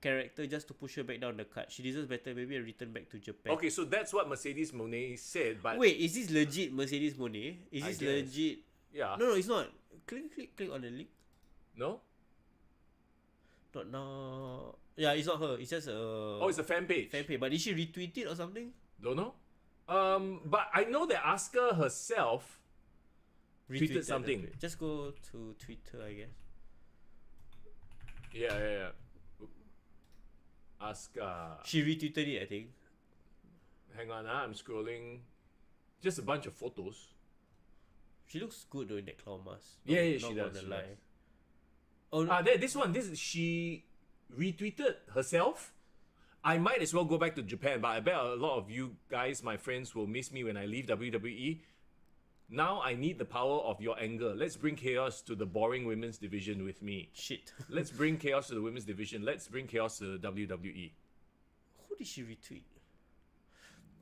S3: character just to push her back down the card. She deserves better. Maybe a return back to Japan.
S2: Okay, so that's what Mercedes Moné said. But
S3: wait, is this legit Mercedes Moné? Is this legit?
S2: Yeah.
S3: No, it's not. Click on the link.
S2: No.
S3: Not now. Yeah, it's not her. It's just a.
S2: Oh, it's a fan page.
S3: But did she retweet it or something?
S2: Don't know. But I know that Asuka herself retweeted something.
S3: Just go to Twitter, I guess.
S2: Yeah. Asuka.
S3: She retweeted it, I think.
S2: Hang on, I'm scrolling. Just a bunch of photos.
S3: She looks good though in that claw mask.
S2: She does. Oh, this she retweeted herself. I might as well go back to Japan, but I bet a lot of you guys, my friends, will miss me when I leave WWE. Now I need the power of your anger. Let's bring chaos to the boring women's division with me.
S3: Shit.
S2: Let's bring chaos to the women's division. Let's bring chaos to the WWE.
S3: Who did she retweet?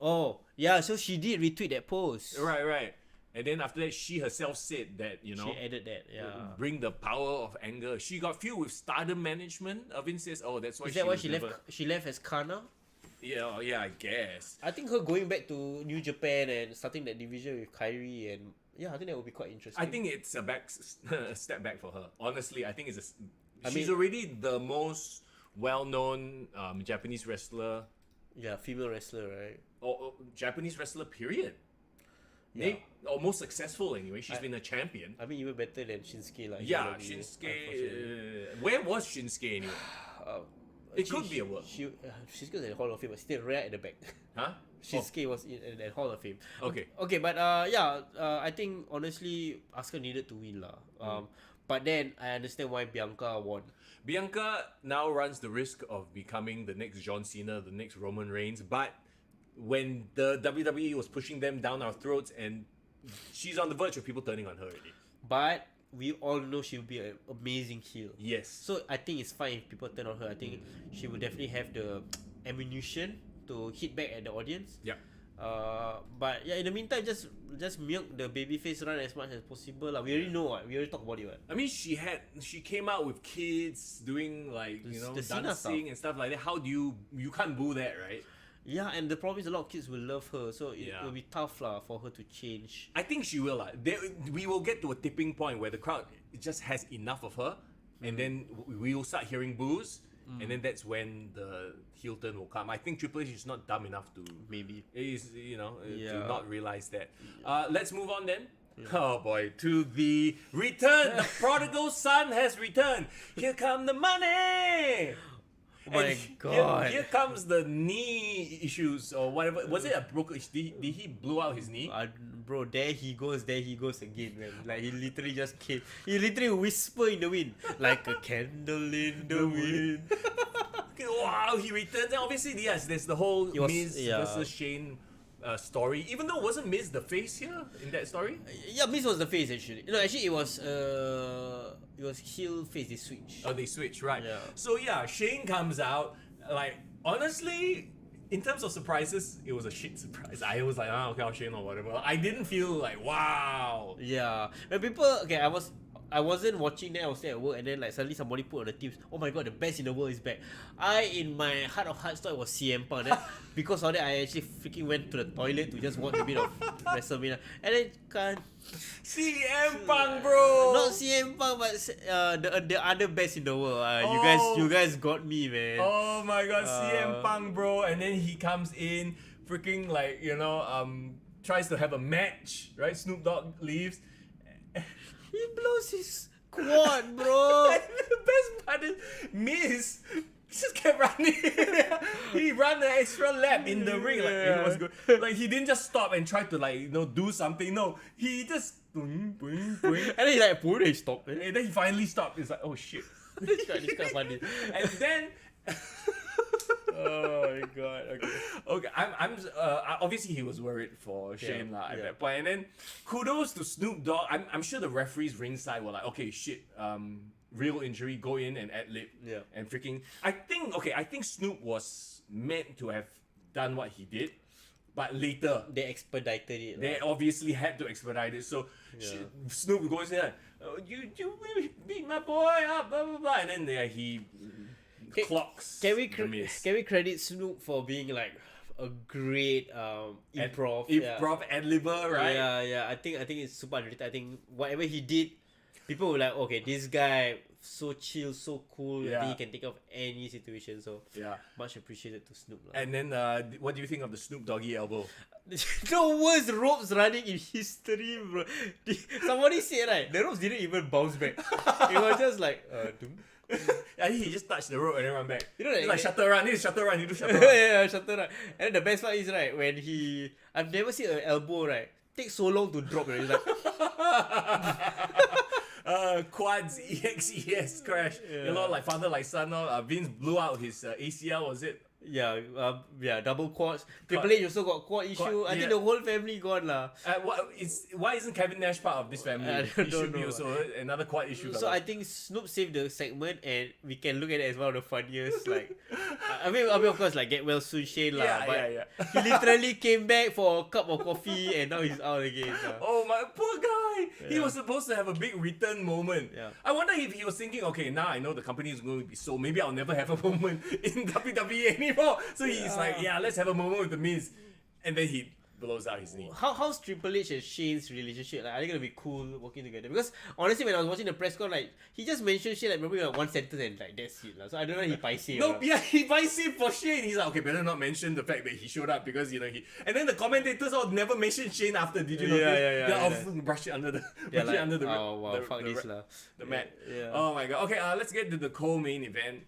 S3: Oh, yeah, so she did retweet that post.
S2: Right. And then after that, she herself said that,
S3: she added that,
S2: bring the power of anger. She got filled with Stardom management. Avin says, oh, that's why.
S3: Is that why she left as Kana?
S2: Yeah, I guess.
S3: I think her going back to New Japan and starting that division with Kairi, and I think that would be quite interesting.
S2: I think it's a step back for her. Honestly, I think she's already the most well-known Japanese wrestler.
S3: Yeah, female wrestler, right?
S2: Or Japanese wrestler, period. Yeah. Or most successful anyway. She's been a champion.
S3: I mean, even better than Shinsuke. Like,
S2: Shinsuke. Where was Shinsuke anyway? It could be a work.
S3: Shinsuke was in the Hall of Fame, but still right at the back.
S2: Huh?
S3: Shinsuke was in the Hall of Fame.
S2: Okay,
S3: but I think honestly, Asuka needed to win lah. But then I understand why Bianca won.
S2: Bianca now runs the risk of becoming the next John Cena, the next Roman Reigns, but when the WWE was pushing them down our throats, and she's on the verge of people turning on her already.
S3: But we all know she'll be an amazing heel.
S2: Yes.
S3: So I think it's fine if people turn on her. I think she will definitely have the ammunition to hit back at the audience.
S2: Yeah.
S3: But yeah, in the meantime, just milk the babyface run as much as possible. We already know what. We already talked about it. What?
S2: I mean, she came out with kids doing like
S3: The Cena
S2: dancing and stuff like that. How do you can't boo that, right?
S3: Yeah, and the problem is a lot of kids will love her, so it
S2: Yeah.
S3: will be tough for her to change.
S2: I think she will. We will get to a tipping point where the crowd just has enough of her, and then we will start hearing boos, and then that's when the heel turn will come. I think Triple H is not dumb enough to
S3: Maybe.
S2: to not realize that. Let's move on then. Oh boy, to the return. The prodigal son has returned. Here come the money.
S3: Oh my God.
S2: Here comes the knee issues or whatever. Was it a broken? Did he blow out his knee?
S3: Bro, there he goes again, man. Like he literally just came. He literally whisper in the wind, like a candle in the wind.
S2: Wow, he returns. And obviously, yes, there's the whole Miz versus Shane story. Even though wasn't Miz the face here in that story?
S3: Yeah, Miz was the face actually. No, actually it was heel face. They switch.
S2: Oh, they switch, right?
S3: Yeah.
S2: So yeah, Shane comes out. Like honestly, in terms of surprises, it was a shit surprise. I was like, okay, I'll Shane or whatever. I didn't feel like wow.
S3: Yeah, when people I wasn't watching that. I was there at work, and then like suddenly somebody put on the tips. Oh my god, the best in the world is back. In my heart of hearts, thought it was CM Punk. Then because of that, I actually freaking went to the toilet to just watch a bit of WrestleMania, and then can't.
S2: CM Punk, bro.
S3: Not CM Punk, but the other best in the world. You guys got me, man.
S2: Oh my god, CM Punk, bro. And then he comes in, freaking like, tries to have a match, right? Snoop Dogg leaves.
S3: He blows his quad, bro.
S2: And the best part is, Miz just kept running. He ran an extra lap in the ring. Like, it was good. Like, he didn't just stop and try to, do something. No, he just... And
S3: And then he like, he stopped.
S2: then he finally stopped. It's like, oh shit.
S3: This kind of funny.
S2: And then...
S3: Oh my god.
S2: Okay, I'm obviously he was worried for Shane at that point, and then kudos to Snoop Dogg. I'm sure the referees ringside were like, okay, shit, real injury, go in and ad lib, and freaking. I think Snoop was meant to have done what he did, but later
S3: they expedited it.
S2: They obviously had to expedite it, so Snoop goes in, you beat my boy up, blah blah blah, and then he. Clocks.
S3: Can we credit Snoop for being like a great improv
S2: ad-libber, right?
S3: Yeah. I think it's super underrated. I think whatever he did, people were like, okay, this guy so chill, so cool. I think he can take off any situation. So much appreciated to Snoop.
S2: And then, what do you think of the Snoop Doggy elbow?
S3: The worst ropes running in history, bro. Somebody said right, the ropes didn't even bounce back. It was just like,
S2: I think he just touched the rope and then run back.
S3: You know,
S2: it's like shuttle run. This is shuttle run. You do shuttle run.
S3: yeah, shuttle run. And the best part is right when I've never seen an elbow right take so long to drop. Right? It's like
S2: quads EXES crash. Like father like son. Vince blew out his ACL. Was it?
S3: Double quads. Triple H also got quad issue. I think the whole family gone lah.
S2: Why isn't Kevin Nash part of this family? He should be also another quad issue.
S3: So I think Snoop saved the segment, and we can look at it as one of the funniest. Like, I mean, of course, like get well soon, Shane lah. He literally came back for a cup of coffee, and now he's out again.
S2: Oh my poor guy! He was supposed to have a big return moment. I wonder if he was thinking, okay, now I know the company is going to be sold. Maybe I'll never have a moment in WWE anymore. So he's like, let's have a moment with the Miz, and then he blows out his knee.
S3: How's Triple H and Shane's relationship? Like, are they gonna be cool working together? Because honestly, when I was watching the press con, like he just mentioned Shane like probably like one sentence and like that's it. So I don't know if he paiseh.
S2: No, he paiseh for Shane. He's like, okay, better not mention the fact that he showed up because he. And then the commentators all never mentioned Shane after. Did you notice? They'll brush it under the the mat. Oh my god. Okay, let's get to the co-main event.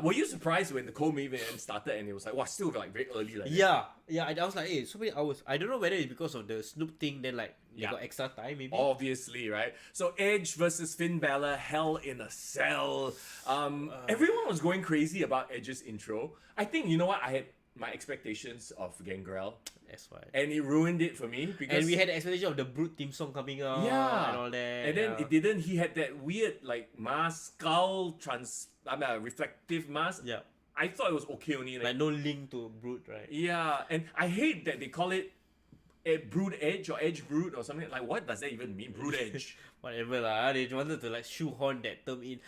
S2: Were you surprised when the co-main event started and it was like, wow, still like very early like
S3: that? I was like, hey, so many hours. I don't know whether it's because of the Snoop thing, then like they got extra time maybe.
S2: Obviously, right? So Edge versus Finn Balor, Hell in a Cell. Everyone was going crazy about Edge's intro. I think, you know what, I had my expectations of Gangrel,
S3: That's why.
S2: and it ruined it for me because
S3: And we had the expectation of the Brute theme song coming out
S2: yeah
S3: and all that.
S2: and then it didn't. He had that weird like mask, reflective mask.
S3: Yeah.
S2: I thought it was okay only.
S3: Like no link to Brute, right?
S2: Yeah, and I hate that they call it a Brood Edge or Edge Brood or something. Like, what does that even mean? Brood Edge.
S3: Whatever lah. They wanted to like shoehorn that term in.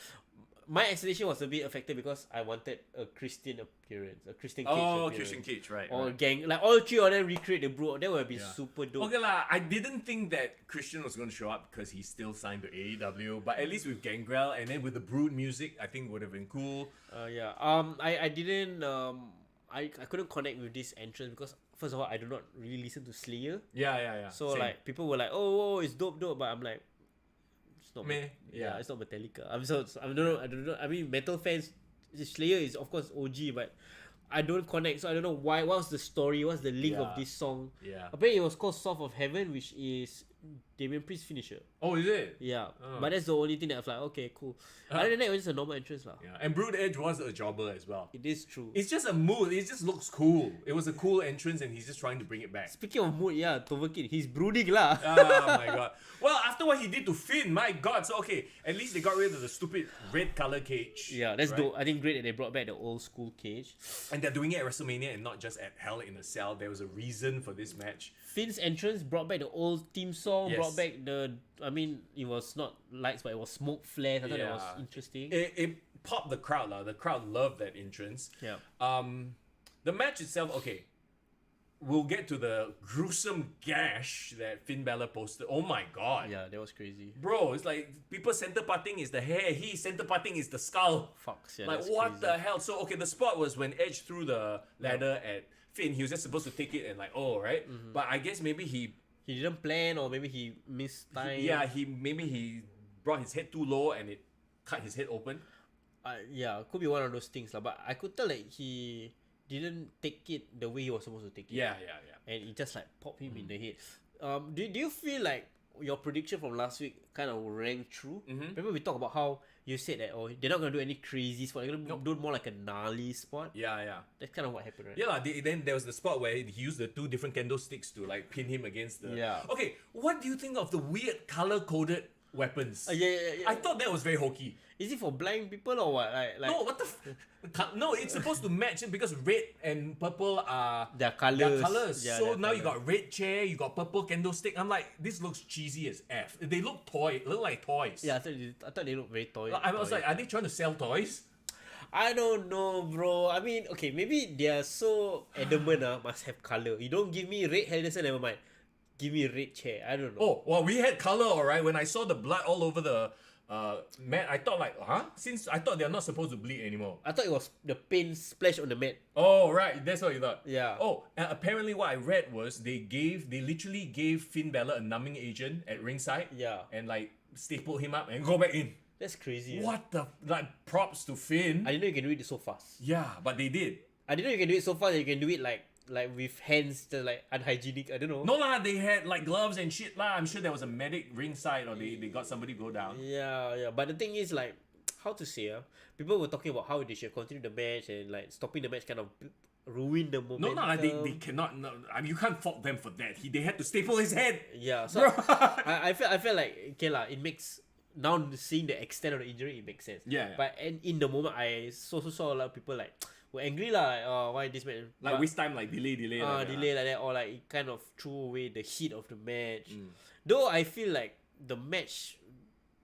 S3: My expectation was a bit affected because I wanted a Christian appearance, a Christian Cage appearance.
S2: Christian Cage, right.
S3: Or
S2: right.
S3: gang, like all three of them recreate the Brute. That would be
S2: Yeah.
S3: super dope.
S2: Okay lah, I didn't think that Christian was going to show up because he's still signed to AEW. But at least with Gangrel and then with the Brood music, I think would have been cool.
S3: Yeah. I didn't I couldn't connect with this entrance because first of all I do not really listen to Slayer.
S2: Yeah.
S3: So
S2: Same.
S3: like people were like, oh, it's dope, but I'm like, it's not.
S2: Meh. Yeah.
S3: It's not Metallica. I don't know. I mean, metal fans, Slayer is of course OG, but I don't connect. So I don't know why. What's the story? What's the link of
S2: Yeah.
S3: this song?
S2: Yeah.
S3: Apparently, it was called "Soft of Heaven," which is Damian Priest's finisher.
S2: Oh, is it?
S3: Yeah,
S2: Oh.
S3: but that's the only thing that I'm like, okay, cool. Other than that, it was just a normal entrance lah.
S2: Yeah. And Brood Edge was a jobber as well.
S3: It is true.
S2: It's just a mood. It just looks cool. It was a cool entrance, and he's just trying to bring it back.
S3: Speaking of mood, yeah, Toverkin, he's brooding lah.
S2: Oh my god. Well, after what he did to Finn, my god. So okay, at least they got rid of the stupid red color cage.
S3: Yeah, that's
S2: right?
S3: dope. I think great that they brought back the old school cage.
S2: And they're doing it at WrestleMania and not just at Hell in a Cell. There was a reason for this match.
S3: Finn's entrance brought back the old theme song,
S2: Yes.
S3: brought back the. I mean, it was not lights, but it was smoke flares. I thought that was
S2: Yeah.
S3: interesting.
S2: It popped the crowd lah. The crowd loved that entrance.
S3: Yeah.
S2: The match itself, okay. We'll get to the gruesome gash that Finn Balor posted. Oh my god.
S3: Yeah, that was crazy.
S2: Bro, it's like people center parting is the hair, he center parting is the skull.
S3: Fucks, yeah,
S2: Like
S3: that's
S2: what
S3: crazy.
S2: the hell? So okay, the spot was when Edge threw the ladder at Finn. He was just supposed to take it and like, oh right. But I guess maybe he
S3: He didn't plan, or maybe he missed time.
S2: yeah, he brought his head too low and it cut his head open.
S3: Yeah, could be one of those things lah. But I could tell like he didn't take it the way he was supposed to take it.
S2: Yeah.
S3: And it just like popped him in the head. Do you feel like your prediction from last week kind of rang true? Remember we talked about how you said that they're not gonna do any crazy spot. They're gonna do more like a gnarly spot.
S2: Yeah.
S3: That's kind of what happened, right?
S2: Yeah, then there was the spot where he used the two different candlesticks to like pin him against the.
S3: Yeah.
S2: Okay, what do you think of the weird color coded weapons?
S3: Yeah.
S2: I thought that was very hokey.
S3: Is it for blind people or what? Like
S2: No, what the? No, it's supposed to match it because red and purple are
S3: their colors.
S2: their colors.
S3: Yeah,
S2: So
S3: their
S2: now you
S3: colours.
S2: got red chair, you got purple candlestick. I'm like, this looks cheesy as f. They look like toys.
S3: Yeah, I thought they look very toy.
S2: I was like, are they trying to sell toys?
S3: I don't know, bro. I mean, okay, maybe they are so adamant. Must have color. You don't give me red Henderson, never mind. Give me a red chair. I don't know.
S2: Oh, well, we had color, alright. When I saw the blood all over the mat, I thought like, Since I thought they're not supposed to bleed anymore.
S3: I thought it was the paint splash on the mat.
S2: Oh, right. That's what you thought.
S3: Yeah.
S2: Oh, and apparently what I read was they literally gave Finn Balor a numbing agent at ringside.
S3: Yeah.
S2: And like stapled him up and go back in.
S3: That's crazy.
S2: What the props to Finn.
S3: I didn't know you can do it so fast.
S2: Yeah, but they did.
S3: I didn't know you can do it so fast that you can do it like with hands that like unhygienic. I don't know.
S2: No lah, they had like gloves and shit lah. I'm sure there was a medic ringside or they got somebody go down.
S3: Yeah. But the thing is like, how to say? People were talking about how they should continue the match and like stopping the match kind of ruin the momentum.
S2: No, they cannot. No, I mean, you can't fault them for that. They had to staple his head.
S3: Yeah. So I felt like okay lah. It makes now seeing the extent of the injury, it makes sense.
S2: Yeah.
S3: But in the moment, I saw a lot of people like were angry lah. Like, why this match?
S2: Like waste time, like delay.
S3: Delay like that, or like it kind of threw away the heat of the match. Though I feel like the match,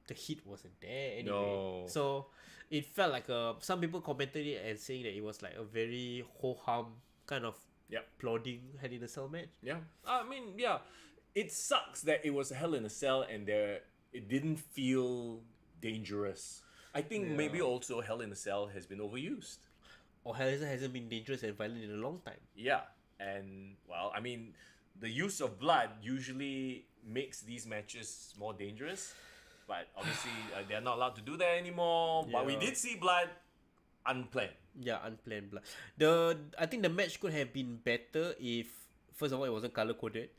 S3: the heat wasn't there anyway.
S2: No.
S3: So it felt like some people commented it and saying that it was like a very ho-hum kind of plodding Hell in a Cell match.
S2: Yeah. I mean, yeah. It sucks that it was a Hell in a Cell and it didn't feel dangerous. I think maybe also Hell in a Cell has been overused.
S3: Or Hell in a Cell hasn't been dangerous and violent in a long time.
S2: Yeah. And, well, I mean, the use of blood usually makes these matches more dangerous. But obviously, they're not allowed to do that anymore. But we did see blood unplanned.
S3: Yeah, unplanned blood. I think the match could have been better if, first of all, it wasn't color coded.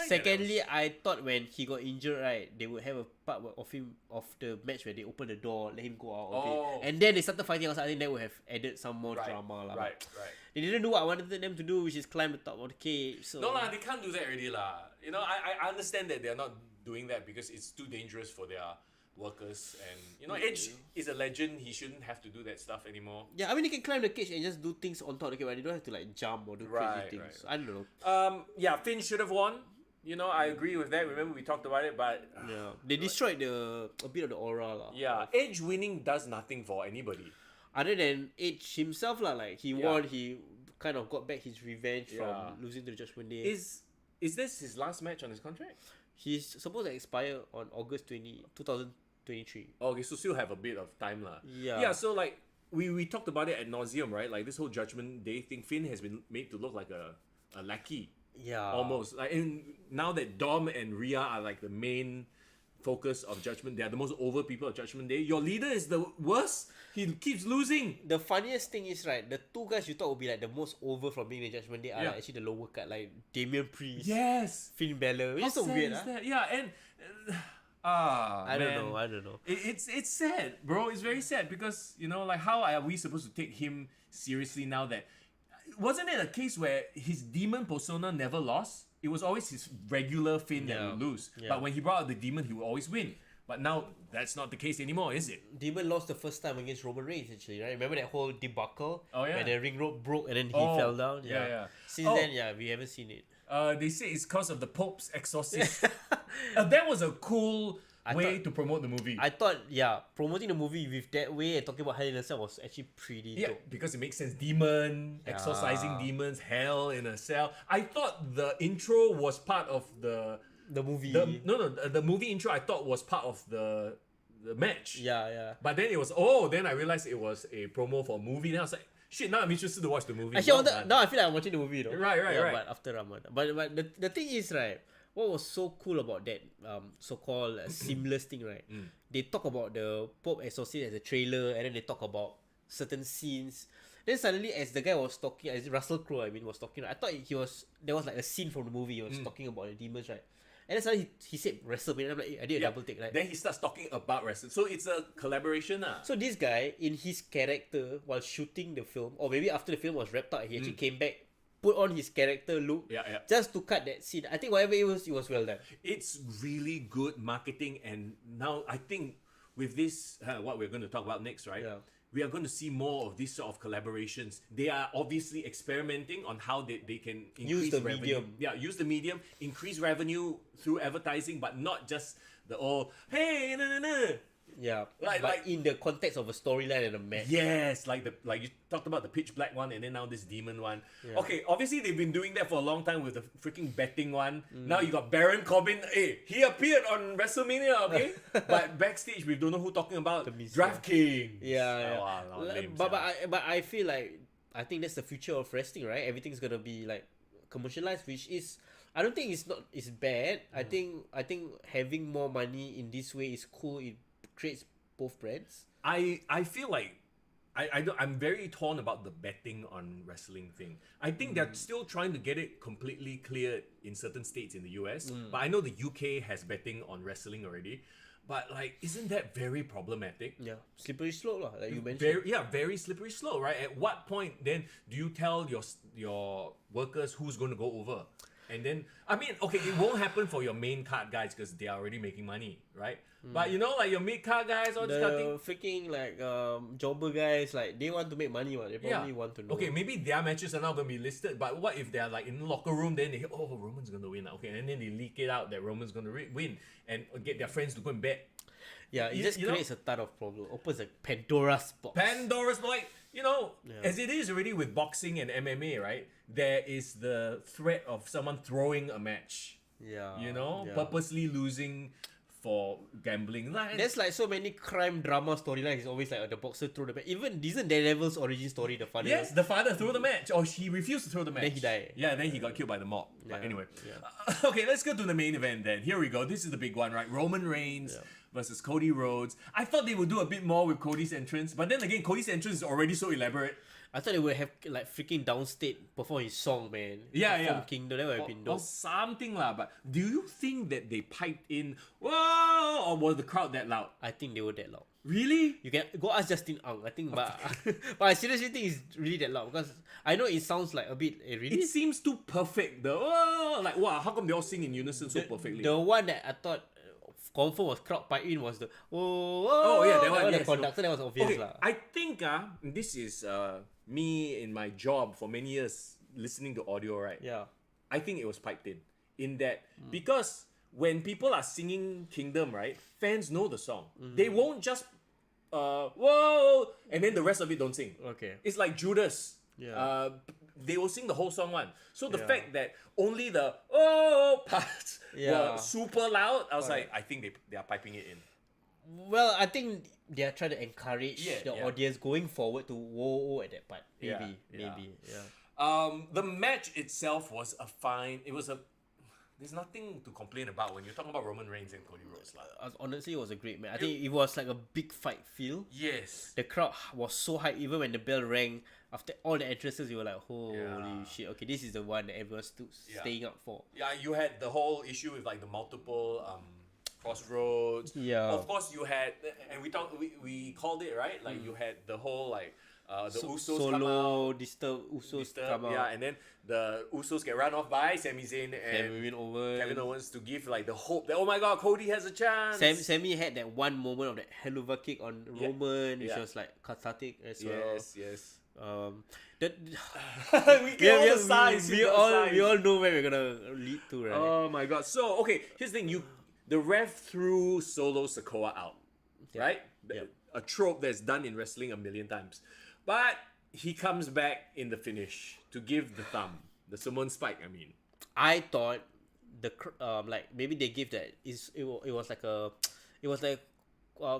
S3: Secondly, I thought when he got injured, right, they would have a part of him of the match where they open the door, let him go out of it, and then they started fighting outside. I think that would have added some more drama, lah.
S2: Right.
S3: They didn't do what I wanted them to do, which is climb the top of the cage. So
S2: No lah, they can't do that already lah. You know, I understand that they're not doing that because it's too dangerous for their workers, and you know, Edge is a legend. He shouldn't have to do that stuff anymore.
S3: yeah, I mean, they can climb the cage and just do things on top of the cage, but they don't have to like jump or do crazy things.
S2: Right.
S3: So, I don't know.
S2: Yeah, Finn should have won. You know, I agree with that. Remember we talked about it, but
S3: Yeah, they destroyed a bit of the aura, lah.
S2: yeah, Edge winning does nothing for anybody.
S3: Other than Edge himself, lah, like he won, he kind of got back his revenge from losing to the Judgment Day.
S2: Is this his last match on his contract?
S3: He's supposed to expire on August 2023.
S2: Okay, so still have a bit of time lah.
S3: Yeah.
S2: Yeah, so like we talked about it ad nauseum, right? Like this whole Judgment Day thing, Finn has been made to look like a lackey.
S3: Yeah.
S2: Almost. Like, and now that Dom and Rhea are like the main focus of Judgment Day, are the most over people of Judgment Day. Your leader is the worst. He keeps losing.
S3: The funniest thing is, right, the two guys you thought would be like the most over from being the Judgment Day are like, actually the lower cut, like Damian Priest,
S2: Yes.
S3: Finn Balor. Which
S2: How
S3: is so
S2: sad
S3: weird,
S2: is
S3: huh?
S2: that? Yeah, and
S3: I don't know.
S2: It's sad, bro. It's very sad because you know, like, how are we supposed to take him seriously now that wasn't it a case where his demon persona never lost? It was always his regular Finn that would lose.
S3: Yeah.
S2: But when he brought out the demon, he would always win. But now that's not the case anymore, is it?
S3: Demon lost the first time against Roman Reigns, actually, right? Remember that whole debacle?
S2: Oh, yeah.
S3: Where the ring rope broke and then he fell down?
S2: Yeah.
S3: Since then, we haven't seen it.
S2: They say it's because of the Pope's exorcism. That was a cool way to promote the movie.
S3: I thought, promoting the movie with that way and talking about Hell in a Cell was actually pretty dope.
S2: Because it makes sense. Demon, exorcising demons, hell in a cell. I thought the intro was part of the
S3: movie.
S2: The movie intro I thought was part of the match.
S3: Yeah.
S2: But then it was, then I realized it was a promo for a movie. Then I was like, shit, now I'm interested to watch the movie.
S3: Actually, now I feel like I'm watching the movie though.
S2: Right.
S3: But after Ramadan. But the thing is, right, what was so cool about that so-called seamless thing, right? They talk about the Pope Exorcist as a trailer, and then they talk about certain scenes. Then suddenly, as the guy was talking, as Russell Crowe, was talking, I thought there was like a scene from the movie. He was talking about the demons, right? And then suddenly he said WrestleMania. I'm like, I did a double take, right?
S2: Then he starts talking about wrestling. So it's a collaboration.
S3: So this guy, in his character, while shooting the film, or maybe after the film was wrapped up, he actually came back, put on his character look, just to cut that scene. I think whatever it was well done.
S2: It's really good marketing, and now I think with this, what we're going to talk about next, right?
S3: Yeah.
S2: We are going to see more of these sort of collaborations. They are obviously experimenting on how they can increase
S3: Use the
S2: revenue.
S3: medium.
S2: Yeah, use the medium, increase revenue through advertising, but not just the hey, no.
S3: Yeah,
S2: Like
S3: in the context of a storyline and a match.
S2: Yes, like you talked about the pitch black one, and then now this demon one.
S3: Yeah.
S2: Okay, obviously they've been doing that for a long time with the freaking betting one. Now you got Baron Corbin. Hey, he appeared on WrestleMania. Okay, but backstage we don't know who talking about. DraftKings.
S3: Yeah.
S2: Oh, lame,
S3: but I feel like I think that's the future of wrestling, right? Everything's gonna be like commercialized, which is I don't think it's bad. I think having more money in this way is cool. It creates both brands.
S2: I feel like I'm very torn about the betting on wrestling thing. I think they're still trying to get it completely cleared in certain states in the US. But I know the UK has betting on wrestling already. But like, isn't that very problematic?
S3: Yeah, slippery slope lah, like you mentioned.
S2: Very slippery slope, right? At what point then do you tell your workers who's going to go over? And then, I mean, okay, it won't happen for your main card guys because they are already making money, right? But you know, like your mid card guys, all this kind of thing.
S3: The freaking like jobber guys, like they want to make money, they probably want to know.
S2: Okay, maybe their matches are not going to be listed, but what if they're like in the locker room, then they hear, Roman's going to win. Okay, and then they leak it out that Roman's going to win and get their friends to go and bet.
S3: Yeah, it just creates a ton of problem. Opens a Pandora's box.
S2: Like, as it is already with boxing and MMA, right? There is the threat of someone throwing a match.
S3: Yeah.
S2: Purposely losing for gambling.
S3: There's like so many crime drama storylines. It's always like the boxer threw the match. Even isn't Daredevil's origin story the father?
S2: Yes, the father threw the match, or he refused to throw the match.
S3: Then he died.
S2: Yeah, then he got killed by the mob.
S3: Yeah.
S2: But anyway, okay, let's go to the main event then. Here we go. This is the big one, right? Roman Reigns versus Cody Rhodes. I thought they would do a bit more with Cody's entrance, but then again, Cody's entrance is already so elaborate.
S3: I thought they would have like freaking downstate perform his song, man.
S2: Yeah,
S3: Perform
S2: yeah.
S3: Kingdom, that would have been
S2: Or
S3: dope.
S2: something lah. But do you think that they piped in, whoa, or was the crowd that loud?
S3: I think they were that loud.
S2: Really?
S3: You can go ask Justin Ang. I think, but but I seriously think it's really that loud because I know it sounds like a bit really.
S2: It seems too perfect. The like wow, how come they all sing in unison so perfectly?
S3: The one that I thought confirm was crowd pipe in was the
S2: Oh yeah, that one.
S3: the
S2: Yes.
S3: conductor, that was obvious
S2: Okay,
S3: lah.
S2: I think this is me in my job for many years listening to audio, right?
S3: Yeah.
S2: I think it was piped in that because when people are singing Kingdom, right, fans know the song. They won't just whoa, and then the rest of it don't sing.
S3: Okay.
S2: It's like Judas.
S3: Yeah.
S2: They will sing the whole song one. So the
S3: Yeah.
S2: fact that only the oh parts
S3: Yeah.
S2: were super loud, I was like, I think they are piping it in.
S3: Well, I think they are trying to encourage
S2: Yeah,
S3: the
S2: yeah.
S3: audience going forward to whoa at that part.
S2: Yeah,
S3: Maybe,
S2: yeah.
S3: maybe, yeah.
S2: The match itself was a fine. It was a. There's nothing to complain about when you're talking about Roman Reigns and Cody Rhodes, lah.
S3: Honestly, it was a great match. I think it was like a big fight feel.
S2: Yes.
S3: The crowd was so hyped even when the bell rang. After all the entrances, you were like, holy
S2: Yeah.
S3: shit, okay, this is the one that everyone's staying up for.
S2: Yeah, you had the whole issue with like the multiple crossroads.
S3: Yeah.
S2: Of course, you had, and we called it right. Like you had the whole like the Usos come
S3: Solo,
S2: out.
S3: Usos come out.
S2: Yeah, and then the Usos get run off by Sami Zayn and
S3: Kevin
S2: Owens to give like the hope that oh my god, Cody has a chance.
S3: Sammy had that one moment of that hell of a kick on Roman, which
S2: Yeah.
S3: was like cathartic as well.
S2: Yes.
S3: That
S2: We get all the signs.
S3: we all know where we're gonna lead to, right?
S2: Oh my god. So okay, here's the thing. The ref threw Solo Sikoa out, right?
S3: Yep.
S2: A trope that's done in wrestling a million times. But he comes back in the finish to give the thumb, the Samoan spike. I mean,
S3: I thought like maybe they give that it was like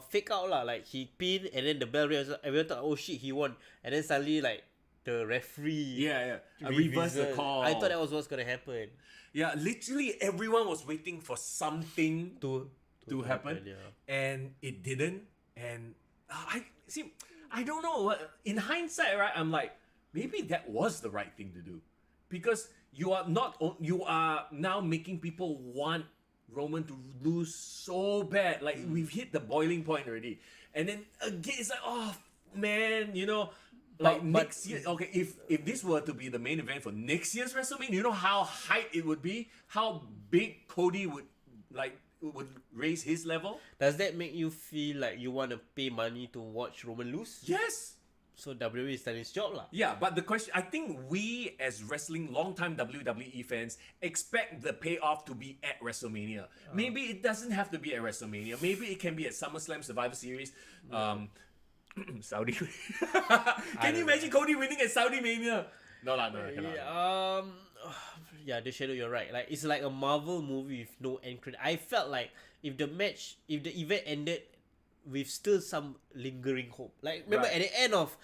S3: fake out lah. Like he pinned and then the bell rang. Everyone thought, oh shit, he won. And then suddenly like the referee
S2: reverse the
S3: reversed.
S2: call.
S3: I thought that was what's gonna happen.
S2: Yeah, literally everyone was waiting for something to happen,
S3: yeah.
S2: and it didn't. And I don't know. In hindsight, right? I'm like, maybe that was the right thing to do, because you are now making people want Roman to lose so bad. Like we've hit the boiling point already, and then again it's like, oh man, like next year. Okay, if this were to be the main event for next year's WrestleMania, you know how hype it would be, how big Cody would raise his level.
S3: Does that make you feel like you want to pay money to watch Roman lose?
S2: Yes.
S3: So WWE is done its job lah.
S2: Yeah, but the question, I think we as long-time WWE fans expect the payoff to be at WrestleMania. Maybe it doesn't have to be at WrestleMania. Maybe it can be at SummerSlam Survivor Series. Saudi. Can you imagine Cody winning at Saudi Mania? No, cannot.
S3: Yeah, the Shadow, you're right. Like it's like a Marvel movie with no end credit. I felt like if the event ended with still some lingering hope. Like remember
S2: Right.
S3: at the end of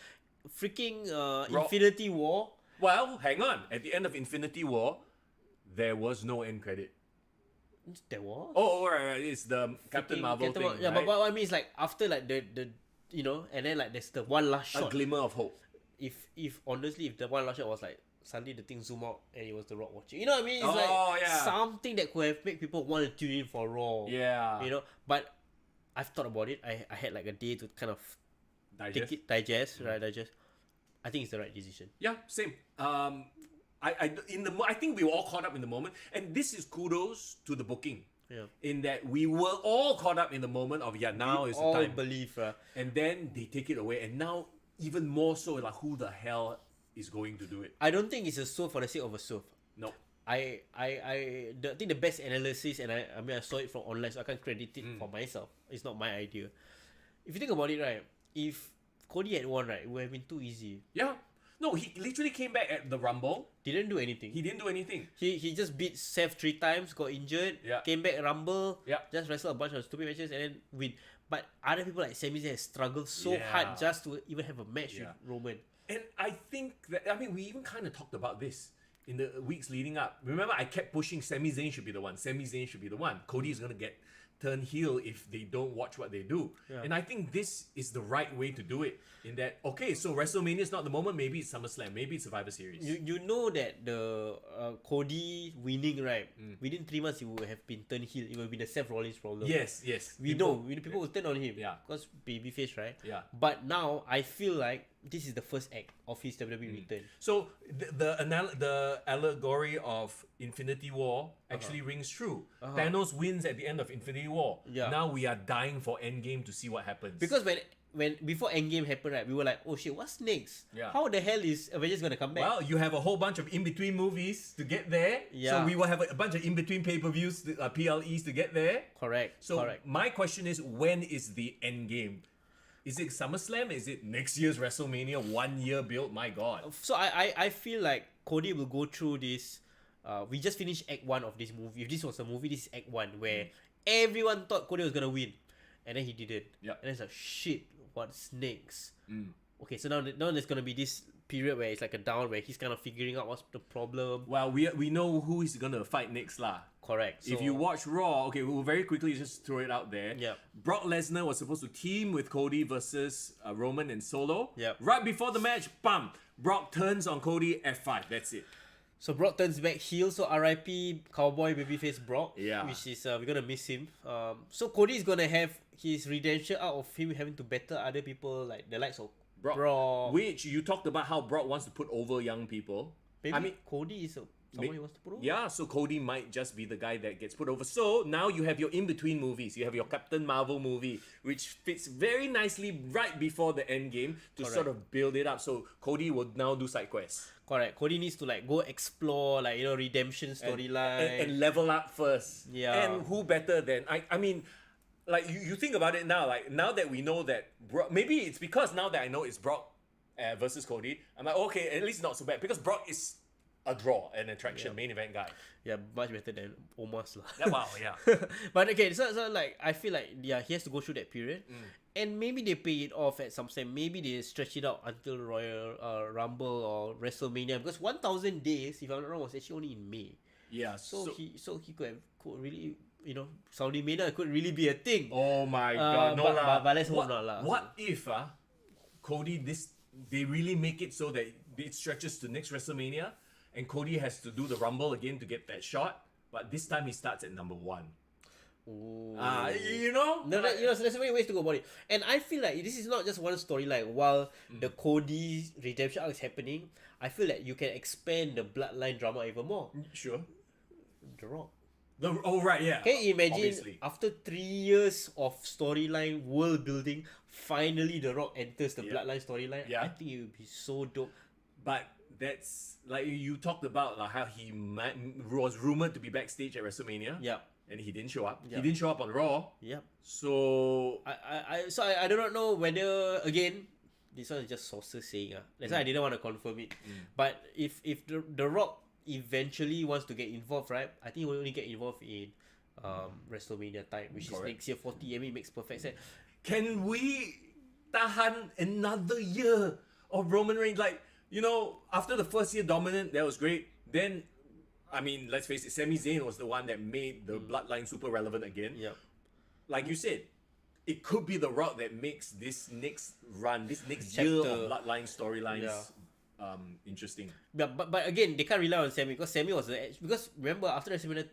S3: freaking Infinity War.
S2: Well, hang on. At the end of Infinity War, there was no end credit.
S3: There was.
S2: Oh, right. It's the Captain Marvel
S3: Captain
S2: thing,
S3: Marvel. Yeah,
S2: right?
S3: but what I mean is like after like the and then like there's the one last
S2: A
S3: shot.
S2: glimmer of hope.
S3: If honestly, if the one last shot was like suddenly the thing zoom out and it was the Rock watching, you know what I mean? It's
S2: Oh,
S3: like
S2: yeah.
S3: something that could have made people want to tune in for Raw.
S2: Yeah.
S3: But I've thought about it. I had like a day to kind of digest. I think it's the right decision.
S2: Yeah, same. I think we were all caught up in the moment, and this is kudos to the booking.
S3: Yeah.
S2: In that we were all caught up in the moment of now is the
S3: all
S2: time,
S3: believe,
S2: and then they take it away, and now even more so, like who the hell is going to do it?
S3: I don't think it's a swerve for the sake of a swerve.
S2: No.
S3: I think the best analysis, and I mean I saw it from online, so I can't credit it for myself. It's not my idea. If you think about it, right, if Cody had won, right, it would have been too easy.
S2: Yeah. No, he literally came back at the Rumble.
S3: Didn't do anything.
S2: He didn't do anything.
S3: He just beat Seth 3 times, got injured,
S2: Yeah.
S3: came back Rumble,
S2: Yeah.
S3: just wrestled a bunch of stupid matches and then win. But other people like Sami Zayn struggled so
S2: Yeah.
S3: hard just to even have a match
S2: Yeah.
S3: with Roman.
S2: And I think that, we even kind of talked about this in the weeks leading up. Remember, I kept pushing Sami Zayn should be the one. Sami Zayn should be the one. Cody is going to get turn heel if they don't watch what they do.
S3: Yeah.
S2: And I think this is the right way to do it. In that, okay, so WrestleMania is not the moment. Maybe it's SummerSlam. Maybe it's Survivor Series.
S3: You know that the Cody winning, right? Within 3 months, he would have been turned heel. It would have been a Seth Rollins problem.
S2: Yes.
S3: We know people will turn on him.
S2: Yeah.
S3: Because babyface, right?
S2: Yeah.
S3: But now I feel like this is the first act of his WWE return.
S2: So the allegory of Infinity War actually rings true. Thanos wins at the end of Infinity War.
S3: Yeah.
S2: Now we are dying for Endgame to see what happens.
S3: Because when before Endgame happened, right, we were like, oh shit, what's next?
S2: Yeah.
S3: How the hell is Avengers gonna come back?
S2: well, you have a whole bunch of in-between movies to get there.
S3: Yeah.
S2: So we will have a bunch of in-between pay-per-views, PLEs to get there.
S3: Correct.
S2: So
S3: correct.
S2: my question is, when is the Endgame? Is it SummerSlam? Is it next year's WrestleMania? 1 year build? My God.
S3: So I feel like Cody will go through this. We just finished Act 1 of this movie. If this was a movie, this is Act 1 where everyone thought Cody was gonna win, and then he didn't.
S2: Yep.
S3: And it's like, shit, what's next? Okay, so now there's gonna be this period where it's like a down, where he's kind of figuring out what's the problem.
S2: Well, we know who he's gonna fight next lah.
S3: Correct. So,
S2: If you watch Raw, okay, we'll very quickly just throw it out there.
S3: Yep.
S2: Brock Lesnar was supposed to team with Cody versus Roman and Solo.
S3: Yep.
S2: Right before the match, bam! Brock turns on Cody, F5. That's it.
S3: So Brock turns back heel, so RIP Cowboy babyface Brock.
S2: Yeah.
S3: Which is we're gonna miss him. So Cody is gonna have his redemption out of him having to battle other people like the likes of Brock.
S2: Which you talked about how Brock wants to put over young people.
S3: Maybe
S2: I mean,
S3: Cody is someone he wants to put over.
S2: yeah, so Cody might just be the guy that gets put over. So now you have your in-between movies. You have your Captain Marvel movie, which fits very nicely right before the end game to
S3: Correct.
S2: sort of build it up. So Cody will now do side quests.
S3: Correct. Cody needs to like go explore like redemption storyline.
S2: And level up first.
S3: Yeah.
S2: And who better than I mean, like you think about it now, like now that we know that maybe it's because now that I know it's Brock versus Cody, I'm like, okay, at least not so bad because Brock is a draw, an attraction, main event guy.
S3: Yeah, much better than Omos lah.
S2: Yeah, wow, yeah.
S3: But okay, so like I feel like he has to go through that period, and maybe they pay it off at some point. Maybe they stretch it out until Royal Rumble or WrestleMania because 1,000 days, if I'm not wrong, was actually only in May.
S2: Yeah.
S3: So he could really Saudi Mania could really be a thing.
S2: Oh my God, no lah.
S3: But let's hope not lah.
S2: What if Cody they really make it so that it stretches to next WrestleMania? And Cody has to do the Rumble again to get that shot, but this time he starts at number 1.
S3: Ooh.
S2: You know?
S3: No, so there's so many ways to go about it. And I feel like this is not just one storyline. While the Cody redemption arc is happening, I feel like you can expand the bloodline drama even more.
S2: Sure.
S3: The Rock.
S2: Oh, right, yeah.
S3: Can you imagine
S2: Obviously.
S3: after 3 years of storyline, world building, finally The Rock enters the bloodline storyline?
S2: Yeah.
S3: I think it would be so dope.
S2: But that's like you talked about how he was rumored to be backstage at WrestleMania.
S3: Yep.
S2: And he didn't show up.
S3: Yep.
S2: He didn't show up on Raw.
S3: Yep.
S2: So
S3: I do not know whether again this one is just sources saying that's why I didn't want to confirm it. But if the Rock eventually wants to get involved, right? I think he will only get involved in WrestleMania time, which is next year 40. I mean, makes perfect sense.
S2: can we tahan another year of Roman Reigns? Like, after the first year dominant, that was great. Then, I mean, let's face it, Sami Zayn was the one that made the bloodline super relevant again.
S3: Yep.
S2: Like you said, it could be The Rock that makes this next run, this next
S3: Chapter.
S2: year of bloodline storylines interesting.
S3: But again, they can't rely on Sami because Sami was the edge. Because remember, after WrestleMania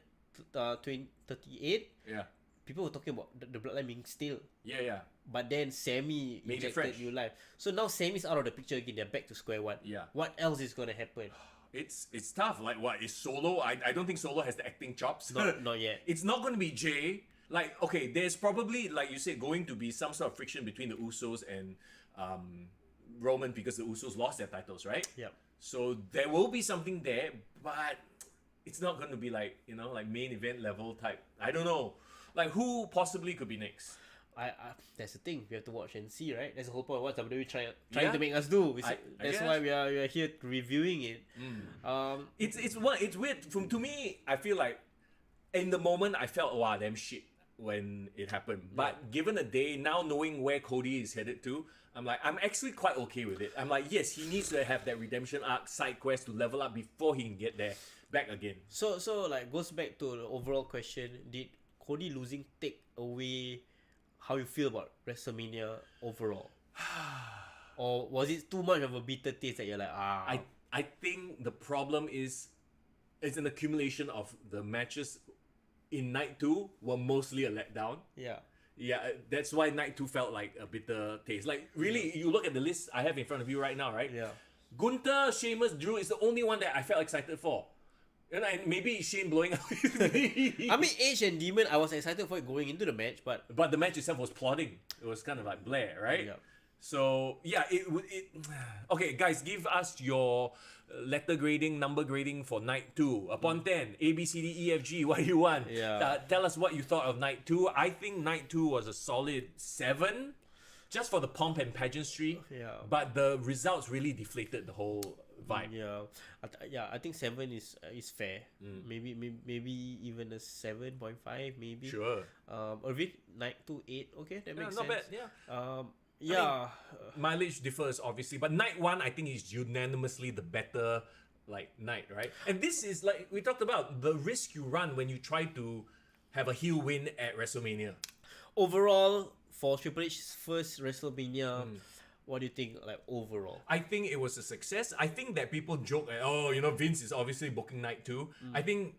S3: 2038,
S2: Yeah.
S3: people were talking about the bloodline being stale.
S2: Yeah.
S3: But then Sami
S2: Made it
S3: injected
S2: fresh.
S3: new life. So now Sami's out of the picture again. They're back to square one.
S2: Yeah.
S3: What else is going to happen?
S2: It's tough. Like, what is Solo? I don't think Solo has the acting chops.
S3: Not yet.
S2: It's not going to be Jay. Like, okay, there's probably, like you said, going to be some sort of friction between the Usos and Roman because the Usos lost their titles, right?
S3: Yep.
S2: So there will be something there, but it's not going to be like, like main event level type. I don't know. Like, who possibly could be next?
S3: I that's the thing. We have to watch and see, right? That's the whole point of what WWE trying
S2: Yeah.
S3: to make us do.
S2: I
S3: That's
S2: guess.
S3: why we are here reviewing it.
S2: It's weird. To me, I feel like in the moment I felt wow, damn shit when it happened. But given a day, now knowing where Cody is headed to, I'm actually quite okay with it. I'm like, yes, he needs to have that redemption arc side quest to level up before he can get there back again.
S3: So like goes back to the overall question: did Cody losing take away how you feel about WrestleMania overall? Or was it too much of a bitter taste that you're like,
S2: I think the problem is it's an accumulation of the matches in night 2 were mostly a letdown.
S3: yeah.
S2: Yeah, that's why night 2 felt like a bitter taste. Like, really, you look at the list I have in front of you right now, right?
S3: Yeah.
S2: Gunther, Sheamus, Drew is the only one that I felt excited for. And maybe Shane blowing up.
S3: I mean, Edge and Demon, I was excited for it going into the match, but
S2: the match itself was plodding. It was kind of like Blair, right?
S3: Yeah.
S2: So, yeah, it. Okay, guys, give us your letter grading, number grading for night 2. Upon 10, A, B, C, D, E, F, G, what do you want?
S3: Yeah.
S2: Tell us what you thought of night 2. I think night 2 was a solid 7. Just for the pomp and pageantry.
S3: Yeah.
S2: But the results really deflated the whole vibe.
S3: Yeah, I think 7 is fair. Maybe even a 7.5 maybe.
S2: Sure.
S3: Or if night 2 8. Okay, that makes
S2: not
S3: sense.
S2: bad. Yeah. Mileage differs obviously, but night 1 I think is unanimously the better night, right? And this is like we talked about the risk you run when you try to have a heel win at WrestleMania.
S3: Overall, for Triple H's first WrestleMania, what do you think? Like overall,
S2: I think it was a success. I think that people joke, Vince is obviously booking night 2. I think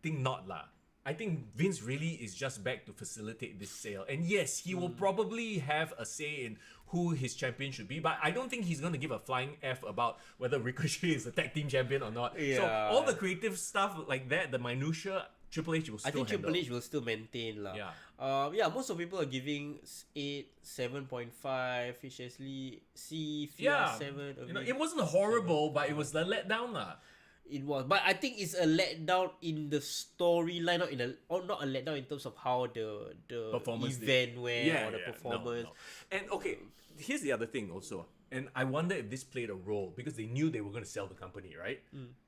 S2: not lah. I think Vince really is just back to facilitate this sale. And yes, he will probably have a say in who his champion should be, but I don't think he's going to give a flying F about whether Ricochet is a tag team champion or not.
S3: Yeah.
S2: So all the creative stuff like that, the minutia, Triple H will still handle.
S3: Triple H will still maintain lah.
S2: Yeah.
S3: Most of people are giving 8, 7.5, Fish Lee, C, Fia
S2: Yeah.
S3: 7.
S2: It wasn't horrible, but it was a letdown lah.
S3: It was, but I think it's a letdown in the storyline, not a letdown in terms of how the
S2: Performance
S3: event went or the performance.
S2: No. And okay, here's the other thing also. And I wonder if this played a role because they knew they were going to sell the company, right?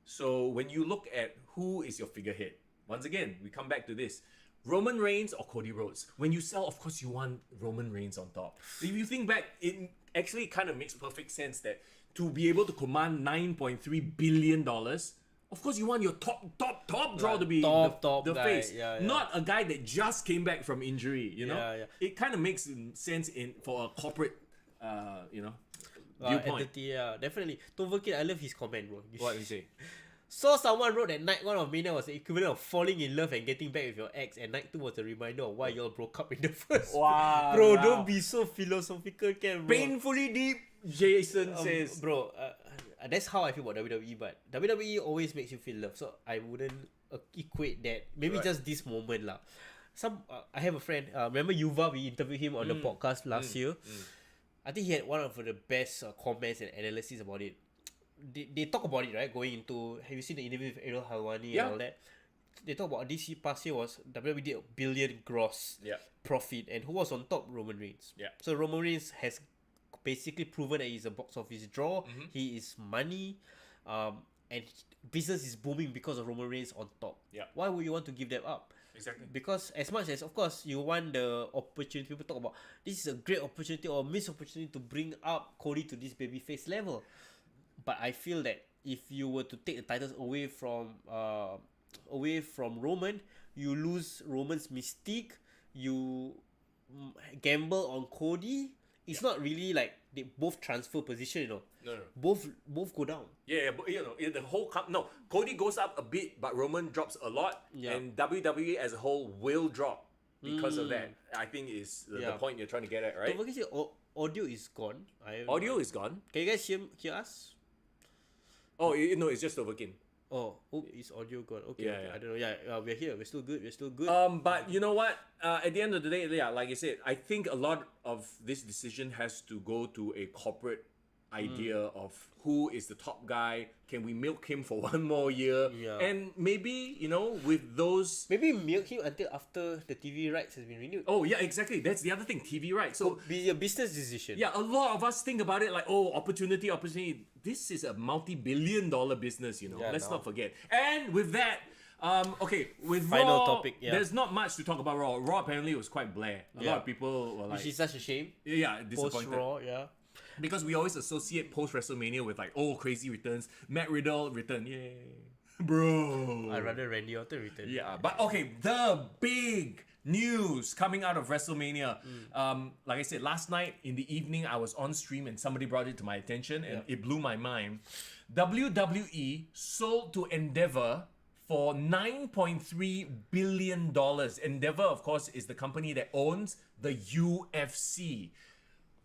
S2: So when you look at who is your figurehead, once again, we come back to this. Roman Reigns or Cody Rhodes? When you sell, of course, you want Roman Reigns on top. If you think back, it actually kind of makes perfect sense that to be able to command $9.3 billion, of course, you want your top draw to be
S3: top
S2: the
S3: guy.
S2: face.
S3: Yeah.
S2: Not a guy that just came back from injury,
S3: Yeah.
S2: It kind of makes sense for a corporate, viewpoint.
S3: Entity, yeah, definitely. Toverkin, I love his comment, bro.
S2: What do you say?
S3: So someone wrote that night 1 of Mania was the equivalent of falling in love and getting back with your ex, and night 2 was a reminder of why y'all broke up in the first.
S2: Wow.
S3: Bro, don't be so philosophical, bro.
S2: Painfully deep, Jason says.
S3: Bro, that's how I feel about WWE, but WWE always makes you feel love, so I wouldn't equate that. Maybe
S2: Right.
S3: just this moment lah. I have a friend, remember Yuva, we interviewed him on the podcast last year. I think he had one of the best comments and analysis about it. They talk about it, right? Going into, have you seen the interview with Ariel Helwani and all that? They talk about this past year was WWE did $1 billion gross profit, and who was on top? Roman Reigns.
S2: Yeah.
S3: So Roman Reigns has basically proven that he's a box office draw. He is money, and business is booming because of Roman Reigns on top.
S2: Yeah.
S3: Why would you want to give them up?
S2: Exactly.
S3: Because as much as, of course, you want the opportunity, people talk about this is a great opportunity or missed opportunity to bring up Cody to this babyface level. But I feel that if you were to take the titles away from Roman, you lose Roman's mystique. You gamble on Cody. It's not really like they both transfer position,
S2: No.
S3: Both go down.
S2: Yeah, but the whole Cody goes up a bit, but Roman drops a lot, and WWE as a whole will drop because of that. I think is the point you're trying to get at, right?
S3: Don't forget, audio is gone.
S2: Audio is gone.
S3: Can you guys hear us?
S2: Oh, it's just Overkin.
S3: Oh, is audio gone? Okay,
S2: Yeah,
S3: okay.
S2: yeah.
S3: I don't know. Yeah, we're here. We're still good.
S2: But you know what? At the end of the day, like I said, I think a lot of this decision has to go to a corporate idea of who is the top guy. Can we milk him for one more year?
S3: Yeah.
S2: And maybe, with those...
S3: Maybe milk him until after the TV rights has been renewed.
S2: Oh, yeah, exactly. That's the other thing, TV rights. So,
S3: be a business decision.
S2: yeah, a lot of us think about it like, opportunity. This is a multi-billion-dollar business,
S3: Yeah,
S2: Let's
S3: no.
S2: not forget. And with that, with
S3: Final
S2: Raw,
S3: topic, yeah.
S2: there's not much to talk about Raw. Raw apparently was quite blah. A lot of people were like...
S3: Which is such a shame.
S2: disappointed.
S3: Post-Raw, yeah.
S2: Because we always associate post-WrestleMania with like, crazy returns. Matt Riddle return, yay. Bro.
S3: I'd rather Randy Orton return.
S2: Yeah, but okay, the big news coming out of WrestleMania. Like I said, last night in the evening, I was on stream and somebody brought it to my attention and it blew my mind. WWE sold to Endeavor for $9.3 billion. Endeavor, of course, is the company that owns the UFC.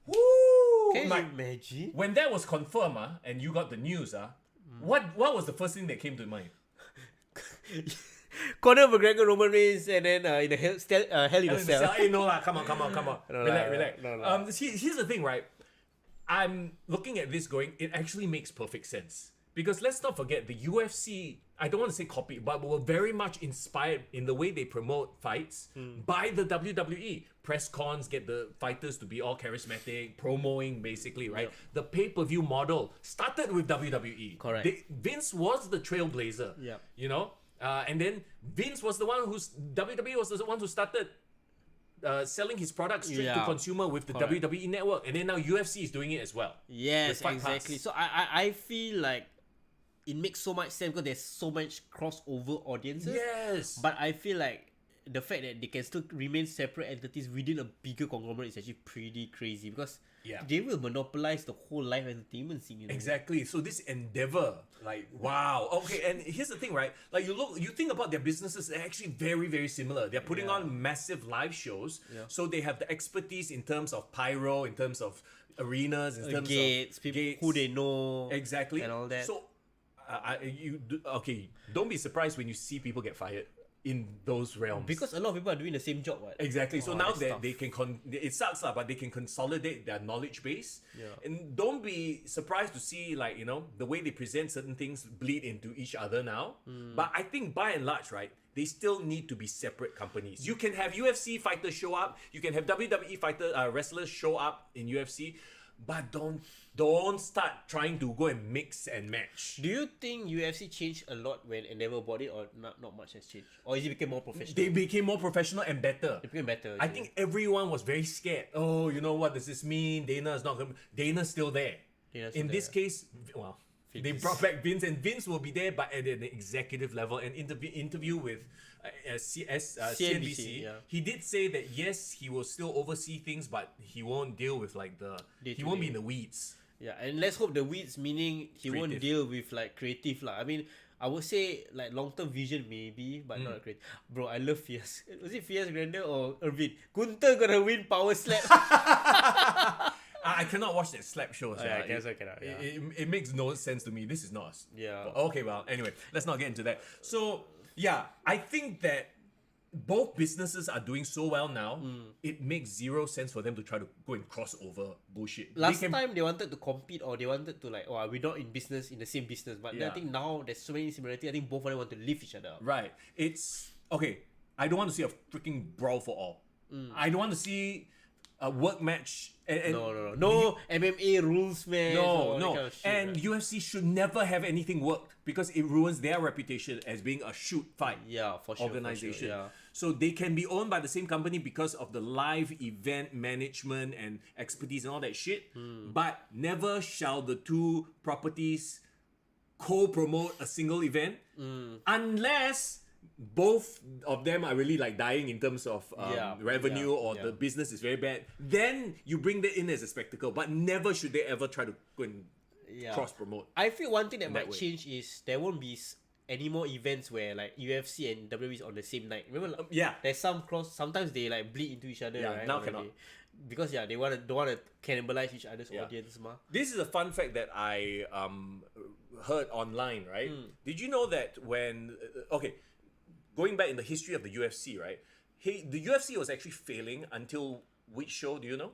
S2: Woo!
S3: Can you imagine?
S2: When that was confirmed, and you got the news, what was the first thing that came to mind?
S3: Conor McGregor, Roman Reigns, and then in the Hell in a Cell.
S2: Hey, no lah, come on.
S3: No,
S2: Relax.
S3: no.
S2: Here's the thing, right? I'm looking at this going, it actually makes perfect sense. Because let's not forget, the UFC, I don't want to say copy, but were very much inspired in the way they promote fights by the WWE. Press cons get the fighters to be all charismatic, promoing basically, right?
S3: Yep.
S2: The pay-per-view model started with WWE.
S3: Correct.
S2: Vince was the trailblazer,
S3: Yep.
S2: you know? And then Vince was the one WWE was the one who started selling his products straight to consumer with the WWE network. And then now UFC is doing it as well.
S3: Yes,
S2: Fight
S3: exactly.
S2: Pass.
S3: So I feel like it makes so much sense because there's so much crossover audiences.
S2: Yes.
S3: But I feel like the fact that they can still remain separate entities within a bigger conglomerate is actually pretty crazy because they will monopolize the whole live entertainment scene. You know?
S2: Exactly. So this Endeavor, like, wow. Okay, and here's the thing, right? Like you think about their businesses, they're actually very, very similar. They're putting on massive live shows. So they have the expertise in terms of pyro, in terms of arenas, in terms
S3: gates,
S2: of
S3: people
S2: gates.
S3: who they know,
S2: Exactly.
S3: and all that.
S2: So don't be surprised when you see people get fired in those realms.
S3: Because a lot of people are doing the same job, right?
S2: Exactly. So now
S3: that's
S2: that
S3: tough.
S2: they can, it sucks lah, but they can consolidate their knowledge base.
S3: Yeah.
S2: And don't be surprised to see, like, you know, the way they present certain things bleed into each other now. But I think by and large, right, they still need to be separate companies. You can have UFC fighters show up. You can have WWE wrestlers show up in UFC. But don't start trying to go and mix and match.
S3: Do you think UFC changed a lot when Endeavor bought it, or not much has changed? Or is it became more professional?
S2: They became more professional and better.
S3: It became better.
S2: I think everyone was very scared. Oh, you know what does this mean? Dana's not going. Dana's still there. In this case, well, they brought back Vince, and Vince will be there, but at an executive level. An interview with CNBC, he did say that yes, he will still oversee things, but he won't deal with like he won't be in the weeds.
S3: Yeah, and let's hope the weeds meaning he won't
S2: Creative.
S3: deal with like creative lah. I mean, I would say like long-term vision maybe, but not creative. Bro, I love Fierce. Was it Fierce Grander or Irvin? Gunther gonna win power slap.
S2: I cannot watch that slap show. So
S3: I guess I cannot. Yeah.
S2: It makes no sense to me. This is not.
S3: Yeah.
S2: Okay, well, anyway, let's not get into that. So, yeah, I think that both businesses are doing so well now, it makes zero sense for them to try to go and cross over bullshit.
S3: Last time they wanted to compete, or they wanted to like, oh, we're not in business, in the same business. But I think now there's so many similarities. I think both of them want to lift each other up.
S2: Right. It's, okay, I don't want to see a freaking brawl for all. I don't want to see a work match.
S3: No MMA rules, man.
S2: No.
S3: Kind of shit,
S2: And
S3: right?
S2: UFC should never have anything work because it ruins their reputation as being a shoot fight
S3: for sure,
S2: organization.
S3: For sure,
S2: So they can be owned by the same company because of the live event management and expertise and all that shit. But never shall the two properties co-promote a single event unless both of them are really like dying in terms of revenue or the business is very bad. Then you bring that in as a spectacle, but never should they ever try to go and cross promote.
S3: I feel one thing that might
S2: way.
S3: change is there won't be any more events where like UFC and WWE is on the same night. Remember, there's some cross. Sometimes they like bleed into each other. Right,
S2: now cannot.
S3: Because they don't want to cannibalize each other's audience, ma.
S2: This is a fun fact that I heard online. Right? Did you know that when going back in the history of the UFC, right? The UFC was actually failing until which show? Do you know?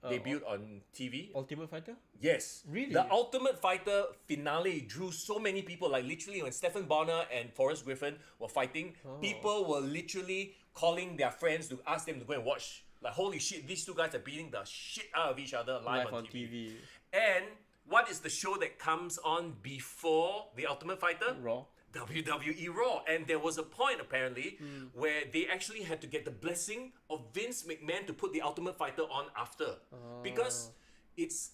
S2: Debuted on TV.
S3: Ultimate Fighter?
S2: Yes.
S3: Really?
S2: The Ultimate Fighter finale drew so many people. Like literally when Stephen Bonner and Forrest Griffin were fighting, people were literally calling their friends to ask them to go and watch. Like, holy shit, these two guys are beating the shit out of each other live on TV. And what is the show that comes on before the Ultimate Fighter?
S3: Raw.
S2: WWE Raw. And there was a point apparently where they actually had to get the blessing of Vince McMahon to put the Ultimate Fighter on after. Because it's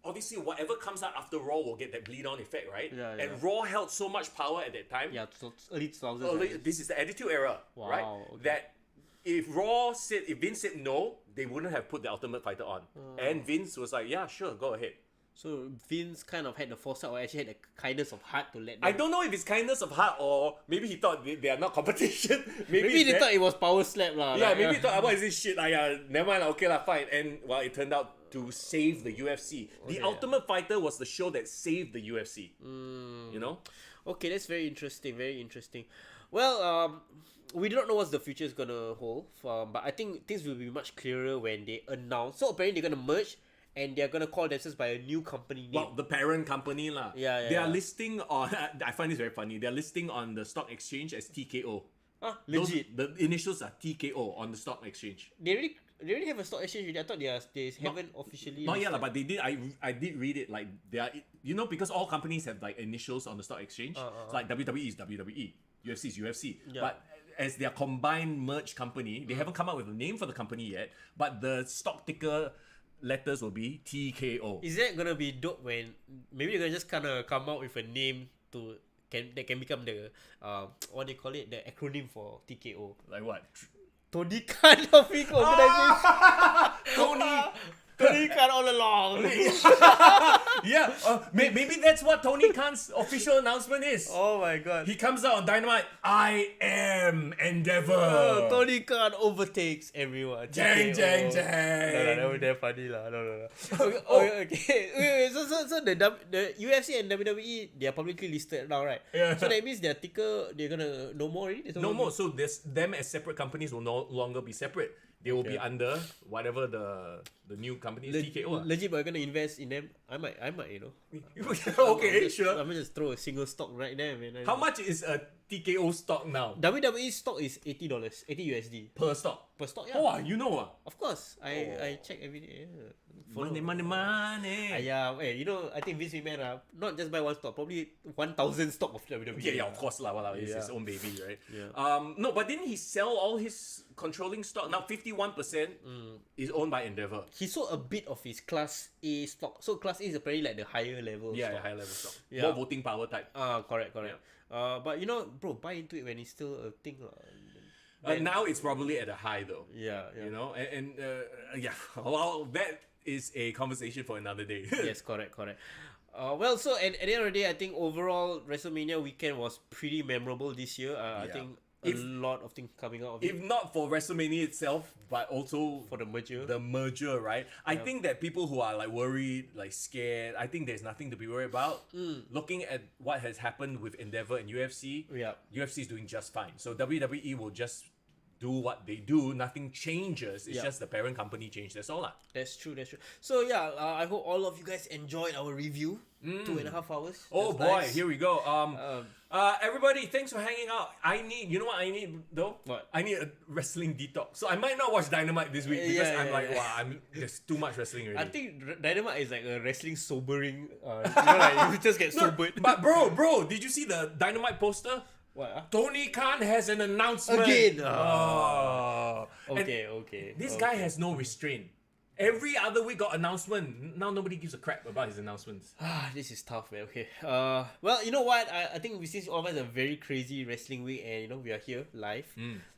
S2: obviously whatever comes out after Raw will get that bleed on effect, right?
S3: Yeah,
S2: And
S3: yeah.
S2: Raw held so much power at that time.
S3: Yeah, so early 2000s.
S2: This is the Attitude Era, right?
S3: Wow, okay.
S2: That if Vince said no, they wouldn't have put the Ultimate Fighter on. And Vince was like, yeah, sure, go ahead.
S3: So Vince kind of had the foresight, or actually had the kindness of heart to let them.
S2: I don't know if it's kindness of heart or maybe he thought they are not competition.
S3: Maybe they thought it was power slap lah.
S2: Yeah,
S3: like,
S2: maybe he thought, what is this shit? Never mind, okay lah, fine. And well, it turned out to save the UFC. The Ultimate Fighter was the show that saved the UFC. You know?
S3: Okay, that's very interesting. Very interesting. Well, we do not know what the future is gonna hold, but I think things will be much clearer when they announce. So apparently they're gonna merge, and they're gonna call themselves by a new company name.
S2: Well, the parent company lah.
S3: Yeah,
S2: They are
S3: yeah.
S2: listing on. I find this very funny. They're listing on the stock exchange as TKO.
S3: Legit.
S2: The initials are TKO on the stock exchange.
S3: They already have a stock exchange. I thought they haven't officially.
S2: Not yet lah,
S3: listed.
S2: but they did. I did read it. Like they are, because all companies have like initials on the stock exchange. So like WWE is WWE, UFC is UFC.
S3: Yeah.
S2: But as their combined merged company, they haven't come up with a name for the company yet. But the stock ticker letters will be TKO.
S3: Is that gonna be dope when maybe they're gonna just kind of come out with a name that can become the what they call it, the acronym for TKO?
S2: Like what?
S3: Tony Khan of Big Organization. Tony Khan all along.
S2: Yeah, maybe that's what Tony Khan's official announcement is.
S3: Oh my god.
S2: He comes out on Dynamite. I am Endeavor.
S3: Tony Khan overtakes everyone.
S2: Jang,
S3: TKO.
S2: jang,
S3: No,
S2: jang.
S3: that was damn funny lah. No. Okay. Wait, so the UFC and WWE, they are publicly listed now, right?
S2: Yeah.
S3: So that means their ticker, they're gonna no more already. There's
S2: No more. So them as separate companies will no longer be separate. They will be under whatever the new company is, TKO.
S3: Legit, but I'm gonna invest in them. I might, you know.
S2: Okay, sure.
S3: I'm gonna just throw a single stock right there, man.
S2: How much is a TKO stock now?
S3: WWE stock is $80, 80 USD
S2: Per stock?
S3: per stock. Yeah,
S2: Oh, you know.
S3: of course. I check every day. Yeah. Follow.
S2: Money.
S3: Yeah, you know, I think Vince McMahon not just buy one stock, probably 1,000 stock of WWE.
S2: Yeah, of course lah. Well, it's his own baby, right?
S3: Yeah.
S2: No, but didn't he sell all his controlling stock? Now 51% is owned by Endeavor.
S3: He sold a bit of his Class A stock. So Class A is apparently like the higher level
S2: Yeah,
S3: stock.
S2: high level stock.
S3: Yeah.
S2: More voting power type.
S3: Correct. But you know, bro, buy into it when it's still a thing.
S2: But now it's probably at a high though.
S3: Yeah.
S2: You know, and yeah. Well, that is a conversation for another day.
S3: Yes, correct. Well, so at the end of the day, I think overall WrestleMania weekend was pretty memorable this year. I think a lot of things coming out of
S2: If
S3: it
S2: not for WrestleMania itself, but also
S3: for the merger.
S2: the merger, right? I think that people who are like worried, like scared, I think there's nothing to be worried about. Looking at what has happened with Endeavor and UFC,
S3: Yeah.
S2: UFC is doing just fine. So WWE will just do what they do. Nothing changes. It's just the parent company changed. That's all lah.
S3: That's true. So yeah, I hope all of you guys enjoyed our review. 2.5 hours.
S2: Oh
S3: That's
S2: boy,
S3: nice.
S2: here we go. Everybody, thanks for hanging out. You know what I need though?
S3: What?
S2: I need a wrestling detox. So I might not watch Dynamite this week because I'm like, wow, there's too much wrestling already.
S3: I think Dynamite is like a wrestling sobering. You know, like you just get sobered.
S2: But bro, did you see the Dynamite poster?
S3: What?
S2: Tony Khan has an announcement.
S3: Again?
S2: Oh.
S3: Okay.
S2: This guy has no restraint. Every other week got announcement. Now nobody gives a crap about his announcements.
S3: This is tough, man. Okay. Well, you know what? I think since all of us a very crazy wrestling week, and you know we are here live,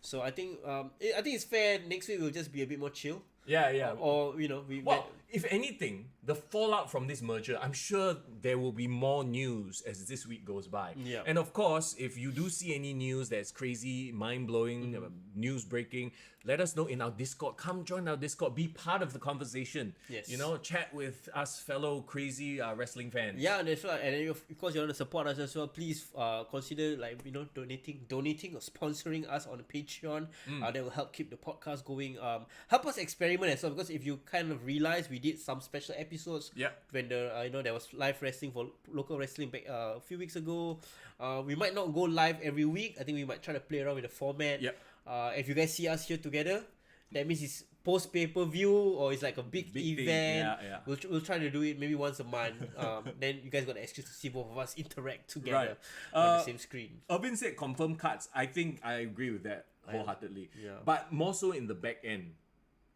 S3: so I think it's fair. Next week will just be a bit more chill.
S2: Yeah.
S3: Or you know
S2: Well, if anything, the fallout from this merger, I'm sure there will be more news as this week goes by.
S3: Yeah.
S2: And of course, if you do see any news that's crazy, mind-blowing, news breaking, let us know in our Discord. Come join our Discord. Be part of the conversation.
S3: Yes.
S2: You know, chat with us fellow crazy wrestling fans.
S3: Yeah, that's right. And then of course you want to support us as well. Please consider donating or sponsoring us on Patreon. That will help keep the podcast going. Help us experiment as well, because if you kind of realize we did some special episodes when there was live wrestling for local wrestling back a few weeks ago. We might not go live every week. I think we might try to play around with the format. If you guys see us here together, that means it's post pay-per-view or it's like a big event.
S2: Thing. Yeah.
S3: We'll try to do it maybe once a month. Then you guys got the excuse to see both of us interact together on the same screen.
S2: Irvin said confirm cuts. I think I agree with that wholeheartedly.
S3: Yeah.
S2: But more so in the back end.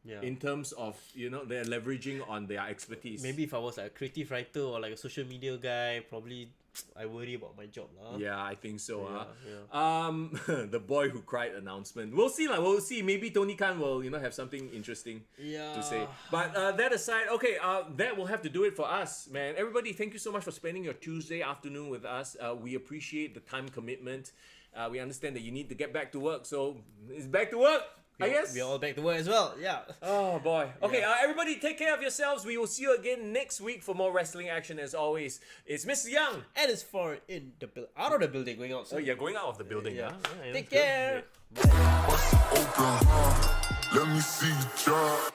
S3: Yeah.
S2: in terms of they're leveraging on their expertise.
S3: Maybe if I was like a creative writer or like a social media guy, probably I worry about my job lah.
S2: Yeah, I think so.
S3: Yeah.
S2: The boy who cried announcement. We'll see, like. We'll see. Maybe Tony Khan will, have something interesting to say. But that aside, okay. That will have to do it for us, man. Everybody, thank you so much for spending your Tuesday afternoon with us. We appreciate the time commitment. We understand that you need to get back to work, so it's back to work. I guess
S3: we're all back to work as well. Yeah.
S2: Oh boy. Okay, everybody take care of yourselves. We will see you again next week for more wrestling action as always. It's Mr. Young.
S3: And it's far in the out of the building, going out.
S2: Oh, you're going out of the building.
S3: Yeah.
S2: Huh?
S3: Take care.
S1: Bust it open, huh? Let me see you try.